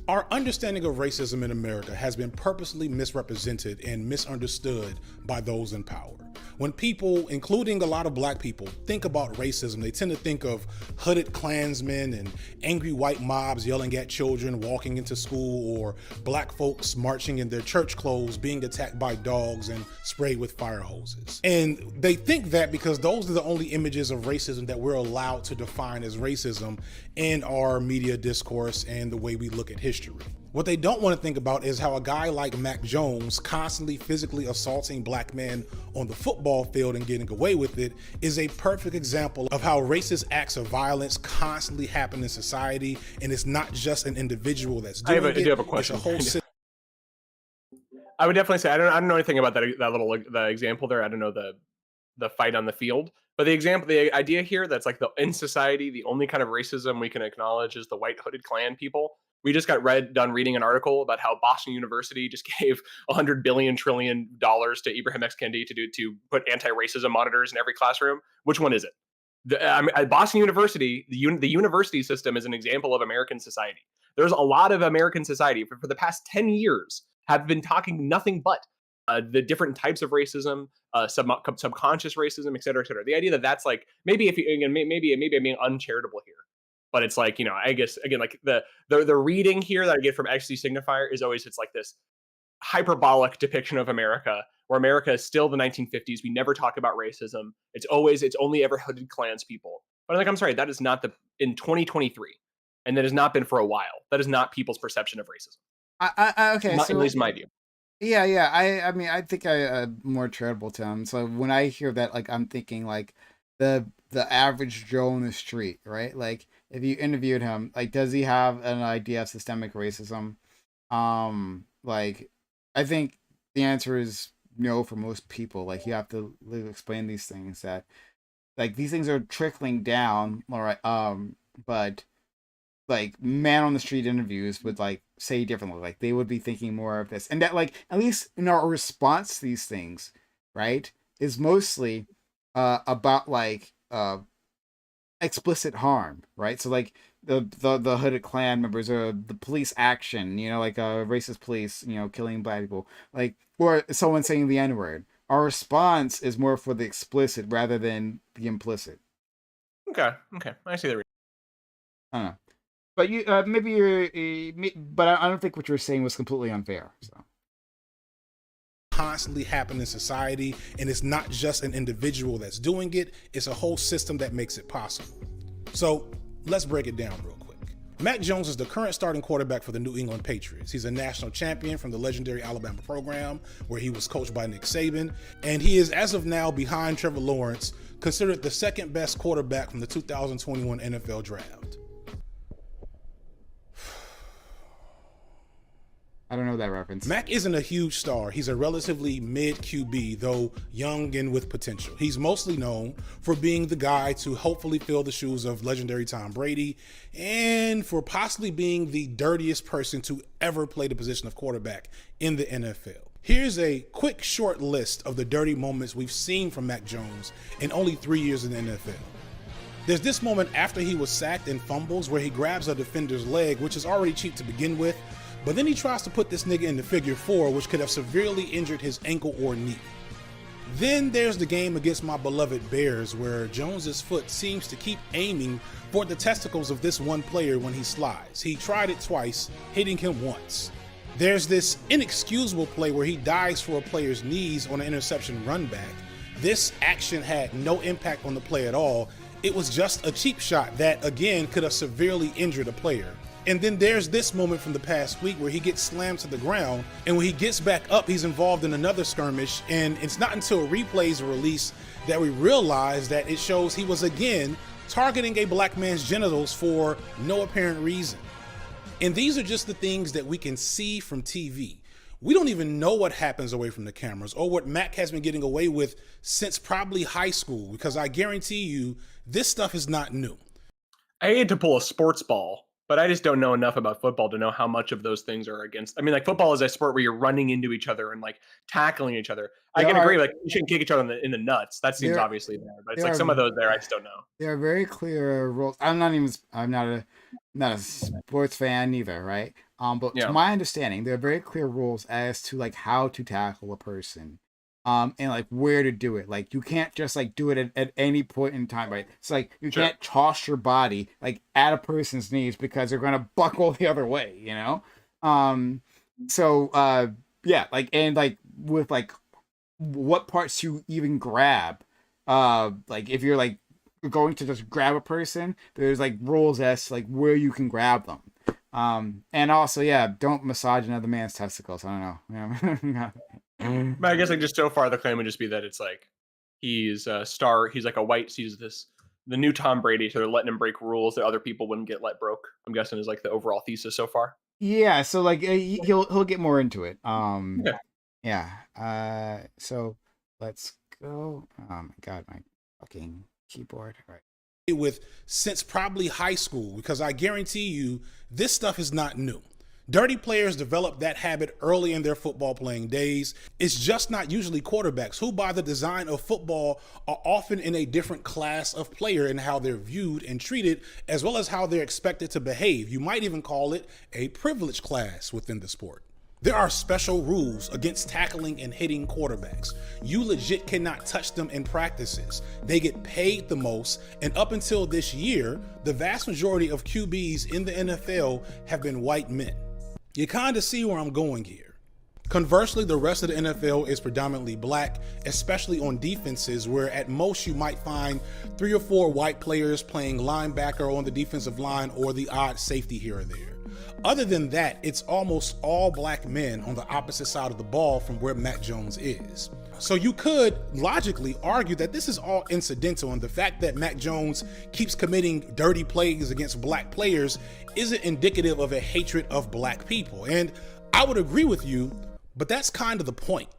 D: Our understanding of racism in America has been purposely misrepresented and misunderstood by those in power. When people, including a lot of black people, think about racism, they tend to think of hooded Klansmen and angry white mobs yelling at children walking into school, or black folks marching in their church clothes being attacked by dogs and sprayed with fire hoses. And they think that because those are the only images of racism that we're allowed to define as racism in our media discourse and the way we look at history. What they don't want to think about is how a guy like Mac Jones constantly physically assaulting black men on the football field and getting away with it is a perfect example of how racist acts of violence constantly happen in society, and it's not just an individual that's doing it.
B: I do have a question.
D: It's a whole system.
B: I would definitely say I don't know anything about that little the example there. I don't know the fight on the field, but the idea here that's like in society the only kind of racism we can acknowledge is the white hooded Klan people. We just got done reading an article about how Boston University just gave $100 billion trillion to Ibram X. Kendi to put anti-racism monitors in every classroom. Which one is it? Boston University, the university system is an example of American society. There's a lot of American society for the past 10 years have been talking nothing but the different types of racism, subconscious racism, et cetera, et cetera. The idea that that's like maybe maybe I'm being uncharitable here. But it's like, I guess, again, like the reading here that I get from XD signifier is always, it's like this hyperbolic depiction of America, where America is still the 1950s. We never talk about racism. It's only ever hooded Klans people. But I'm sorry, that is not in 2023. And that has not been for a while. That is not people's perception of racism.
A: Okay.
B: Not, at least in my view.
A: Yeah. I mean, I think I'm more charitable to him. So when I hear that, like, I'm thinking like the average Joe on the street, right? Like, if you interviewed him, like, does he have an idea of systemic racism? Like, I think the answer is no for most people. Like, you have to explain these things that, like, these things are trickling down, all right. But like man on the street interviews would like say differently. Like, they would be thinking more of this, and that, like, at least in our response to these things, right, is mostly about like explicit harm, right? So like the hooded Klan members, or the police action, like racist police, killing black people, like, or someone saying the N-word. Our response is more for the explicit rather than the implicit.
B: Okay, I see that.
A: I don't know. But you maybe but I don't think what you're saying was completely unfair. So
D: Constantly happen in society, and it's not just an individual that's doing it, it's a whole system that makes it possible. So let's break it down real quick. Mac Jones is the current starting quarterback for the New England Patriots. He's a national champion from the legendary Alabama program, where he was coached by Nick Saban, and he is, as of now, behind Trevor Lawrence, considered the second best quarterback from the 2021 NFL Draft.
A: I don't know that reference.
D: Mac isn't a huge star. He's a relatively mid QB, though young and with potential. He's mostly known for being the guy to hopefully fill the shoes of legendary Tom Brady, and for possibly being the dirtiest person to ever play the position of quarterback in the NFL. Here's a quick short list of the dirty moments we've seen from Mac Jones in only 3 years in the NFL. There's this moment after he was sacked and fumbles where he grabs a defender's leg, which is already cheap to begin with, but then he tries to put this nigga into figure four, which could have severely injured his ankle or knee. Then there's the game against my beloved Bears, where Jones's foot seems to keep aiming for the testicles of this one player when he slides. He tried it twice, hitting him once. There's this inexcusable play where he dives for a player's knees on an interception run back. This action had no impact on the play at all. It was just a cheap shot that, again, could have severely injured a player. And then there's this moment from the past week where he gets slammed to the ground, and when he gets back up, he's involved in another skirmish, and it's not until replays are released that we realize that it shows he was again targeting a black man's genitals for no apparent reason. And these are just the things that we can see from TV. We don't even know what happens away from the cameras or what Mac has been getting away with since probably high school, because I guarantee you this stuff is not new.
B: I hate to pull a sports ball, but I just don't know enough about football to know how much of those things are against. I mean, like, football is a sport where you're running into each other and like tackling each other. I can agree, like, you shouldn't kick each other in the nuts. That seems obviously there, but it's like some of those there, I just don't know.
A: There are very clear rules. I'm not a sports fan either, right? But to my understanding, there are very clear rules as to like how to tackle a person. And like where to do it. Like you can't just like do it at any point in time, right? It's like you can't toss your body like at a person's knees because they're gonna buckle the other way, you know? Yeah, like, and like with like what parts you even grab. Like if you're like going to just grab a person, there's like rules as to, like where you can grab them. And also, yeah, don't massage another man's testicles. I don't know.
B: But I guess like just so far the claim would just be that it's like he's a star, he's like a white, he's the new Tom Brady, so they're letting him break rules that other people wouldn't get let broke. I'm guessing is like the overall thesis so far.
A: Yeah, so like he'll get more into it. So let's go. Oh my god, my fucking keyboard. All right.
D: With since probably high school, because I guarantee you this stuff is not new. Dirty players develop that habit early in their football playing days. It's just not usually quarterbacks, who by the design of football are often in a different class of player in how they're viewed and treated, as well as how they're expected to behave. You might even call it a privileged class within the sport. There are special rules against tackling and hitting quarterbacks. You legit cannot touch them in practices. They get paid the most, and up until this year, the vast majority of QBs in the NFL have been white men. You kind of see where I'm going here. Conversely, the rest of the NFL is predominantly black, especially on defenses, where at most you might find 3 or 4 white players playing linebacker on the defensive line or the odd safety here or there. Other than that, it's almost all black men on the opposite side of the ball from where Mac Jones is. So you could logically argue that this is all incidental, and the fact that Mac Jones keeps committing dirty plays against black players isn't indicative of a hatred of black people. And I would agree with you, but that's kind of the point.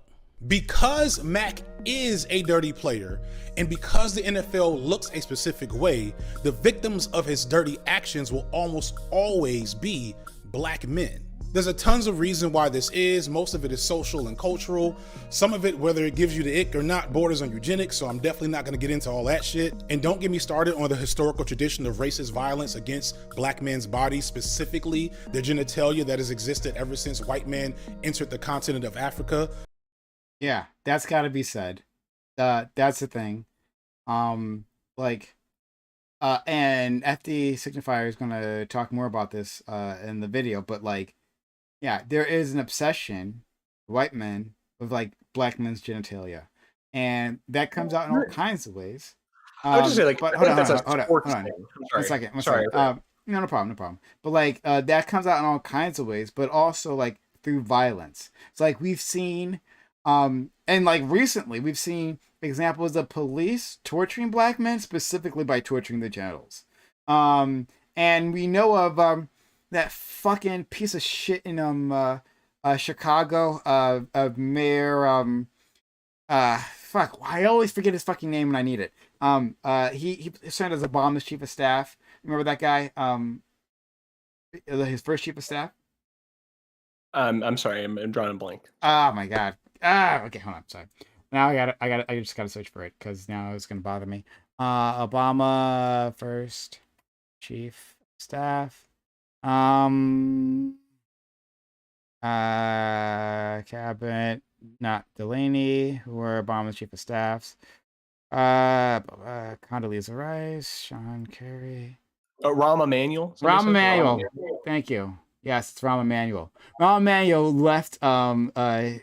D: Because Mac is a dirty player, and because the NFL looks a specific way, the victims of his dirty actions will almost always be black men. There's a tons of reason why this is. Most of it is social and cultural. Some of it, whether it gives you the ick or not, borders on eugenics, so I'm definitely not gonna get into all that shit. And don't get me started on the historical tradition of racist violence against black men's bodies, specifically their genitalia that has existed ever since white men entered the continent of Africa.
A: Yeah, that's gotta be said. That's the thing. Like, And FD Signifier is gonna talk more about this in the video, but like, yeah, there is an obsession, white men, with like black men's genitalia, and that comes out in all kinds of ways.
B: I would just say, like,
A: But
B: I feel like that's a
A: hold
B: sports
A: on,
B: thing. I'm
A: one
B: sorry.
A: second, one
B: Sorry.
A: second. No, no problem, no problem. But like, that comes out in all kinds of ways, but also like through violence. It's like we've seen, and like recently we've seen examples of police torturing black men specifically by torturing their genitals. And we know of that fucking piece of shit in Chicago of Mayor fuck, I always forget his fucking name when I need it. He served as Obama's chief of staff. Remember that guy? His first chief of staff.
B: I'm sorry. I'm drawing a blank.
A: Oh my god. Okay, hold on. Sorry. Now I just gotta search for it because now it's gonna bother me. Obama first chief of staff. Cabinet, not Delaney, who were Obama's chief of staffs. Condoleezza Rice, Sean Kerry.
B: Rahm Emanuel.
A: Rahm Emanuel. Thank you. Yes, it's Rahm Emanuel. Rahm Emanuel left Obama's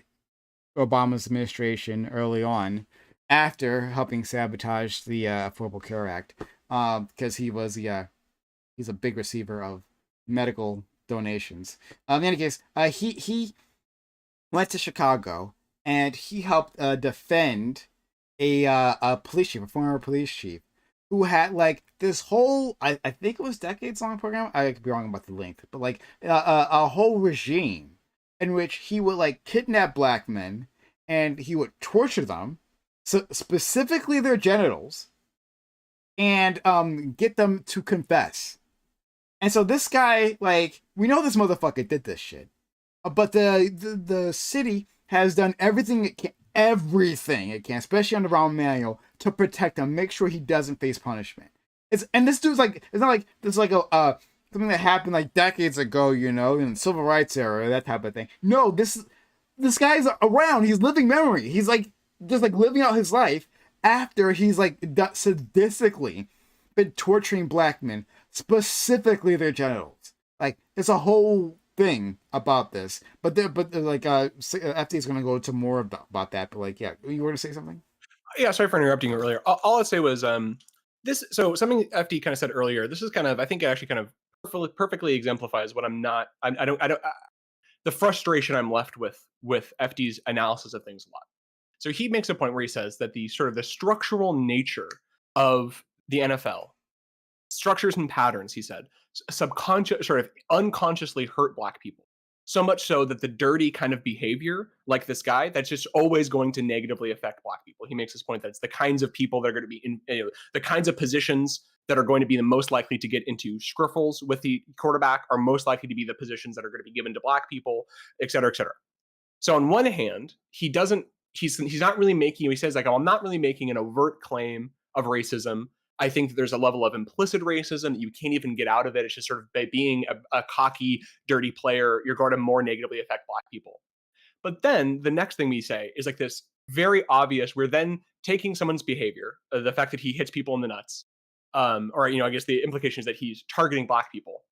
A: administration early on after helping sabotage the Affordable Care Act because he's a big receiver of medical donations. In any case, he went to Chicago and he helped defend a police chief, a former police chief, who had like this whole I think it was decades long program. I could be wrong about the length, but like a whole regime in which he would like kidnap black men and he would torture them, so specifically their genitals, and get them to confess. And so this guy, like, we know this motherfucker did this shit, but the city has done everything it can, especially under Rahm Emanuel, to protect him, make sure he doesn't face punishment. And this dude's like, it's not like this is like a something that happened like decades ago, you know, in the civil rights era, that type of thing. No, this guy's around. He's living memory. He's like just like living out his life after he's like sadistically been torturing black men, specifically their genitals. Like, it's a whole thing about this, but FD is going to go to more about that. But like, yeah, you were to say something?
B: Yeah, sorry for interrupting you earlier. All I'd say was this. So something FD kind of said earlier. This is kind of, I think it actually kind of perfectly exemplifies what I'm not. I don't. The frustration I'm left with FD's analysis of things a lot. So he makes a point where he says that the sort of the structural nature of the NFL, structures and patterns, he said, subconscious, sort of unconsciously hurt black people. So much so that the dirty kind of behavior, like this guy, that's just always going to negatively affect black people. He makes this point that it's the kinds of people that are going to be in, the kinds of positions that are going to be the most likely to get into scriffles with the quarterback are most likely to be the positions that are going to be given to black people, et cetera, et cetera. So on one hand, he's not really making, he says like, oh, I'm not really making an overt claim of racism. I think that there's a level of implicit racism that you can't even get out of it. It's just sort of by being a cocky, dirty player, you're going to more negatively affect black people. But then the next thing we say is like this very obvious, we're then taking someone's behavior, the fact that he hits people in the nuts, or, I guess the implication is that he's targeting black people,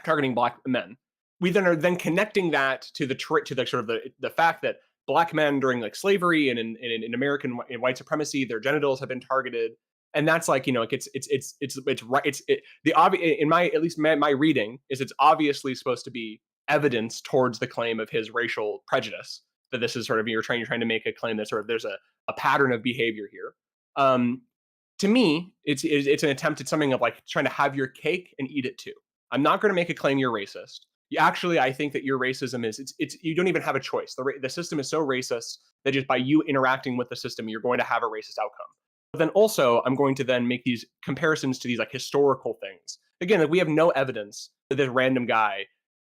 B: targeting black men. We then are then connecting that to the sort of the fact that black men during like slavery and in American in white supremacy, their genitals have been targeted, and that's like it's right. The obvious in my at least my reading is it's obviously supposed to be evidence towards the claim of his racial prejudice, that this is sort of you're trying to make a claim that sort of there's a pattern of behavior here. To me, it's an attempt at something of like trying to have your cake and eat it too. I'm not going to make a claim you're racist. Actually, I think that your racism is it's you don't even have a choice. The system is so racist that just by you interacting with the system, you're going to have a racist outcome. But then also, I'm going to then make these comparisons to these like historical things. Again, like we have no evidence that this random guy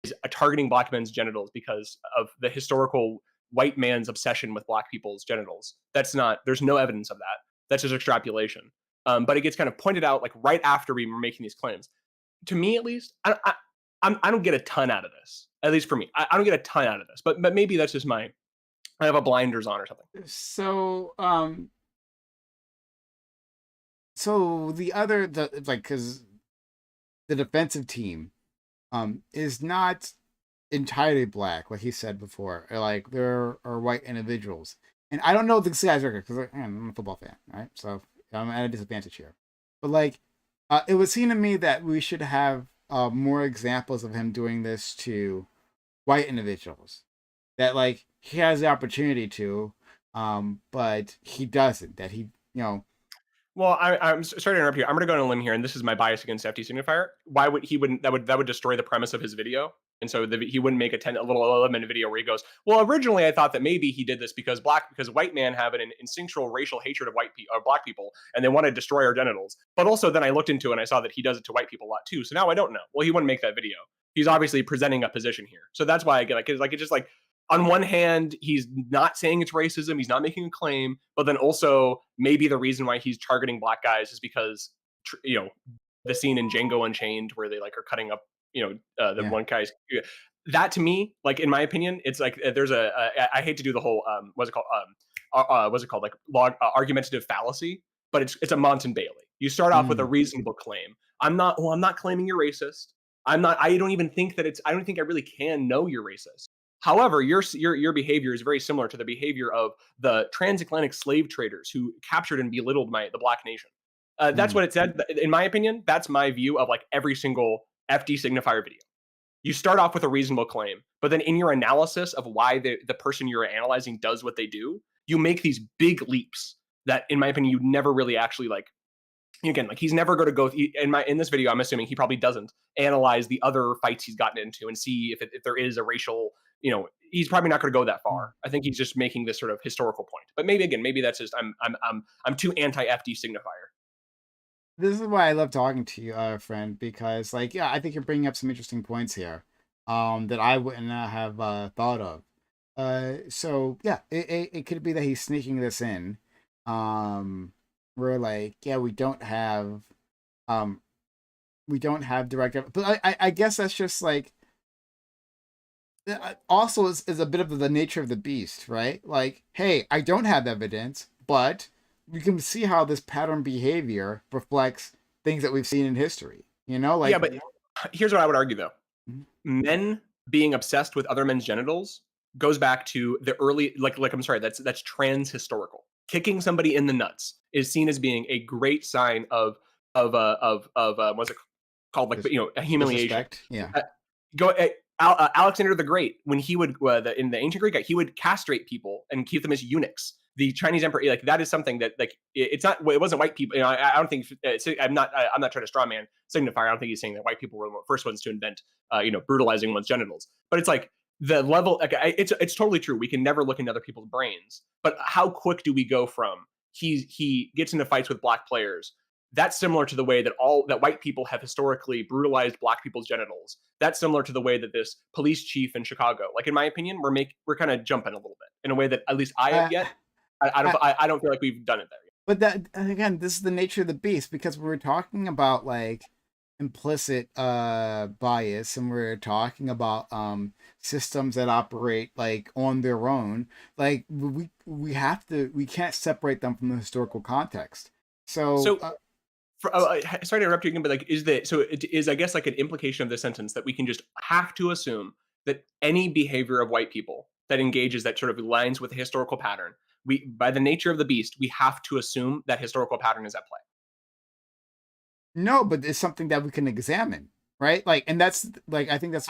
B: is targeting black men's genitals because of the historical white man's obsession with black people's genitals. That's not. There's no evidence of that. That's just extrapolation. But it gets kind of pointed out like right after we were making these claims. To me, at least, I don't get a ton out of this. At least for me, I don't get a ton out of this. But maybe that's just I have a blinders on or something.
A: So so because the defensive team is not entirely black, like he said before. Like there are white individuals, and I don't know this guy's record because I'm a football fan, right? So I'm at a disadvantage here. But like, it would seem to me that we should have more examples of him doing this to white individuals. That like he has the opportunity to, but he doesn't. That he, you know,
B: Well, I'm sorry to interrupt you. I'm going to go on a limb here, and this is my bias against FD signifier. Why would he wouldn't that would destroy the premise of his video? And so he wouldn't make a little 11-minute video where he goes, "Well, originally I thought that maybe he did this because white men have an instinctual racial hatred of black people, and they want to destroy our genitals." But also, then I looked into it and I saw that he does it to white people a lot too. So now I don't know. Well, he wouldn't make that video. He's obviously presenting a position here. So that's why I get it's just like on one hand, he's not saying it's racism, he's not making a claim, but then also maybe the reason why he's targeting black guys is because the scene in Django Unchained where they like are cutting up the one guy's that to me, like in my opinion, it's like there's I hate to do the whole what's it called like argumentative fallacy, but it's a Monson Bailey. You start off with a reasonable claim. I'm not claiming you're racist. I don't even think that I don't think I really can know you're racist. However, your behavior is very similar to the behavior of the transatlantic slave traders who captured and belittled the black nation. That's what it said. In my opinion, that's my view of like every single FD signifier video. You start off with a reasonable claim, but then in your analysis of why the person you're analyzing does what they do, you make these big leaps that, in my opinion, you never really actually like. Again, like he's never going to go in this video. I'm assuming he probably doesn't analyze the other fights he's gotten into and see if there is a racial. He's probably not going to go that far. I think he's just making this sort of historical point. But maybe that's just I'm too anti FD signifier.
A: This is why I love talking to you, friend, because like I think you're bringing up some interesting points here, that I wouldn't have thought of. So yeah, it could be that he's sneaking this in. We're like, yeah, we don't have direct, but I guess that's just like also is a bit of the nature of the beast, right? Like, hey, I don't have evidence, but we can see how this pattern behavior reflects things that we've seen in history. Like,
B: yeah, but here's what I would argue though:
A: mm-hmm.
B: men being obsessed with other men's genitals goes back to the early I'm sorry, that's trans historical. Kicking somebody in the nuts is seen as being a great sign of what's it called, like a humiliation.
A: Yeah.
B: Alexander the Great, when he would in the ancient Greek, he would castrate people and keep them as eunuchs. The Chinese emperor, like that is something that like it wasn't white people. I don't think I'm not trying to strawman signifier. I don't think he's saying that white people were the first ones to invent brutalizing one's genitals. But it's like the level, like it's totally true. We can never look into other people's brains, but how quick do we go from he gets into fights with black players? That's similar to the way that white people have historically brutalized black people's genitals. That's similar to the way that this police chief in Chicago, like in my opinion, we're kind of jumping a little bit in a way that at least I have yet. I don't feel like we've done it there yet.
A: But that again, this is the nature of the beast, because we're talking about like implicit bias, and we're talking about systems that operate like on their own. Like we can't separate them from the historical context. So
B: sorry to interrupt you again, but like it is I guess like an implication of the sentence that we can just have to assume that any behavior of white people that engages that sort of aligns with the historical pattern, by the nature of the beast, we have to assume that historical pattern is at play.
A: No, but it's something that we can examine, right? Like, and that's like, I think that's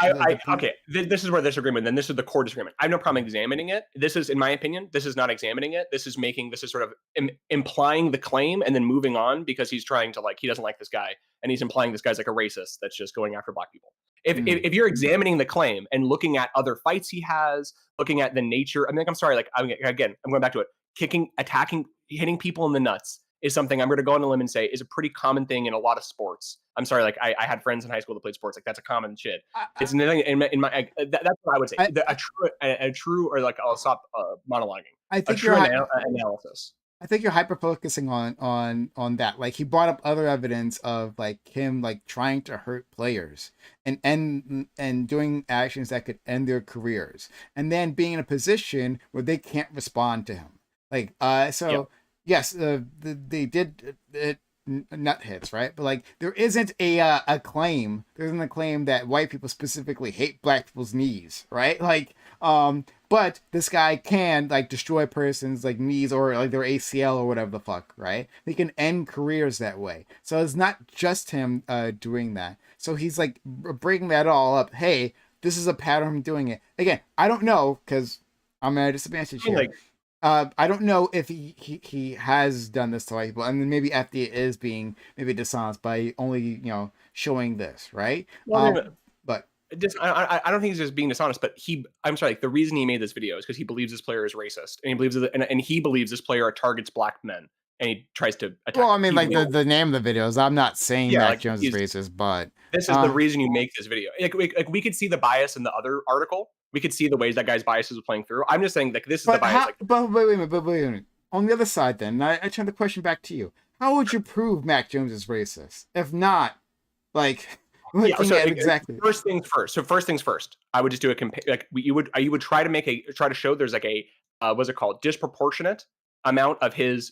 B: okay. This is where this agreement. Then this is the core disagreement. I have no problem examining it. This is, in my opinion, this is not examining it. This is sort of implying the claim and then moving on because he's trying to he doesn't like this guy and he's implying this guy's like a racist that's just going after black people. If you're examining the claim and looking at other fights he has, looking at the nature, I mean, I'm sorry, I'm going back to it. Kicking, attacking, hitting people in the nuts is something I'm going to go on a limb and say is a pretty common thing in a lot of sports. I'm sorry, I had friends in high school that played sports. Like that's a common shit. It's nothing in my that's what I would say. A true or like I'll stop monologuing.
A: I think
B: analysis.
A: I think you're hyper focusing on that. Like he brought up other evidence of like him like trying to hurt players and doing actions that could end their careers, and then being in a position where they can't respond to him. Like Yes, they did it. nut hits, right? But like there isn't a claim. There isn't a claim that white people specifically hate black people's knees, right? Like but this guy can like destroy persons like knees or like their ACL or whatever the fuck, right? He can end careers that way. So it's not just him doing that. So he's like breaking that all up. Hey, this is a pattern of doing it. Again, I don't know because I'm at a disadvantage here.
B: Like,
A: I don't know if he has done this to white people, and then maybe FDA is being maybe dishonest by only showing this, right?
B: well,
A: But
B: I don't think he's just being dishonest, but I'm sorry, like the reason he made this video is because he believes this player is racist, and he believes and he believes this player targets black men, and he tries to attack.
A: well, I mean,
B: He
A: like
B: believes-
A: the name of the videos. I'm not saying
B: Yeah,
A: Mac
B: like,
A: Jones is racist, but
B: this is the reason you make this video. Like we could see the bias in the other article. We could see the ways that guy's biases are playing through. I'm just saying like this is the bias.
A: but wait a minute. On the other side, then I turn the question back to you. How would you prove Mac Jones is racist? If not, like.
B: Yeah, so
A: exactly.
B: First things first. So first things first, I would just do a compare. Like you would try to show there's like a what's it called, disproportionate amount of his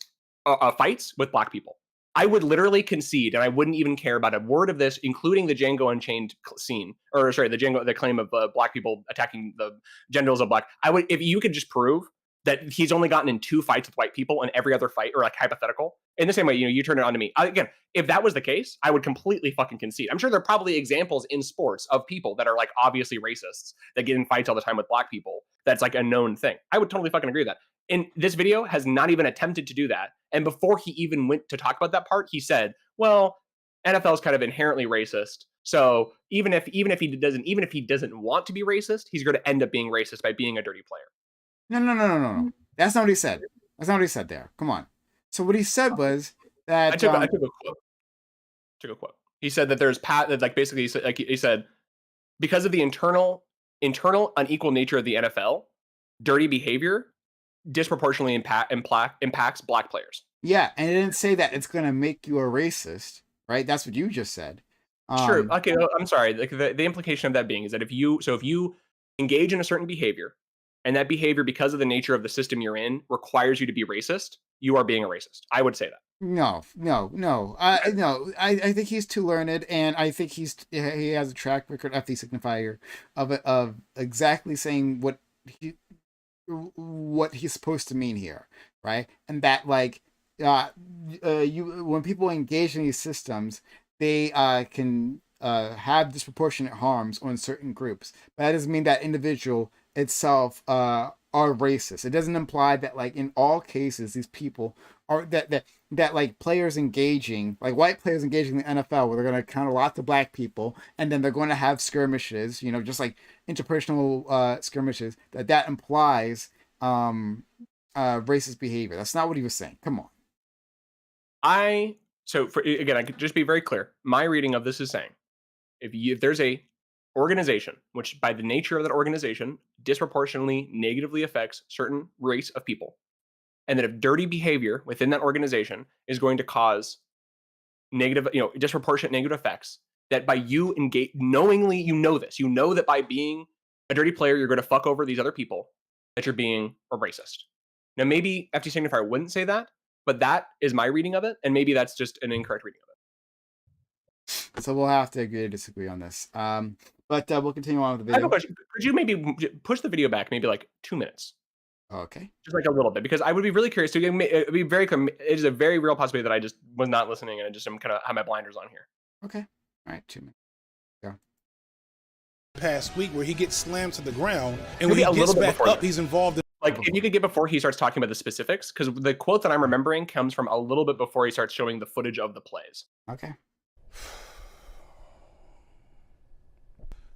B: fights with black people. I would literally concede, and I wouldn't even care about a word of this, including the Django Unchained scene, or sorry, the claim of black people attacking the genitals of black. I would, if you could just prove that he's only gotten in 2 fights with white people, and every other fight, or like hypothetical, in the same way, you turn it on to me. Again, if that was the case, I would completely fucking concede. I'm sure there are probably examples in sports of people that are like obviously racists that get in fights all the time with black people. That's like a known thing. I would totally fucking agree with that. And this video has not even attempted to do that. And before he even went to talk about that part, he said, "Well, NFL is kind of inherently racist. So even if he doesn't want to be racist, he's going to end up being racist by being a dirty player."
A: No. That's not what he said. That's not what he said there. Come on. So what he said was that
B: I took a quote. Took a quote. He said that there's that like basically he said because of the internal unequal nature of the NFL, dirty behavior disproportionately impacts black players.
A: Yeah, and it didn't say that it's going to make you a racist, right? That's what you just said.
B: Sure. Okay. I'm sorry. Like the implication of that being is that if you engage in a certain behavior, and that behavior, because of the nature of the system you're in, requires you to be racist, you are being a racist. I would say that.
A: No. I think he's too learned, and I think he has a track record of the signifier of exactly saying what he's supposed to mean here, right? And that like when people engage in these systems, they can have disproportionate harms on certain groups, but that doesn't mean that individual itself are racist. It doesn't imply that like in all cases these people are that like players engaging, like white players engaging in the NFL, where they're going to counter lots of black people, and then they're going to have skirmishes, just like interpersonal skirmishes, that implies racist behavior. That's not what he was saying. Come on.
B: Again, I could just be very clear. My reading of this is saying if there's a organization which by the nature of that organization disproportionately negatively affects certain race of people, and that if dirty behavior within that organization is going to cause negative, disproportionate negative effects, that by you engage knowingly, you know that by being a dirty player, you're going to fuck over these other people, that you're being a racist. Now, maybe FT Signifier wouldn't say that, but that is my reading of it, and maybe that's just an incorrect reading of it.
A: So we'll have to agree to disagree on this. But we'll continue on with the
B: I have a
A: video.
B: question. Could you maybe push the video back maybe like 2 minutes?
A: Okay.
B: Just like a little bit, because I would be really curious to be very clear. It is a very real possibility that I just was not listening and I just am kind of have my blinders on here.
A: Okay. All right. 2 minutes. Go.
D: Past week where he gets slammed to the ground, and
B: Maybe
D: when
B: a
D: he gets
B: little bit
D: back
B: before
D: up,
B: that.
D: he's involved in.
B: Like, if you could get before he starts talking about the specifics, because the quote that I'm remembering comes from a little bit before he starts showing the footage of the plays.
A: Okay.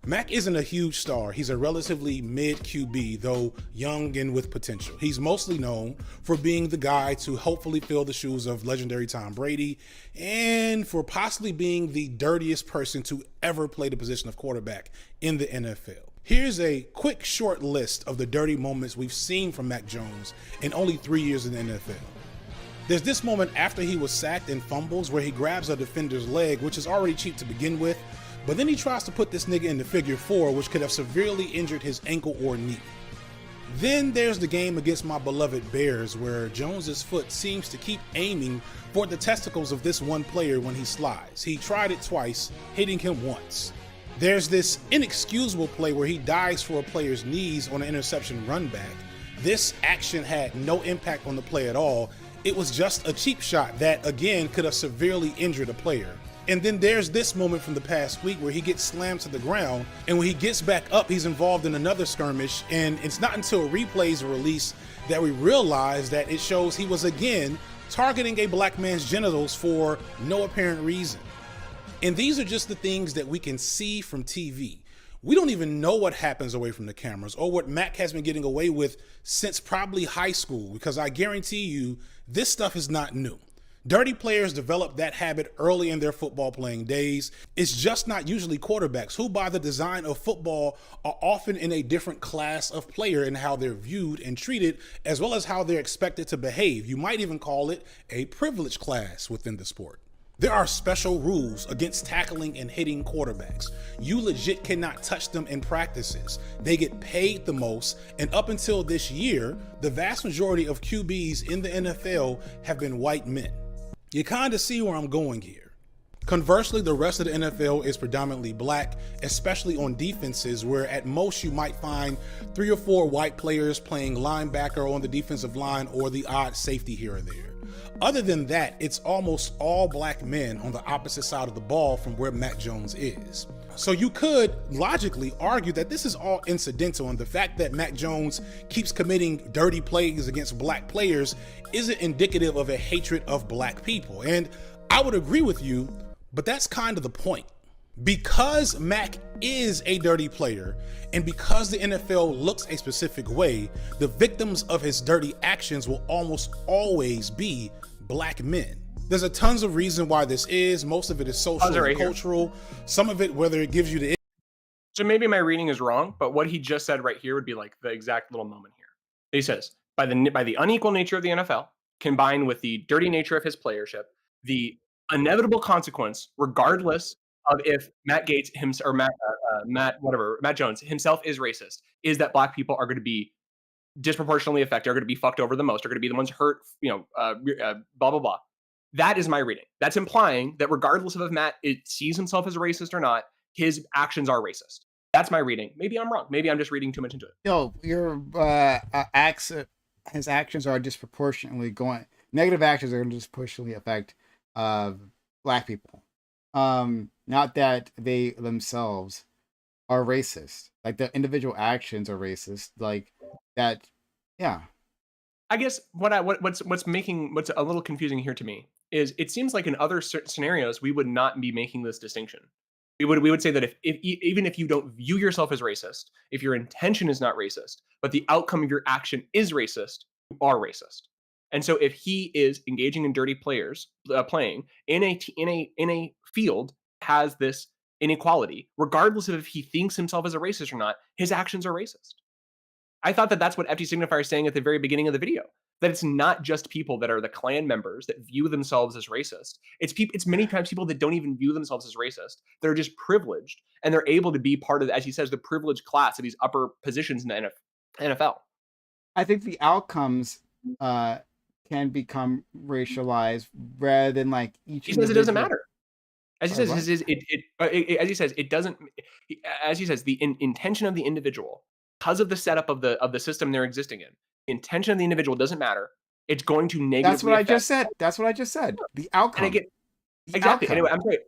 D: Mac isn't a huge star. He's a relatively mid QB, though young and with potential. He's mostly known for being the guy to hopefully fill the shoes of legendary Tom Brady, and for possibly being the dirtiest person to ever play the position of quarterback in the NFL. Here's a quick short list of the dirty moments we've seen from Mac Jones in only 3 years in the NFL. There's this moment after he was sacked and fumbles where he grabs a defender's leg, which is already cheap to begin with, but then he tries to put this nigga into figure 4, which could have severely injured his ankle or knee. Then there's the game against my beloved Bears, where Jones's foot seems to keep aiming for the testicles of this one player when he slides. He tried it twice, hitting him once. There's this inexcusable play where he dives for a player's knees on an interception run back. This action had no impact on the play at all. It was just a cheap shot that, again, could have severely injured a player. And then there's this moment from the past week where he gets slammed to the ground, and when he gets back up, he's involved in another skirmish, and it's not until replays are released that we realize that it shows he was again targeting a black man's genitals for no apparent reason. And these are just the things that we can see from TV. We don't even know what happens away from the cameras or what Mac has been getting away with since probably high school, because I guarantee you this stuff is not new. Dirty players develop that habit early in their football playing days. It's just not usually quarterbacks, who by the design of football are often in a different class of player in how they're viewed and treated, as well as how they're expected to behave. You might even call it a privileged class within the sport. There are special rules against tackling and hitting quarterbacks. You legit cannot touch them in practices. They get paid the most, and up until this year, the vast majority of QBs in the NFL have been white men. You kind of see where I'm going here. Conversely, the rest of the NFL is predominantly black, especially on defenses, where at most you might find 3 or 4 white players playing linebacker on the defensive line or the odd safety here or there. Other than that, it's almost all black men on the opposite side of the ball from where Mac Jones is. So you could logically argue that this is all incidental, and the fact that Mac Jones keeps committing dirty plays against black players isn't indicative of a hatred of black people. And I would agree with you, but that's kind of the point. Because Mac is a dirty player, and because the NFL looks a specific way, the victims of his dirty actions will almost always be black men. There's a tons of reason why this is. Most of it is social and cultural. Some of it, whether it gives you the...
B: So maybe my reading is wrong, but what he just said right here would be like the exact little moment here. He says, by the unequal nature of the NFL, combined with the dirty nature of his playership, the inevitable consequence, regardless of if Matt Gates or Matt Jones himself is racist, is that black people are going to be disproportionately affected, are going to be fucked over the most, are going to be the ones hurt, blah, blah, blah. That is my reading. That's implying that regardless of if Matt sees himself as a racist or not, his actions are racist. That's my reading. Maybe I'm wrong. Maybe I'm just reading too much into it.
A: Yo, his actions are disproportionately negative actions are going to disproportionately affect black people. Not that they themselves are racist. Like the individual actions are racist. Like that, yeah.
B: I guess what's a little confusing here to me is it seems like in other scenarios we would not be making this distinction. We would say that if even if you don't view yourself as racist, if your intention is not racist, but the outcome of your action is racist, you are racist. And so if he is engaging in dirty playing in a field has this inequality, regardless of if he thinks himself as a racist or not, his actions are racist. I thought that that's what FT Signifier is saying at the very beginning of the video, that it's not just people that are the Klan members that view themselves as racist. It's many times people that don't even view themselves as racist. They're just privileged, and they're able to be part of, as he says, the privileged class of these upper positions in the NFL.
A: I think the outcomes can become racialized rather than like each.
B: He says it doesn't matter. As he says, as he says, it doesn't. As he says, the intention of the individual, because of the setup of the system they're existing in, the intention of the individual doesn't matter. It's going to negatively.
A: That's what I just said. That's what I just said. The outcome.
B: And exactly. Outcome. Anyway, I'm sorry.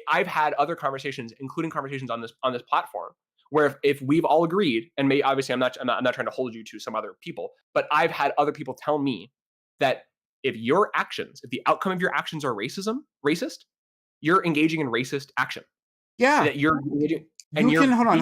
B: I've had other conversations, including conversations on this platform, where if we've all agreed, and obviously I'm not trying to hold you to some other people, but I've had other people tell me that if the outcome of your actions are racist, you're engaging in racist action.
A: Yeah.
B: That you're engaging.
A: And you can hold on.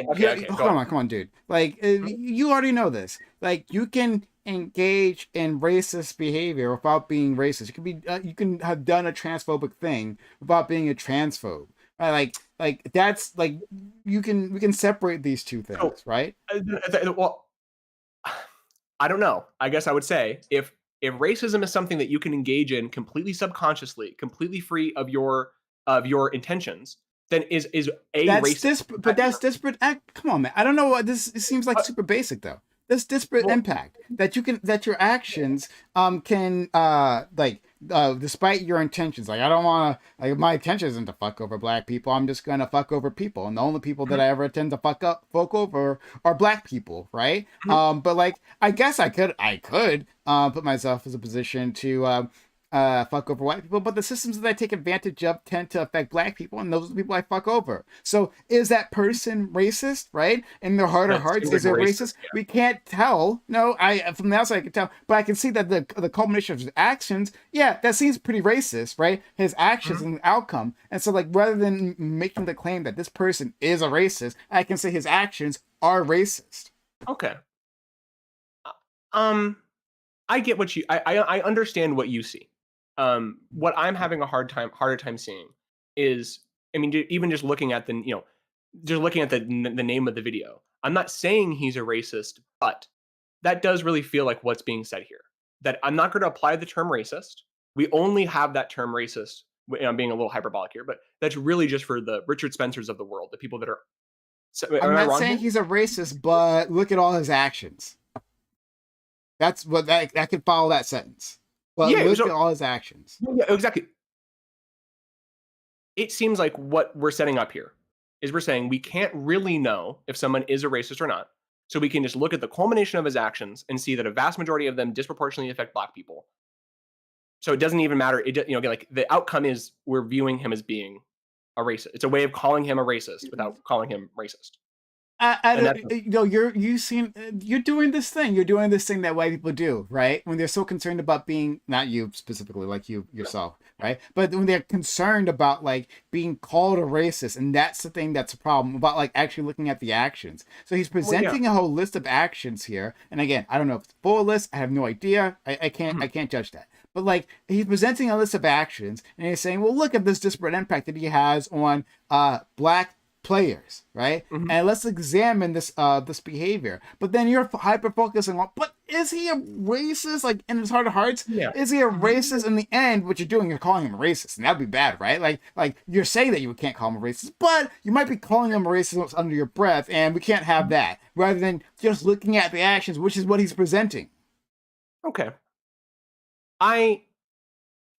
B: Okay,
A: come on, dude. Like you already know this. Like you can engage in racist behavior without being racist. You can have done a transphobic thing without being a transphobe. Right? Like that's like we can separate these two things, right?
B: Well, I don't know. I guess I would say if racism is something that you can engage in completely subconsciously, completely free of your intentions, then is a
A: That's
B: racist.
A: but that's disparate act. Come on, man. I don't know what this. It seems like
B: Uh,
A: super basic though. This disparate
B: well,
A: impact that your actions can despite your intentions. Like I don't want to. Like my intention isn't to fuck over black people. I'm just gonna fuck over people, and the only people that I ever tend to fuck over are black people, right? But like I guess I could put myself in a position to fuck over white people, but the systems that I take advantage of tend to affect black people, and those are the people I fuck over. So is that person racist, right? In their heart of
B: that
A: hearts,
B: seems
A: is
B: like
A: it
B: a
A: racist?
B: yeah.
A: We can't tell. No, I from the outside I can tell, but I can see that the culmination of his actions, yeah, that seems pretty racist, right? His actions and the outcome. And so like rather than making the claim that this person is a racist, I can say his actions are racist.
B: Okay. I get what I understand what you see. What I'm having a harder time seeing is, I mean, even just looking at just looking at the name of the video. I'm not saying he's a racist, but that does really feel like what's being said here. That I'm not going to apply the term racist. We only have that term racist. I'm being a little hyperbolic here, but that's really just for the Richard Spencers of the world, the people that are.
A: I'm
B: Am I
A: not
B: wrong
A: saying
B: here?
A: he's a racist, but look at all his actions. That's what that could follow that sentence. But
B: Yeah.
A: look at
B: So
A: all his actions.
B: yeah, exactly. It seems like what we're setting up here is we're saying we can't really know if someone is a racist or not. So we can just look at the culmination of his actions and see that a vast majority of them disproportionately affect black people. So it doesn't even matter. Again, like the outcome is we're viewing him as being a racist. It's a way of calling him a racist without calling him racist.
A: I
B: And
A: don't,
B: that's
A: you're doing this thing. You're doing this thing that white people do, right? When they're so concerned about being, not you specifically, like you yourself, right? But when they're concerned about like being called a racist, and that's the thing that's a problem about like actually looking at the actions. So he's
B: well, yeah.
A: presenting a whole list of actions here, and again, I don't know if it's a full list. I have no idea. I can't judge that. But like he's presenting a list of actions, and he's saying, well, look at this disparate impact that he has on black players, right?
B: Mhm.
A: And let's examine this behavior. But then you're hyper focusing on, but is he a racist? Like in his heart of hearts,
B: Yeah.
A: is he a racist? In the end, what you're doing, you're calling him a racist, and that'd be bad, right? Like you're saying that you can't call him a racist, but you might be calling him a racist under your breath, and we can't have that. Rather than just looking at the actions, which is what he's presenting.
B: Okay. I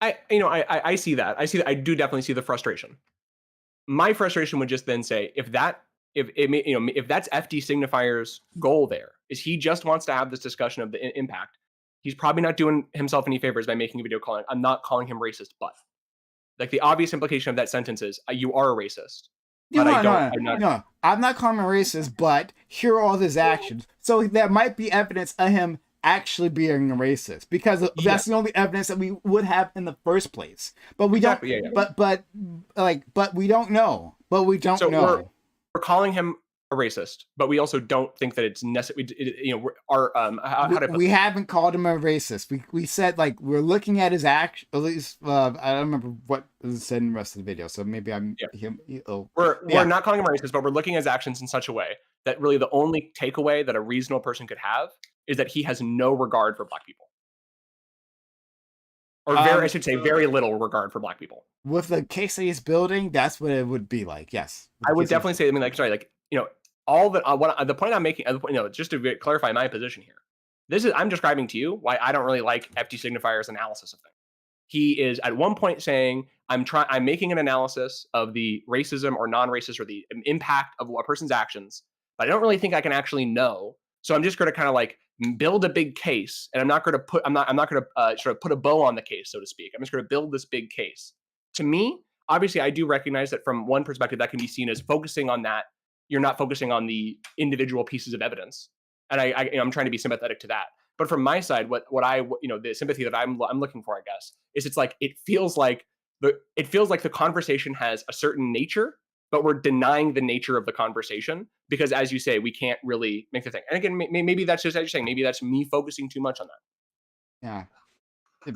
B: I see that. I see that. I do definitely see the frustration. My frustration would just then say if that's FD Signifier's goal there is he just wants to have this discussion of the impact, he's probably not doing himself any favors by making a video calling. I'm not calling him racist, but like the obvious implication of that sentence is you are a racist, but
A: No,
B: I don't.
A: no,
B: I'm not.
A: no. I'm not calling him a racist, but here are all his actions. So there might be evidence of him actually being a racist because
B: Yeah,
A: that's the only evidence that we would have in the first place. But we
B: exactly.
A: don't.
B: Yeah.
A: But we don't know. But we don't
B: So
A: know.
B: we're calling him a racist, but we also don't think that it's necessary. Our how to put
A: We haven't called him a racist. We said like we're looking at his action. At least I don't remember what was said in the rest of the video. So maybe I'm him.
B: We're not calling him racist, but we're looking at his actions in such a way that really the only takeaway that a reasonable person could have is that he has no regard for black people, or I should say, very little regard for black people.
A: With the case that he's building, that's what it would be like. Yes,
B: I would definitely say. I mean, like, sorry, like all the the point I'm making, just to clarify my position here. I'm describing to you why I don't really like FT Signifier's analysis of things. He is at one point saying, I'm making an analysis of the racism or non-racist or the impact of a person's actions, but I don't really think I can actually know. So I'm just going to kind of like build a big case, and I'm not going to sort of put a bow on the case, so to speak. I'm just going to build this big case. To me, obviously, I do recognize that from one perspective that can be seen as focusing on that. You're not focusing on the individual pieces of evidence, and I'm trying to be sympathetic to that. But from my side, what I the sympathy that I'm looking for, I guess, is it's like it feels like the conversation has a certain nature, but we're denying the nature of the conversation because, as you say, we can't really make the thing. And again, maybe that's just as you're saying. Maybe that's me focusing too much on that.
A: Yeah.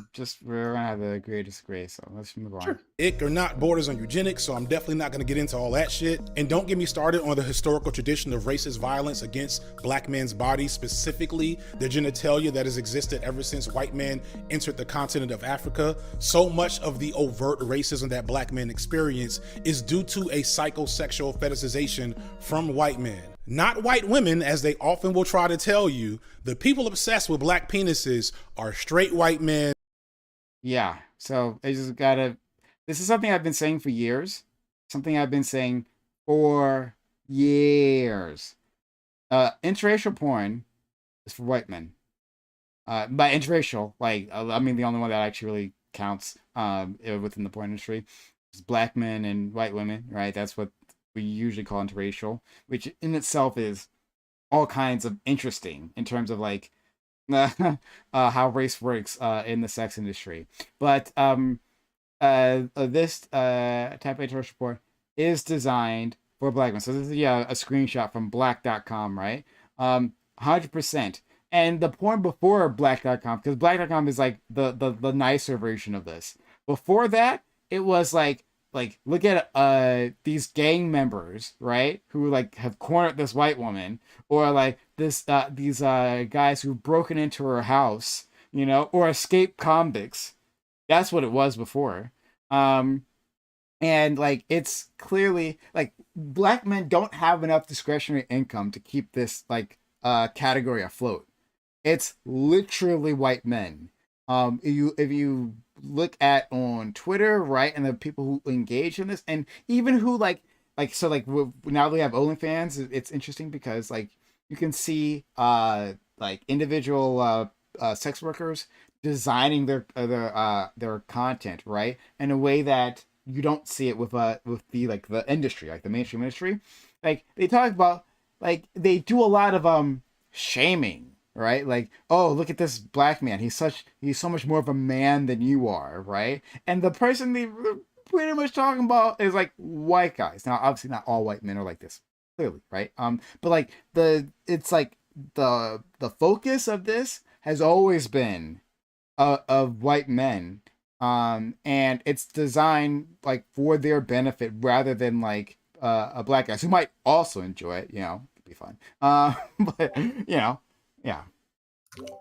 A: we're gonna have to agree to disagree. So let's move on.
D: Ick or not borders on eugenics, so I'm definitely not going to get into all that shit. And don't get me started on the historical tradition of racist violence against black men's bodies, specifically the genitalia that has existed ever since white men entered the continent of Africa. So much of the overt racism that black men experience is due to a psychosexual fetishization from white men. Not white women, as they often will try to tell you. The people obsessed with black penises are straight white men.
A: Yeah. So I just gotta. This is something I've been saying for years. Something I've been saying for years. Interracial porn is for white men. By interracial, like I mean the only one that actually really counts within the porn industry is black men and white women, right? That's what we usually call interracial, which in itself is all kinds of interesting in terms of like how race works in the sex industry. But this type of interracial porn is designed for black men. So this is a screenshot from black.com, right? 100%. And the porn before black.com, because black.com is like the nicer version of this. Before that, it was like look at these gang members, right, who like have cornered this white woman, or like these guys who've broken into her house, or escaped convicts. That's what it was before. And like it's clearly like black men don't have enough discretionary income to keep this like category afloat. It's literally white men. If you look at on Twitter, right, and the people who engage in this, and even who now we have OnlyFans. It's interesting because like you can see like individual sex workers designing their content, right, in a way that you don't see it with the industry, like the mainstream industry. Like they talk about, like they do a lot of shaming, right? Like, oh, look at this black man. He's so much more of a man than you are, right? And the person they were pretty much talking about is like white guys. Now, obviously, not all white men are like this, clearly, right? But like it's like the focus of this has always been of white men, and it's designed like for their benefit rather than like a black guys who might also enjoy it. It'd be fun. But yeah.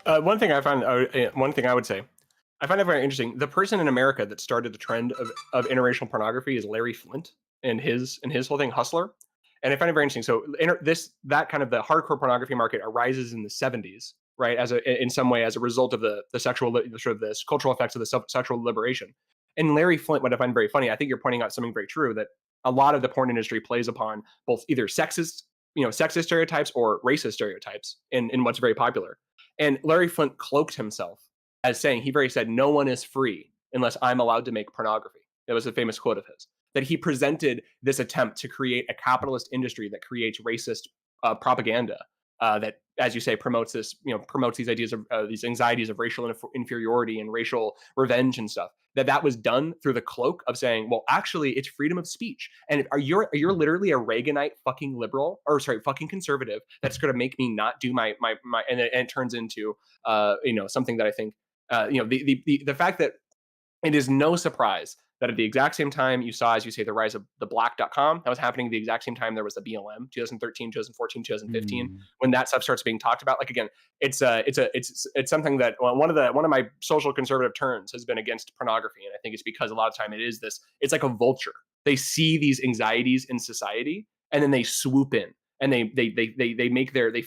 B: One thing I would say, I find it very interesting. The person in America that started the trend of interracial pornography is Larry Flint and his whole thing, Hustler. And I find it very interesting. So that kind of the hardcore pornography market arises in the 70s, right? In some way as a result of the sexual sort of this cultural effects of the sexual liberation. And Larry Flint, what I find very funny, I think you're pointing out something very true, that a lot of the porn industry plays upon both either sexist stereotypes or racist stereotypes in what's very popular. And Larry Flint cloaked himself as saying, he very said, no one is free unless I'm allowed to make pornography. That was a famous quote of his. That he presented this attempt to create a capitalist industry that creates racist propaganda that, as you say, promotes these ideas of these anxieties of racial inferiority and racial revenge and stuff. That was done through the cloak of saying, well, actually, it's freedom of speech. And you're literally a Reaganite fucking liberal, or sorry, fucking conservative that's going to make me not do my and it turns into something that I think the fact that it is no surprise that at the exact same time you saw, as you say, the rise of the black.com, that was happening at the exact same time there was the BLM, 2013, 2014, 2015, when that stuff starts being talked about. Like, again, it's something that one of my social conservative turns has been against pornography. And I think it's because a lot of time it's like a vulture. They see these anxieties in society and then they swoop in. And they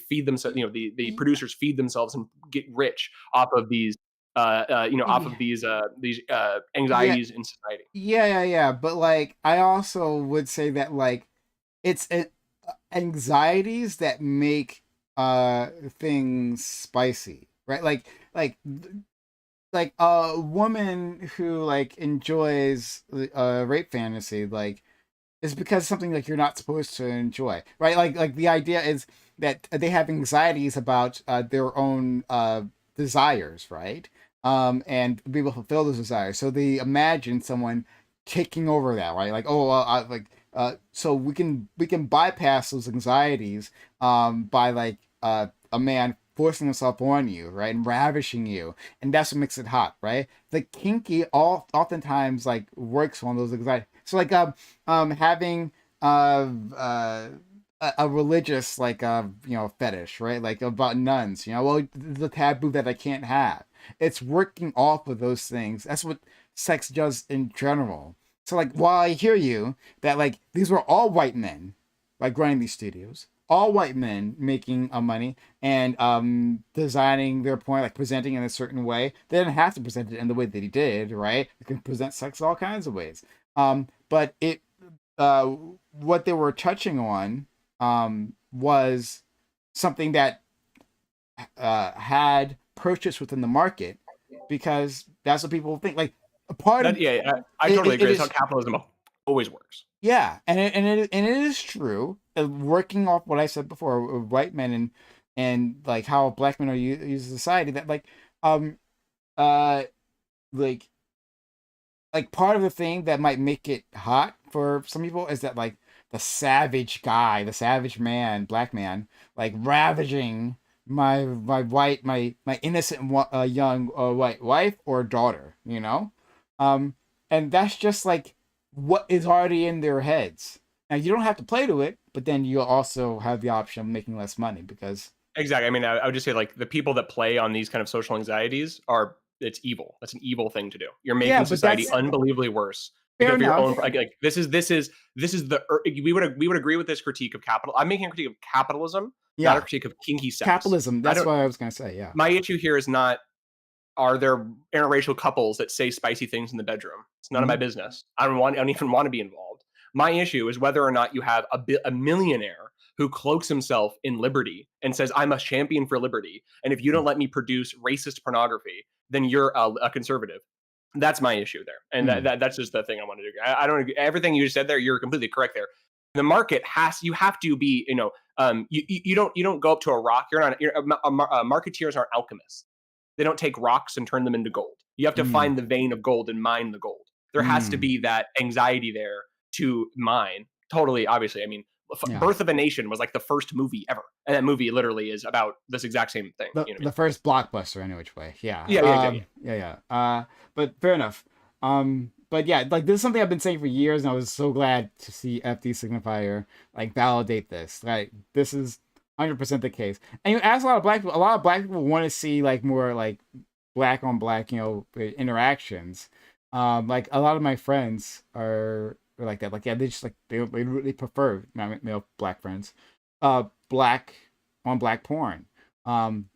B: feed themselves, the producers feed themselves and get rich off of these off of these anxieties in society.
A: Yeah. But like, I also would say that like, it's anxieties that make things spicy, right? Like a woman who like enjoys rape fantasy, like, is because something like you're not supposed to enjoy, right? Like the idea is that they have anxieties about their own desires, right? And be able to fulfill those desires. So they imagine someone taking over that, right? Like, oh, so we can bypass those anxieties by like a man forcing themselves on you, right, and ravishing you, and that's what makes it hot, right? The kinky oftentimes like works on those anxiety. So like having a religious like fetish, right? Like about nuns, well, the taboo that I can't have. It's working off of those things. That's what sex does in general. So like while I hear you that like these were all white men like running these studios, all white men making money and designing their point, like presenting in a certain way. They didn't have to present it in the way that he did, right? They can present sex all kinds of ways. But it what they were touching on was something that had purchase within the market because that's what people think. Like a part of
B: I totally agree. That's how capitalism always works.
A: Yeah, and it is true. Working off what I said before, white men and like how black men are used in society. That like part of the thing that might make it hot for some people is that like the savage guy, the savage man, black man, like ravaging my innocent young white wife or daughter, and that's just like what is already in their heads. Now you don't have to play to it, but then you also have the option of making less money because
B: exactly. I mean, I would just say like the people that play on these kind of social anxieties it's evil. That's an evil thing to do. You're making society unbelievably worse. Because of your own, like this is the we would agree with this critique of capital. I'm making a critique of capitalism, not a critique of kinky sex.
A: Capitalism. That's what I was gonna say. Yeah.
B: My issue here is not are there interracial couples that say spicy things in the bedroom. It's none of my business. I don't even want to be involved. My issue is whether or not you have a millionaire who cloaks himself in liberty and says, I'm a champion for liberty. And if you don't let me produce racist pornography, then you're a conservative. That's my issue there. And that's just the thing I want to do. I don't agree. Everything you just said there, you're completely correct there. The market you have to be, you don't go up to a rock. Marketeers aren't alchemists. They don't take rocks and turn them into gold. You have to find the vein of gold and mine the gold. There has to be that anxiety there to mine. Totally, obviously. I mean, Birth of a Nation was like the first movie ever. And that movie literally is about this exact same thing.
A: The first blockbuster, any which way. Yeah.
B: Yeah.
A: But fair enough. But yeah, like this is something I've been saying for years, and I was so glad to see FD Signifier like validate this. Like this is 100% the case. And you ask a lot of black people want to see like more like black on black, interactions. Like a lot of my friends are like that. Like, yeah, they just like they really prefer my male black friends, black on black porn. And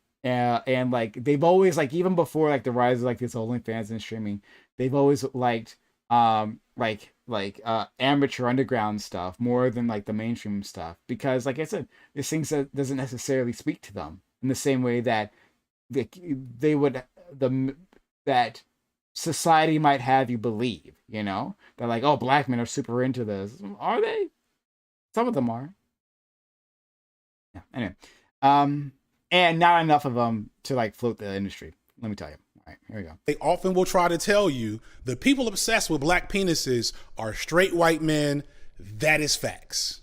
A: like they've always like even before like the rise of like this OnlyFans and streaming, they've always liked amateur underground stuff more than like the mainstream stuff because like I said, this things that doesn't necessarily speak to them in the same way that they would that society might have you believe, they're like, oh, black men are super into this. Are they? Some of them are. Yeah. Anyway, and not enough of them to like float the industry. Let me tell you. All right, here we go.
D: They often will try to tell you the people obsessed with black penises are straight white men. That is facts.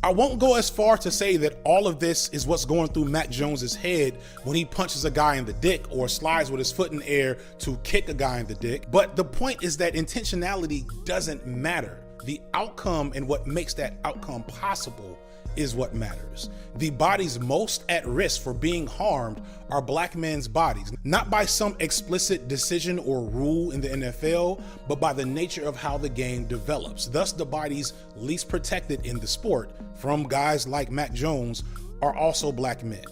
D: I won't go as far to say that all of this is what's going through Mac Jones's head when he punches a guy in the dick or slides with his foot in the air to kick a guy in the dick. But the point is that intentionality doesn't matter. The outcome and what makes that outcome possible is what matters. The bodies most at risk for being harmed are black men's bodies, not by some explicit decision or rule in the NFL, but by the nature of how the game develops. Thus, the bodies least protected in the sport from guys like Mac Jones are also black men.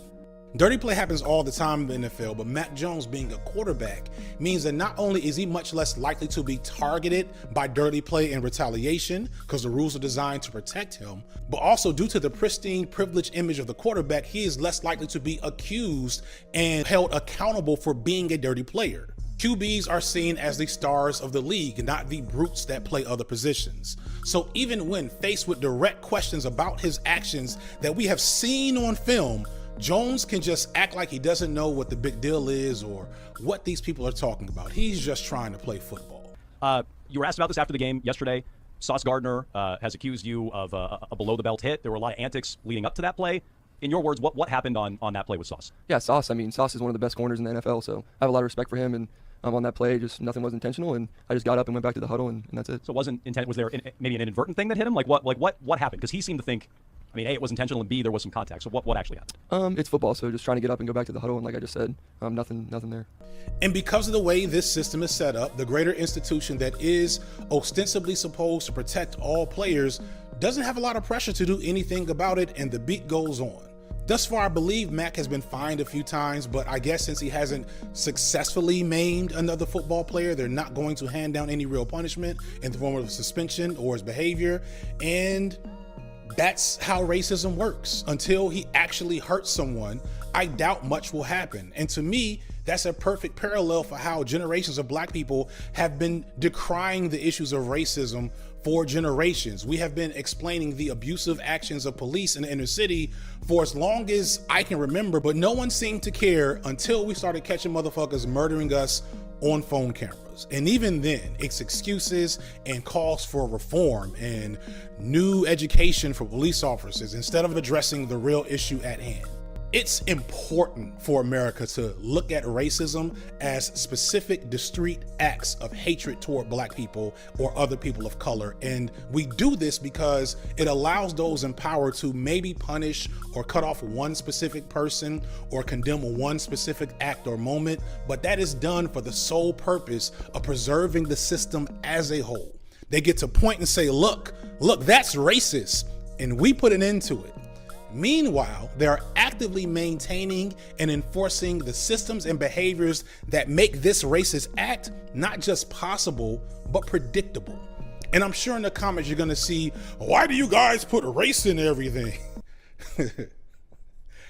D: Dirty play happens all the time in the NFL, but Mac Jones being a quarterback means that not only is he much less likely to be targeted by dirty play and retaliation, because the rules are designed to protect him, but also due to the pristine, privileged image of the quarterback, he is less likely to be accused and held accountable for being a dirty player. QBs are seen as the stars of the league, not the brutes that play other positions. So even when faced with direct questions about his actions that we have seen on film, Jones can just act like he doesn't know what the big deal is or what these people are talking about. He's just trying to play football.
E: You were asked about this after the game yesterday. Sauce Gardner has accused you of a below-the-belt hit. There were a lot of antics leading up to that play. In your words, what happened on that play with Sauce?
F: Yeah, Sauce. I mean, Sauce is one of the best corners in the NFL, so I have a lot of respect for him. And on that play, just nothing was intentional, and I just got up and went back to the huddle, and that's it.
E: So it wasn't intent. Was there maybe an inadvertent thing that hit him? Like what happened? Because he seemed to think, I mean, A, it was intentional, and B, there was some contact. So what actually happened?
F: It's football, so just trying to get up and go back to the huddle, and like I just said, nothing there.
D: And because of the way this system is set up, the greater institution that is ostensibly supposed to protect all players doesn't have a lot of pressure to do anything about it, and the beat goes on. Thus far, I believe Mac has been fined a few times, but I guess since he hasn't successfully maimed another football player, they're not going to hand down any real punishment in the form of suspension or his behavior. And that's how racism works. Until he actually hurts someone, I doubt much will happen. And to me, that's a perfect parallel for how generations of black people have been decrying the issues of racism for generations. We have been explaining the abusive actions of police in the inner city for as long as I can remember, but no one seemed to care until we started catching motherfuckers murdering us on phone cameras. And even then, it's excuses and calls for reform and new education for police officers instead of addressing the real issue at hand. It's important for America to look at racism as specific, discrete acts of hatred toward black people or other people of color. And we do this because it allows those in power to maybe punish or cut off one specific person or condemn one specific act or moment. But that is done for the sole purpose of preserving the system as a whole. They get to point and say, look, that's racist. And we put an end to it. Meanwhile, they are actively maintaining and enforcing the systems and behaviors that make this racist act not just possible, but predictable. And I'm sure in the comments you're gonna see, why do you guys put race in everything?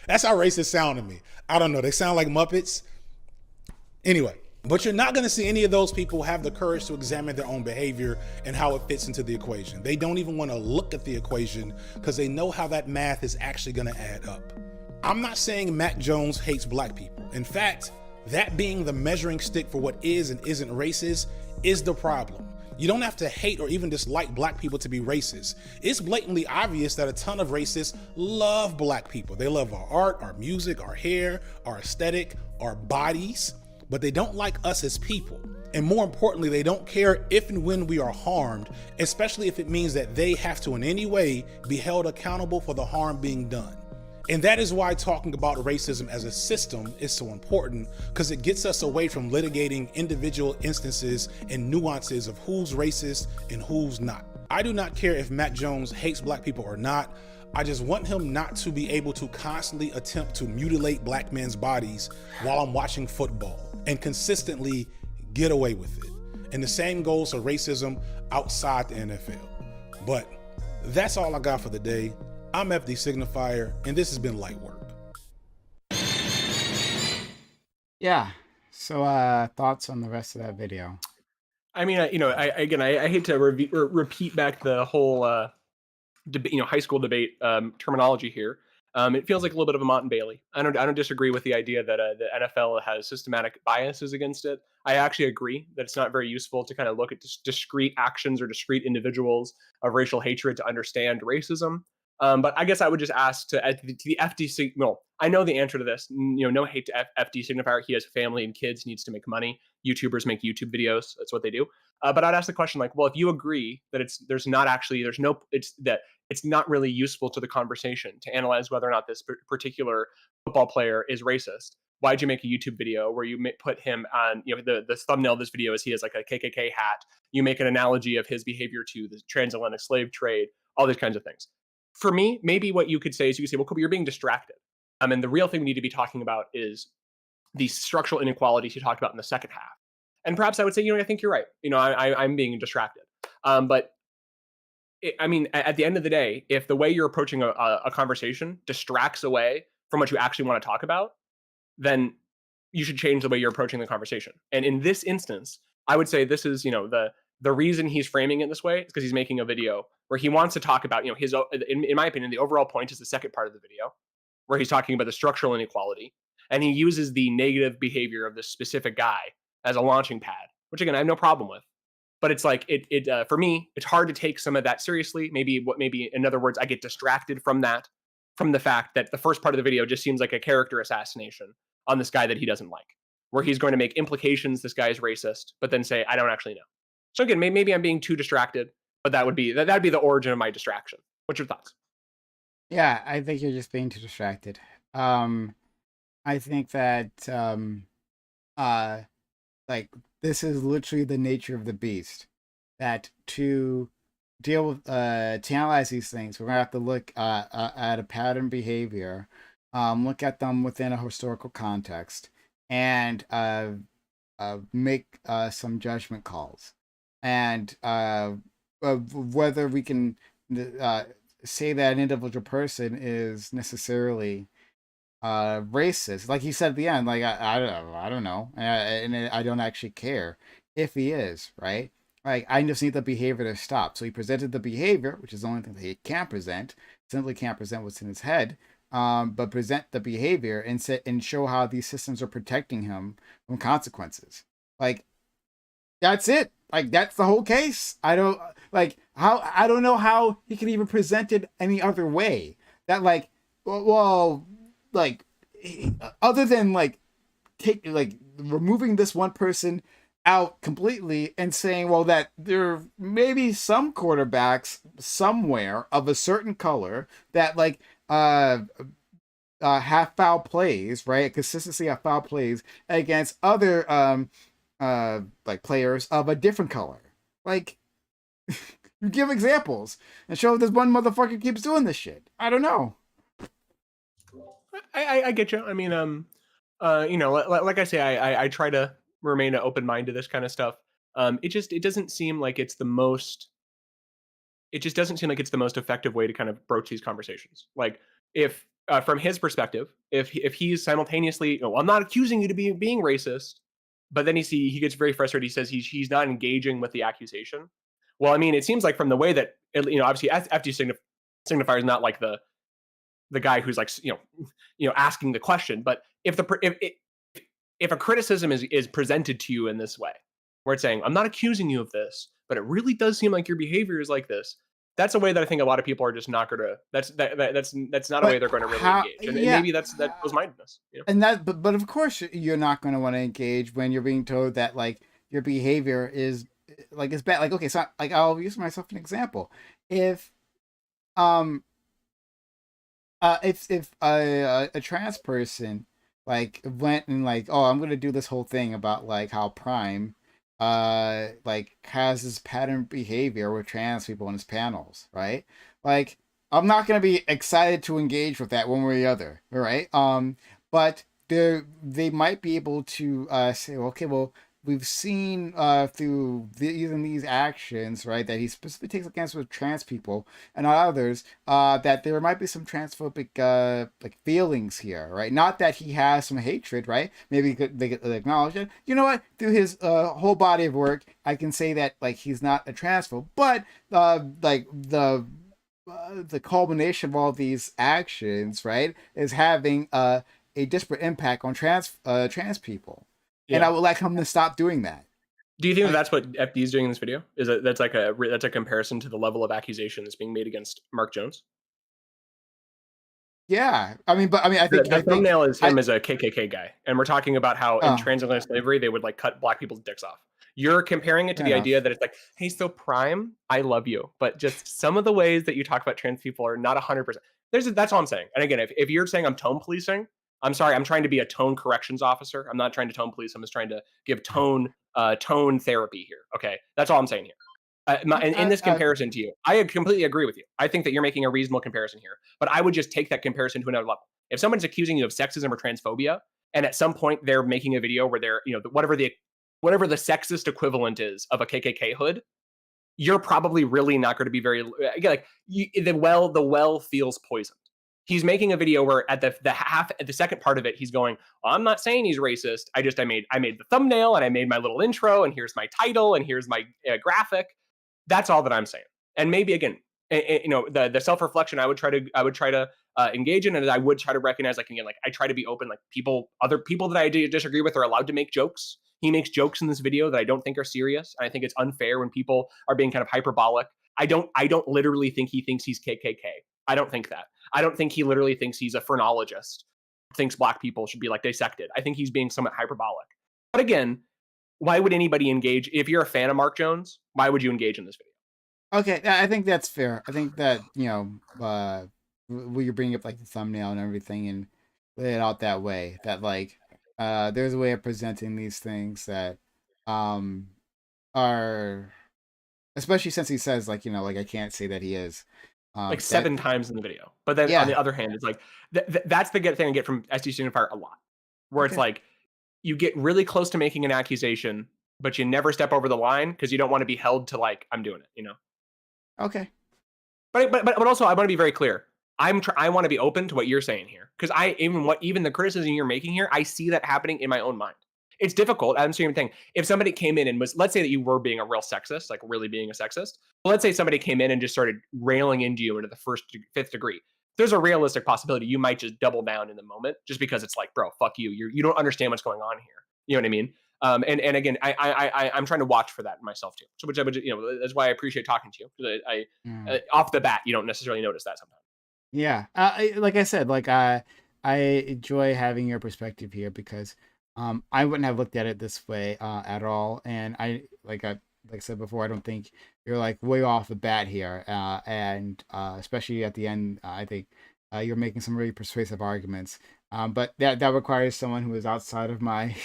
D: That's how racists sound to me. I don't know, they sound like Muppets. Anyway, but you're not gonna see any of those people have the courage to examine their own behavior and how it fits into the equation. They don't even wanna look at the equation because they know how that math is actually gonna add up. I'm not saying Mac Jones hates black people. In fact, that being the measuring stick for what is and isn't racist is the problem. You don't have to hate or even dislike black people to be racist. It's blatantly obvious that a ton of racists love black people. They love our art, our music, our hair, our aesthetic, our bodies, but they don't like us as people. And more importantly, they don't care if and when we are harmed, especially if it means that they have to in any way be held accountable for the harm being done. And that is why talking about racism as a system is so important, because it gets us away from litigating individual instances and nuances of who's racist and who's not. I do not care if Mac Jones hates black people or not. I just want him not to be able to constantly attempt to mutilate black men's bodies while I'm watching football and consistently get away with it. And the same goes for racism outside the NFL. But that's all I got for the day. I'm FD Signifier, and this has been Light Work.
A: Yeah. So thoughts on the rest of that video?
B: I mean, I hate to repeat back the whole high school debate terminology here. It feels like a little bit of a Mott and Bailey. I don't disagree with the idea that the NFL has systematic biases against it. I actually agree that it's not very useful to kind of look at discrete actions or discrete individuals of racial hatred to understand racism. But I guess I would just ask to the FD. Well, I know the answer to this. No hate to FD Signifier. He has a family and kids. He needs to make money. YouTubers make YouTube videos. That's what they do. But I'd ask the question like, well, if you agree that it's not really useful to the conversation to analyze whether or not this particular football player is racist, why'd you make a YouTube video where you put him on, the thumbnail of this video is he has like a KKK hat. You make an analogy of his behavior to the transatlantic slave trade, all these kinds of things. For me, maybe what you could say is well, Kobe, you're being distracted. And the real thing we need to be talking about is the structural inequalities you talked about in the second half. And perhaps I would say, I think you're right. I'm being distracted. But at the end of the day, if the way you're approaching a conversation distracts away from what you actually want to talk about, then you should change the way you're approaching the conversation. And in this instance, I would say this is, the reason he's framing it this way is because he's making a video where he wants to talk about, his, in my opinion, the overall point is the second part of the video, where he's talking about the structural inequality. And he uses the negative behavior of this specific guy as a launching pad, which again, I have no problem with. But it's like, for me, it's hard to take some of that seriously. Maybe in other words, I get distracted from that from the fact that the first part of the video just seems like a character assassination on this guy that he doesn't like, where he's going to make implications this guy is racist, but then say, I don't actually know. So again, maybe I'm being too distracted, but that'd be the origin of my distraction. What's your thoughts?
A: Yeah, I think you're just being too distracted. I think that uh like this is literally the nature of the beast. That to deal with to analyze these things, we're gonna have to look at a pattern behavior, look at them within a historical context, and make some judgment calls, and whether we can say that an individual person is necessarily racist. Like he said at the end, like I don't know, and I don't actually care if he is, right. Like I just need the behavior to stop. So he presented the behavior, which is the only thing that he can present. Simply can't present what's in his head, but present the behavior and show how these systems are protecting him from consequences. Like that's it. Like that's the whole case. I don't know how he could even present it any other way. That like, well, like other than like removing this one person out completely and saying, well, that there may be some quarterbacks somewhere of a certain color that like have foul plays, right? Consistency of foul plays against other like players of a different color. Like you give examples and show this one motherfucker keeps doing this shit. I don't know.
B: I get you. I mean, like I say, I try to remain an open mind to this kind of stuff. It doesn't seem like it's the most. It just doesn't seem like it's the most effective way to kind of broach these conversations. Like if from his perspective, if he's simultaneously, I'm not accusing you to being racist, but then he gets very frustrated. He says he's not engaging with the accusation. Well, I mean, it seems like from the way that obviously FD signifier is not like the guy who's like asking the question, but if a criticism is presented to you in this way, where it's saying, I'm not accusing you of this, but it really does seem like your behavior is like this. That's a way that I think a lot of people are just not going to. That's not a way they're going to really engage, and maybe that's close-mindedness.
A: And but of course you're not going to want to engage when you're being told that like your behavior is like it's bad. Like okay, so like I'll use myself an example. If if a trans person like went and like, oh, I'm gonna do this whole thing about like how Prime like has this pattern behavior with trans people in his panels, right? Like I'm not gonna be excited to engage with that one way or the other, right? But they might be able to say, okay, well, we've seen through even these actions, right, that he specifically takes against with trans people and others, that there might be some transphobic like feelings here, right? Not that he has some hatred, right? Maybe they could acknowledge it. You know what? Through his whole body of work, I can say that like he's not a transphobe, but like the culmination of all these actions, right, is having a disparate impact on trans people. Yeah. And I would like him to stop doing that.
B: Do you think that's what FD is doing in this video? Is that's a comparison to the level of accusation that's being made against Mark Jones?
A: Yeah, I think
B: the thumbnail is him as a KKK guy, and we're talking about how in transatlantic slavery they would like cut black people's dicks off. You're comparing it to the idea that it's like, hey, so Prime, I love you, but just some of the ways that you talk about trans people are not 100%. That's all I'm saying. And again, if you're saying I'm tone policing, I'm sorry, I'm trying to be a tone corrections officer. I'm not trying to tone police. I'm just trying to give tone therapy here. Okay, that's all I'm saying here. In this comparison to you, I completely agree with you. I think that you're making a reasonable comparison here, but I would just take that comparison to another level. If someone's accusing you of sexism or transphobia, and at some point they're making a video where they're, whatever the sexist equivalent is of a KKK hood, you're probably really not going to be very like the well feels poisoned. He's making a video where at the second part of it, he's going, well, I'm not saying he's racist. I made the thumbnail and I made my little intro and here's my title and here's my graphic. That's all that I'm saying. And maybe again, the self-reflection I would try to engage in, and I would try to recognize, like, again, like I try to be open, like other people that I disagree with are allowed to make jokes. He makes jokes in this video that I don't think are serious. And I think it's unfair when people are being kind of hyperbolic. I don't literally think he thinks he's KKK. I don't think that. I don't think he literally thinks he's a phrenologist, thinks black people should be like dissected. I think he's being somewhat hyperbolic. But again, why would anybody engage? If you're a fan of Mark Jones, why would you engage in this video?
A: Okay, I think that's fair. I think that, when you're bringing up like the thumbnail and everything and lay it out that way, that like there's a way of presenting these things that um are, especially since he says like, like I can't say that he is.
B: Like
A: That
B: 7 times in the video. But then on
A: yeah.
B: the other hand, it's like that's the thing I get from SD Signifier a lot, where it's
A: Okay.
B: like you get really close to making an accusation, but you never step over the line because you don't want to be held to like I'm doing it.
A: Okay.
B: But also I want to be very clear. I want to be open to what you're saying here because even the criticism you're making here, I see that happening in my own mind. It's difficult. I'm saying thing. If somebody came in and was, let's say that you were being a real sexist, like really being a sexist. But let's say somebody came in and just started railing into you into the fifth degree. There's a realistic possibility you might just double down in the moment just because it's like, bro, fuck you. You don't understand what's going on here. You know what I mean? And again, I'm trying to watch for that in myself too. So which that's why I appreciate talking to you.
A: Mm.
B: Off the bat, you don't necessarily notice that sometimes.
A: Yeah. Like I said, like I enjoy having your perspective here because I wouldn't have looked at it this way at all, and I said before, I don't think you're like way off the bat here, and especially at the end, I think you're making some really persuasive arguments. But that requires someone who is outside of my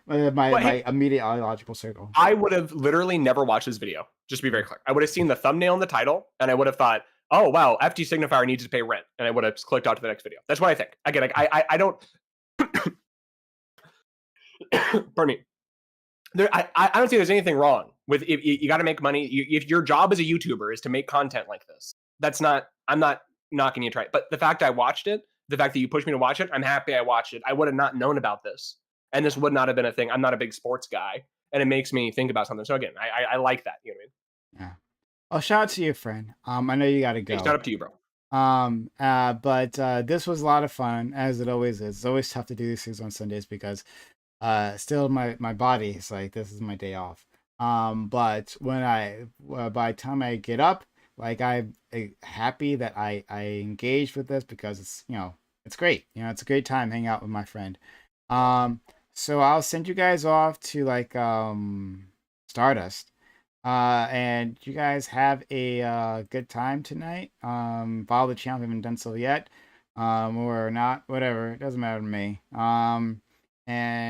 A: my immediate ideological circle.
B: I would have literally never watched this video. Just to be very clear, I would have seen the thumbnail and the title, and I would have thought, "Oh wow, FT Signifier needs to pay rent," and I would have clicked out to the next video. That's what I think. Again, I don't. Pardon me. I don't think there's anything wrong with if you got to make money. If your job as a YouTuber is to make content like this, I'm not knocking you, try. But the fact I watched it, the fact that you pushed me to watch it, I'm happy I watched it. I would have not known about this, and this would not have been a thing. I'm not a big sports guy, and it makes me think about something. So again, I like that. You know what I mean?
A: Yeah. Oh, shout out to you, friend. I know you got to
B: Hey,
A: go.
B: shout up to you, bro.
A: But this was a lot of fun, as it always is. It's always tough to do these things on Sundays because still my body is like, this is my day off. But when by the time I get up, like I'm happy that I engaged with this because it's it's great. It's a great time hanging out with my friend. So I'll send you guys off to like Stardust. And you guys have a good time tonight. Follow the channel if you haven't done so yet. Or not, whatever. It doesn't matter to me. And